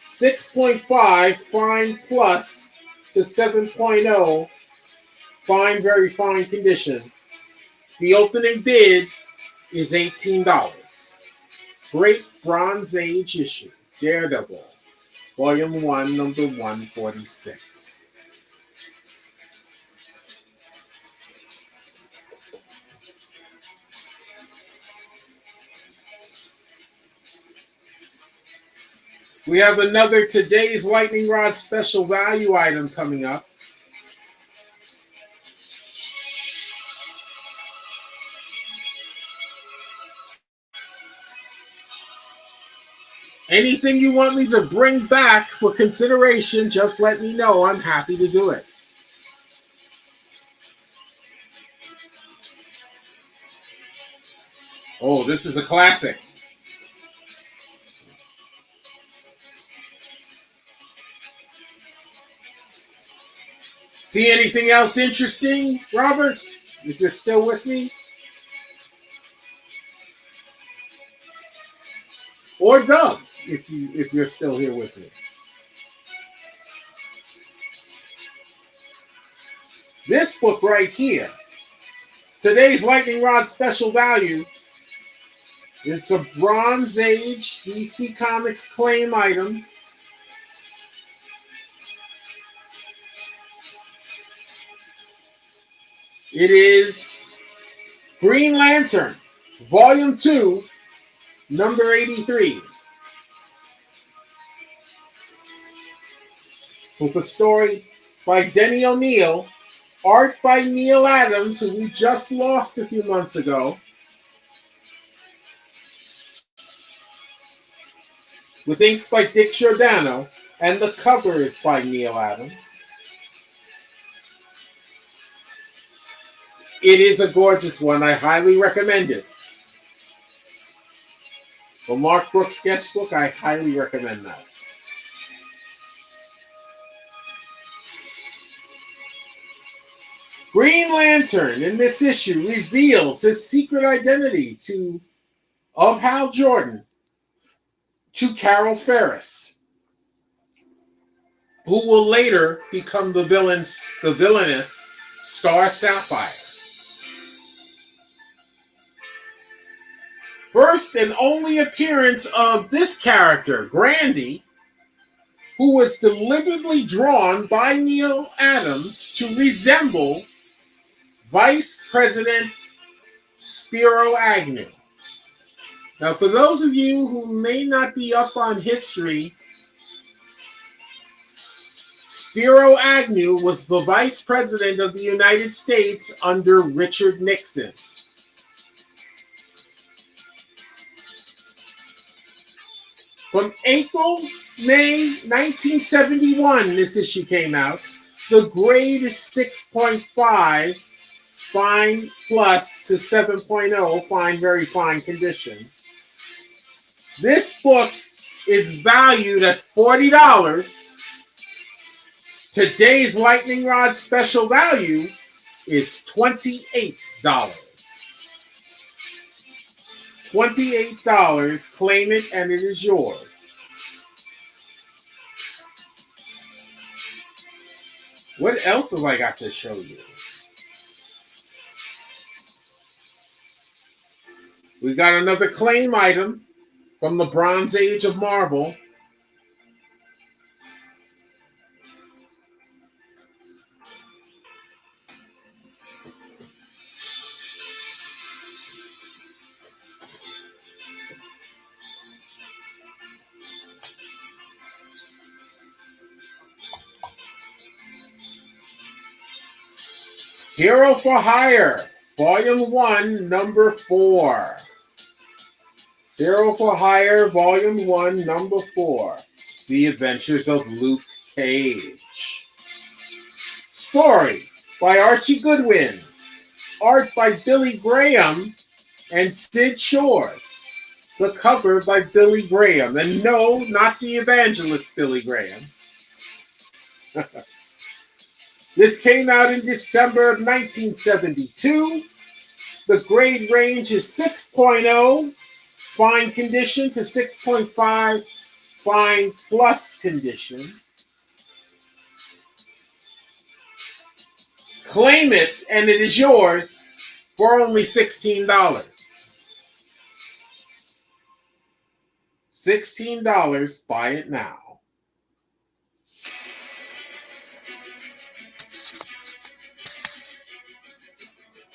6.5 fine plus to 7.0 fine, very fine condition. The opening bid is $18. Great Bronze Age issue, Daredevil, Volume 1, number 146. We have another Today's Lightning Rod special value item coming up. Anything you want me to bring back for consideration, just let me know. I'm happy to do it. Oh, this is a classic. See anything else interesting, Robert? If you're still with me? Or Doug, if you're still here with me. This book right here, Today's Lightning Rod special value. It's a Bronze Age DC Comics claim item. It is Green Lantern, Volume 2, number 83. With a story by Denny O'Neil, art by Neil Adams, who we just lost a few months ago, with inks by Dick Giordano, and the cover is by Neil Adams. It is a gorgeous one. I highly recommend it. The Mark Brooks sketchbook, I highly recommend that. Green Lantern in this issue reveals his secret identity of Hal Jordan to Carol Ferris, who will later become the villainous Star Sapphire. First and only appearance of this character, Grandy, who was deliberately drawn by Neil Adams to resemble Vice President Spiro Agnew. Now, for those of you who may not be up on history, Spiro Agnew was the Vice President of the United States under Richard Nixon. From May 1971, this issue came out. The grade is 6.5 fine plus to 7.0 fine, very fine condition. This book is valued at $40. Today's Lightning Rod special value is $28. $28. Claim it and it is yours. What else have I got to show you? We got another claim item from the Bronze Age of Marble. Hero for Hire, Volume 1, Number 4. Hero for Hire, Volume 1, Number 4. The Adventures of Luke Cage. Story by Archie Goodwin. Art by Billy Graham and Sid Shores. The cover by Billy Graham. And no, not the evangelist Billy Graham. This came out in December of 1972. The grade range is 6.0, fine condition, to 6.5, fine plus condition. Claim it, and it is yours for only $16. $16, buy it now.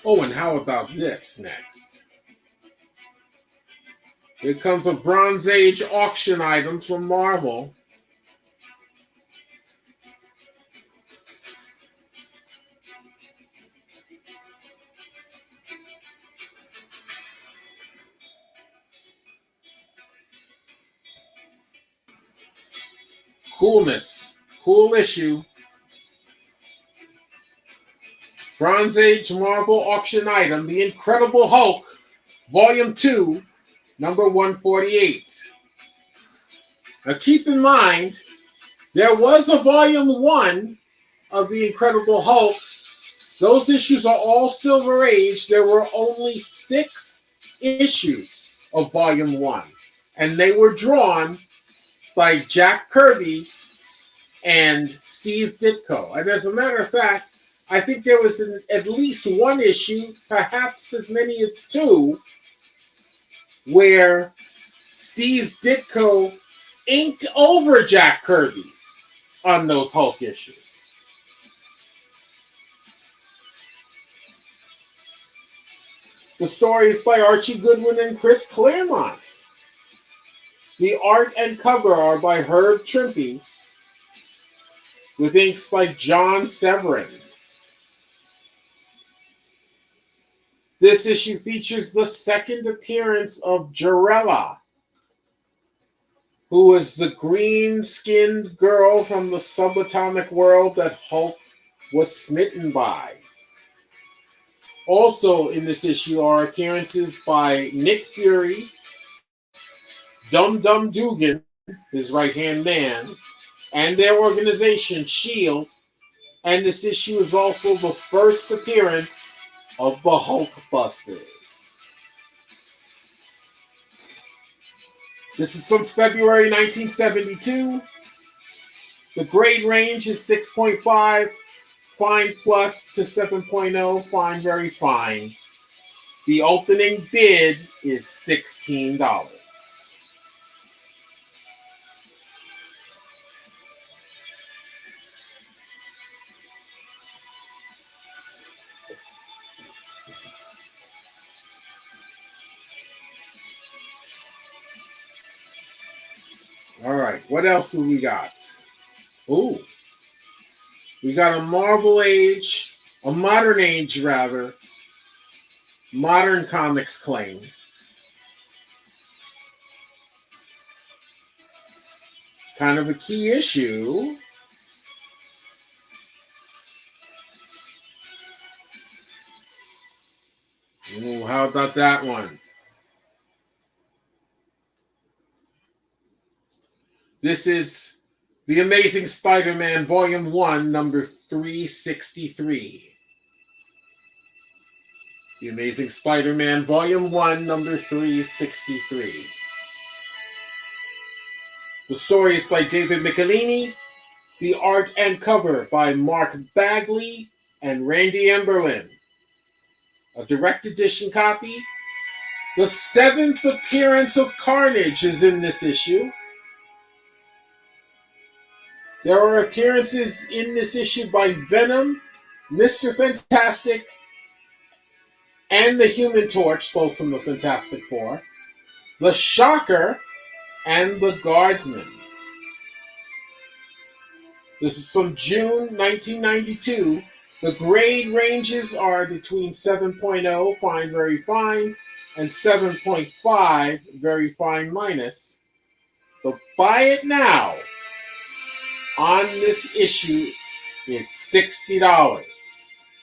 Oh, and how about this next? Here comes a Bronze Age auction item from Marvel. Coolness. Cool issue. Bronze Age Marvel auction item, The Incredible Hulk, Volume 2, number 148. Now keep in mind, there was a Volume 1 of The Incredible Hulk. Those issues are all Silver Age. There were only 6 issues of Volume 1. And they were drawn by Jack Kirby and Steve Ditko. And as a matter of fact, I think there was at least one issue, perhaps as many as 2, where Steve Ditko inked over Jack Kirby on those Hulk issues. The story is by Archie Goodwin and Chris Claremont. The art and cover are by Herb Trimpe, with inks by John Severin. This issue features the second appearance of Jarella, who was the green-skinned girl from the subatomic world that Hulk was smitten by. Also in this issue are appearances by Nick Fury, Dum Dum Dugan, his right-hand man, and their organization, S.H.I.E.L.D., and this issue is also the first appearance of the Hulkbusters. This is from February 1972. The grade range is 6.5, fine plus to 7.0, fine very fine. The opening bid is $16. All right, what else do we got? Ooh, we got a Marvel Age, a Modern Age rather, Modern Comics claim. Kind of a key issue. Ooh, how about that one? This is The Amazing Spider-Man, Volume 1, number 363. The Amazing Spider-Man, Volume 1, Number 363. The story is by David Michelini. The art and cover by Mark Bagley and Randy Emberlin. A direct edition copy. The 7th appearance of Carnage is in this issue. There are appearances in this issue by Venom, Mr. Fantastic, and the Human Torch, both from the Fantastic Four, the Shocker, and the Guardsman. This is from June 1992. The grade ranges are between 7.0, fine, very fine, and 7.5, very fine minus. So buy it now on this issue is $60.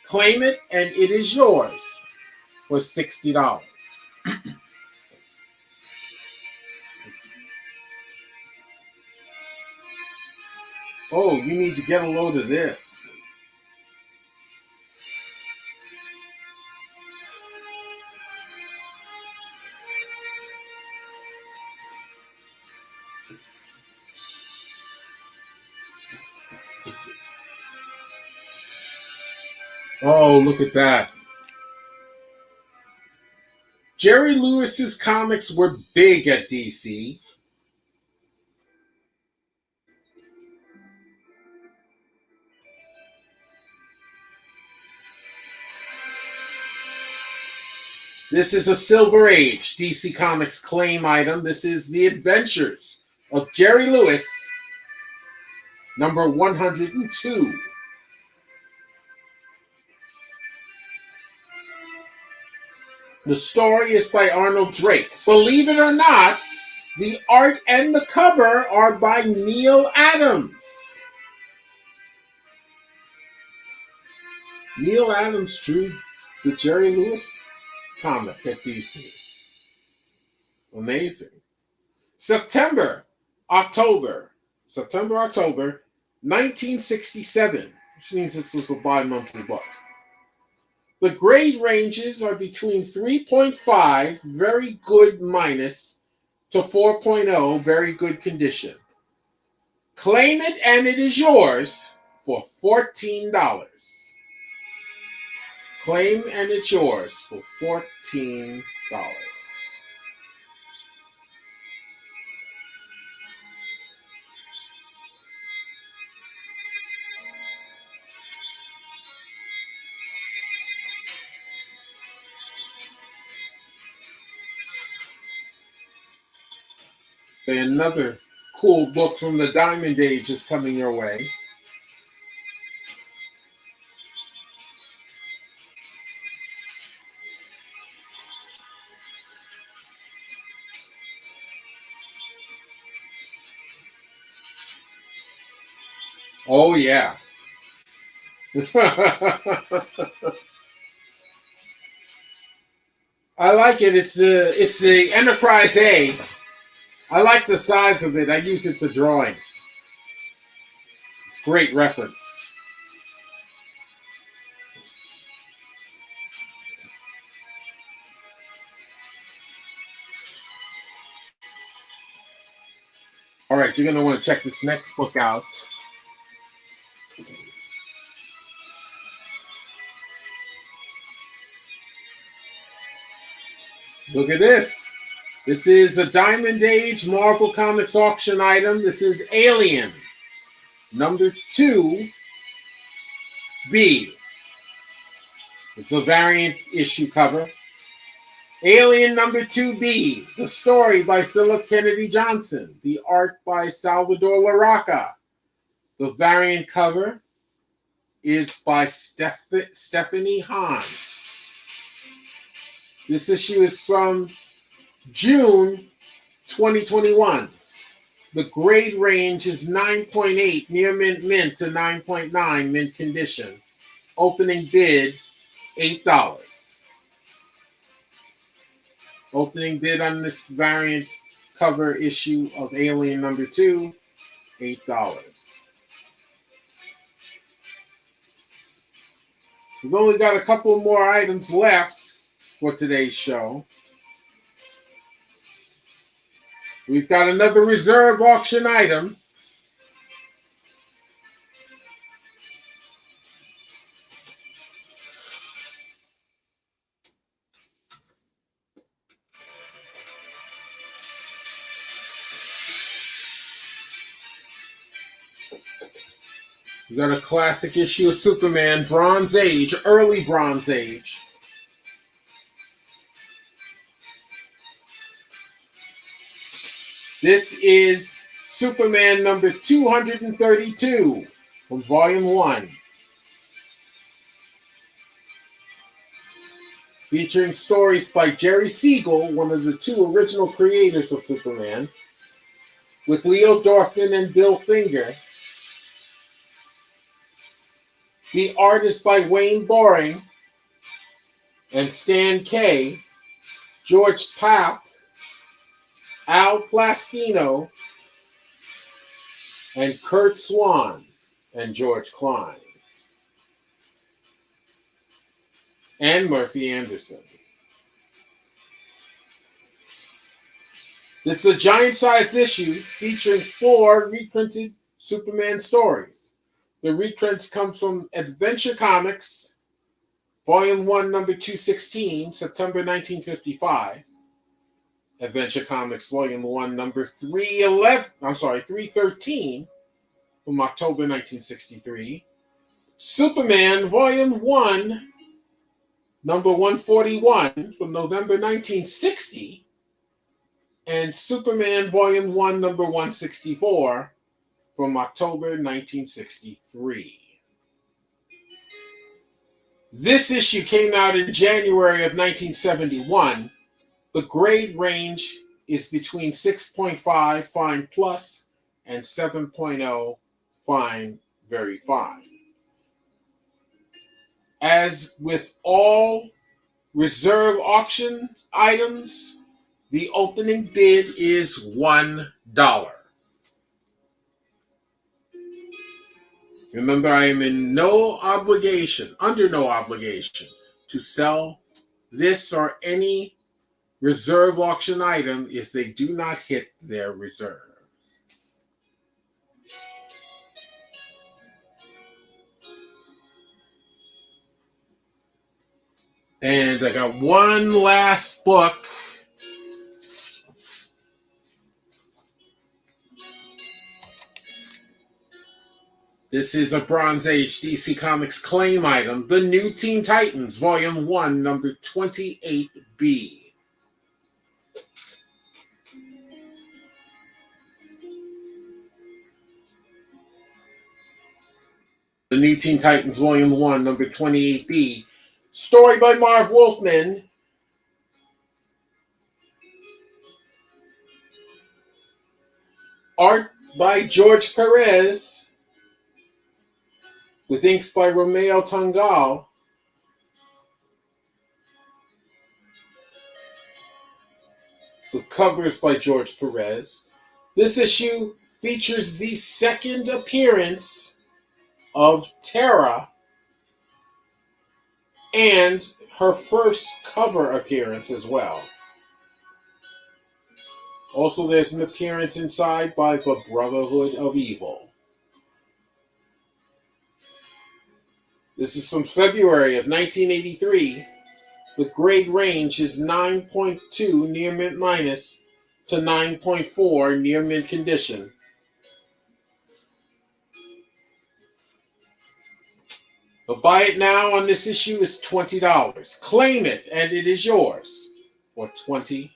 Claim it and it is yours for $60. Oh, you need to get a load of this. Oh, look at that. Jerry Lewis's comics were big at DC. This is a Silver Age DC Comics claim item. This is The Adventures of Jerry Lewis, number 102. The story is by Arnold Drake. Believe it or not, the art and the cover are by Neil Adams. Neil Adams drew the Jerry Lewis comic at DC. Amazing. September, October, 1967, which means this was a bi-monthly book. The grade ranges are between 3.5, very good minus, to 4.0, very good condition. Claim it and it is yours for $14. Claim and it's yours for $14. And another cool book from the Diamond Age is coming your way. Oh, yeah. I like it. It's the Enterprise A. I like the size of it. I use it for drawing. It's a great reference. All right, you're going to want to check this next book out. Look at this. This is a Diamond Age Marvel Comics auction item. This is Alien, number 2B. It's a variant issue cover. Alien number 2B. The story by Philip Kennedy Johnson. The art by Salvador Larroca. The variant cover is by Stephanie Hans. This issue is from June 2021. The grade range is 9.8, near mint to 9.9, mint condition. Opening bid, $8. Opening bid on this variant cover issue of Alien number 2, $8. We've only got a couple more items left. for today's show. We've got another reserve auction item. We've got a classic issue of Superman, Bronze Age, early Bronze Age. This is Superman number 232 from Volume 1. Featuring stories by Jerry Siegel, one of the two original creators of Superman, with Leo Dorfman and Bill Finger. The art is by Wayne Boring and Stan Kay, George Papp, Al Plastino, and Kurt Swan and George Klein, and Murphy Anderson. This is a giant-sized issue featuring 4 reprinted Superman stories. The reprints come from Adventure Comics, Volume 1, Number 216, September 1955. Adventure Comics, Volume 1, Number 313, from October 1963. Superman, Volume 1, Number 141, from November 1960. And Superman, Volume 1, Number 164, from October 1963. This issue came out in January of 1971. The grade range is between 6.5 fine plus and 7.0 fine very fine. As with all reserve auction items, the opening bid is $1. Remember, I am under no obligation to sell this or any reserve auction item if they do not hit their reserve. And I got one last book. This is a Bronze Age DC Comics claim item, The New Teen Titans, Volume 1, Number 28B. The New Teen Titans, Volume 1, Number 28B. Story by Marv Wolfman. Art by George Perez. With inks by Romeo Tangal. The covers by George Perez. This issue features the second appearance of Tara and her first cover appearance as well. Also, there's an appearance inside by the Brotherhood of Evil. This is from February of 1983. The grade range is 9.2 near mint minus to 9.4 near mint condition. But buy it now on this issue is $20. Claim it and it is yours for $20.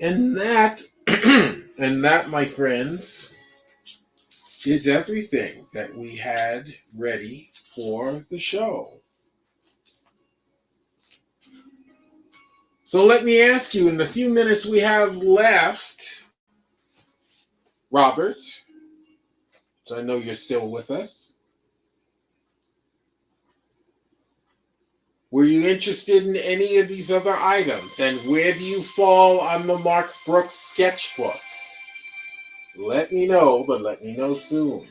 And that, my friends, is everything that we had ready for the show. So let me ask you, in the few minutes we have left, Robert, so I know you're still with us, were you interested in any of these other items? And where do you fall on the Mark Brooks sketchbook? Let me know, but let me know soon.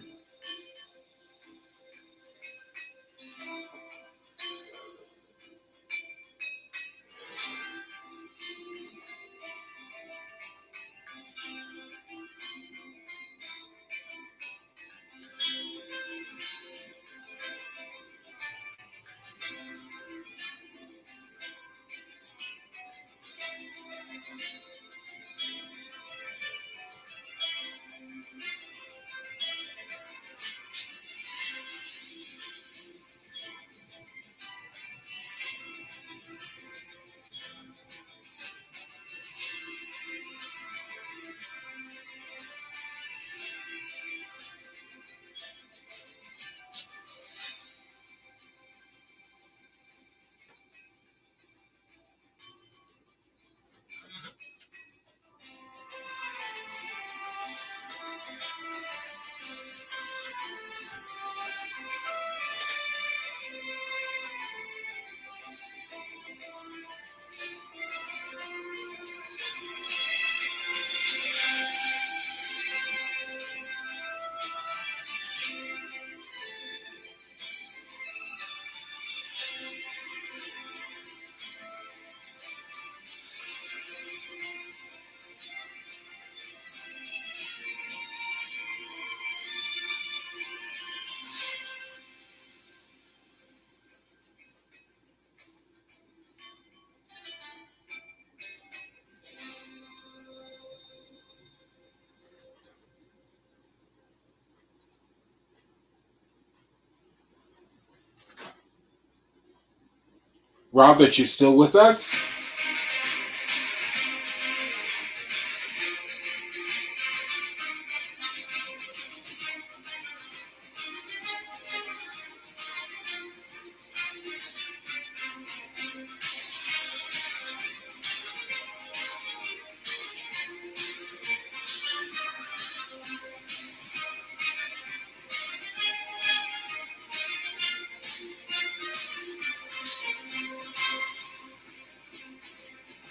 Robert, you still with us?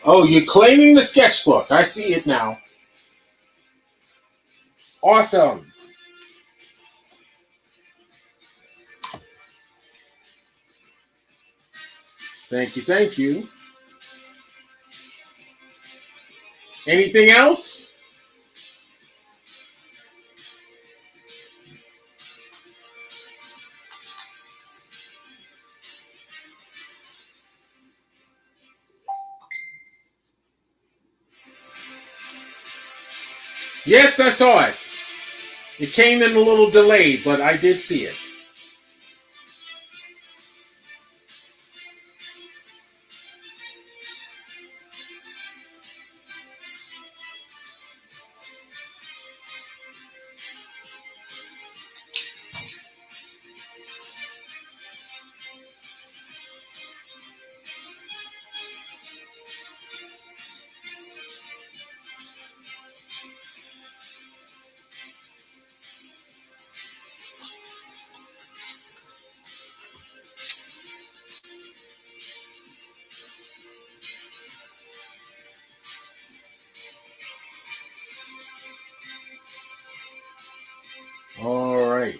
Oh, you're claiming the sketchbook. I see it now. Awesome. Thank you, thank you. Anything else? Yes, I saw it. It came in a little delayed, but I did see it. All right.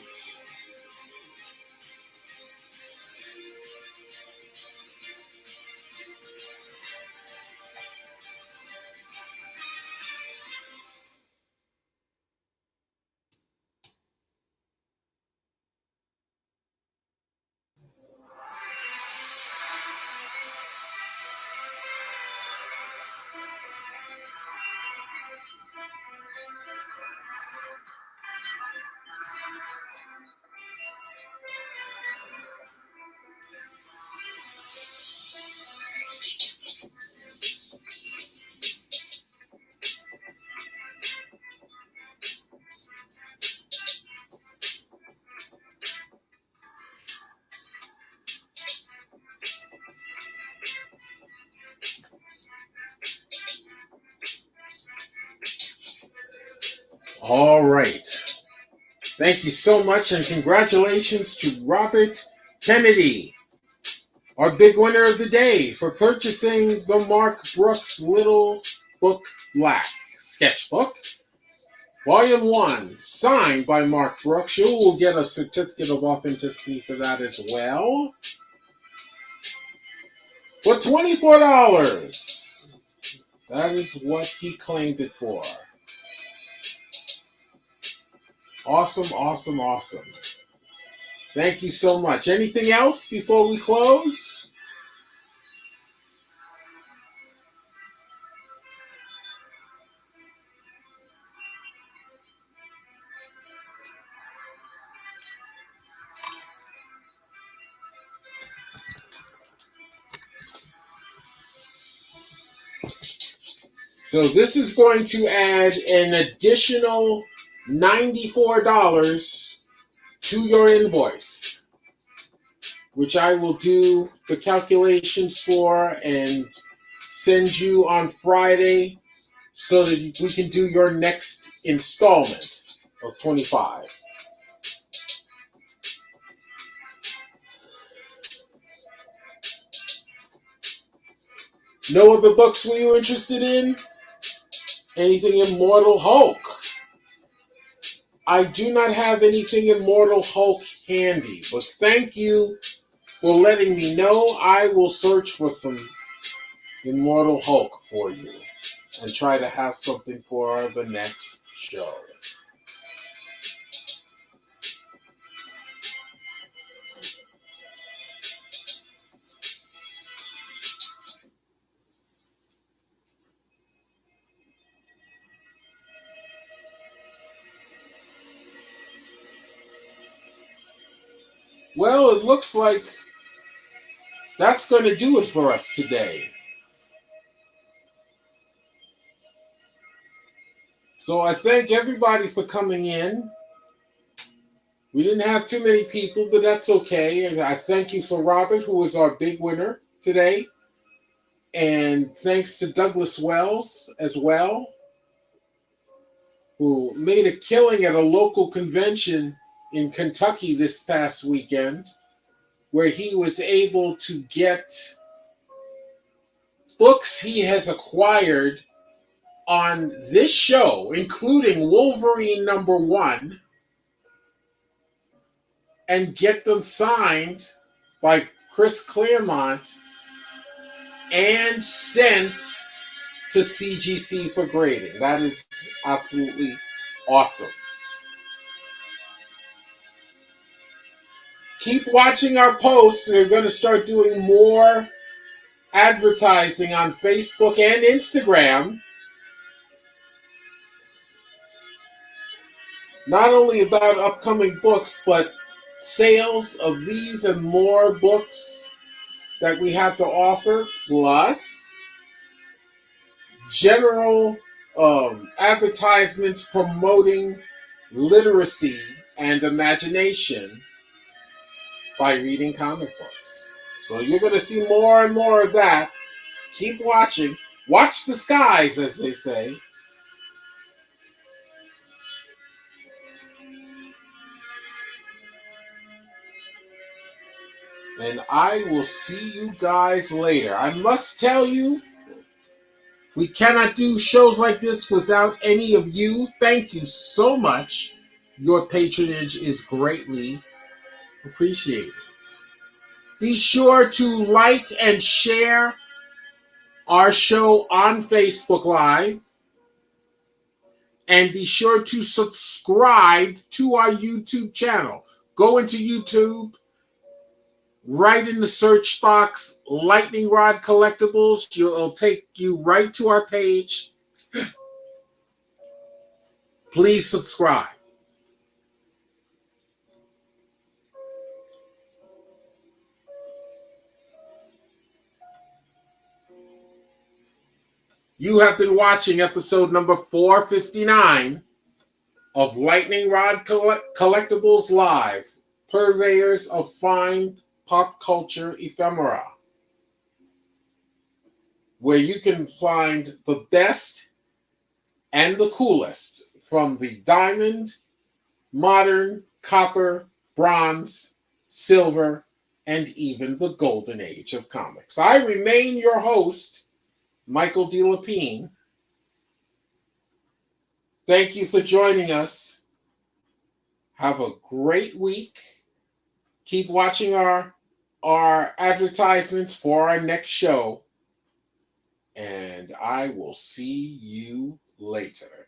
All right. Thank you so much, and congratulations to Robert Kennedy, our big winner of the day, for purchasing the Mark Brooks Little Book Black sketchbook. Volume 1, signed by Mark Brooks. You will get a certificate of authenticity for that as well. For $24. That is what he claimed it for. Awesome, awesome, awesome. Thank you so much. Anything else before we close? So this is going to add an additional $94 to your invoice, which I will do the calculations for and send you on Friday so that we can do your next installment of 25. No other books were you interested in? Anything Immortal Hulk? I do not have anything Immortal Hulk handy, but thank you for letting me know. I will search for some Immortal Hulk for you and try to have something for the next show. Well, it looks like that's going to do it for us today. So I thank everybody for coming in. We didn't have too many people, but that's okay. And I thank you for Robert, who was our big winner today. And thanks to Douglas Wells as well, who made a killing at a local convention in Kentucky this past weekend, where he was able to get books he has acquired on this show, including Wolverine #1, and get them signed by Chris Claremont and sent to CGC for grading. That is absolutely awesome. Keep watching our posts. We're going to start doing more advertising on Facebook and Instagram. Not only about upcoming books, but sales of these and more books that we have to offer, plus general advertisements promoting literacy and imagination by reading comic books. So you're going to see more and more of that. Keep watching. Watch the skies, as they say. And I will see you guys later. I must tell you, we cannot do shows like this without any of you. Thank you so much. Your patronage is greatly appreciated. Be sure to like and share our show on Facebook Live. And be sure to subscribe to our YouTube channel. Go into YouTube, write in the search box, Lightning Rod Collectibles. It'll take you right to our page. Please subscribe. You have been watching episode number 459 of Lightning Rod Collectibles Live, Purveyors of Fine Pop Culture Ephemera, where you can find the best and the coolest from the diamond, modern, copper, bronze, silver, and even the golden age of comics. I remain your host, Michael D. Lepine. Thank you for joining us. Have a great week. Keep watching our advertisements for our next show. And I will see you later.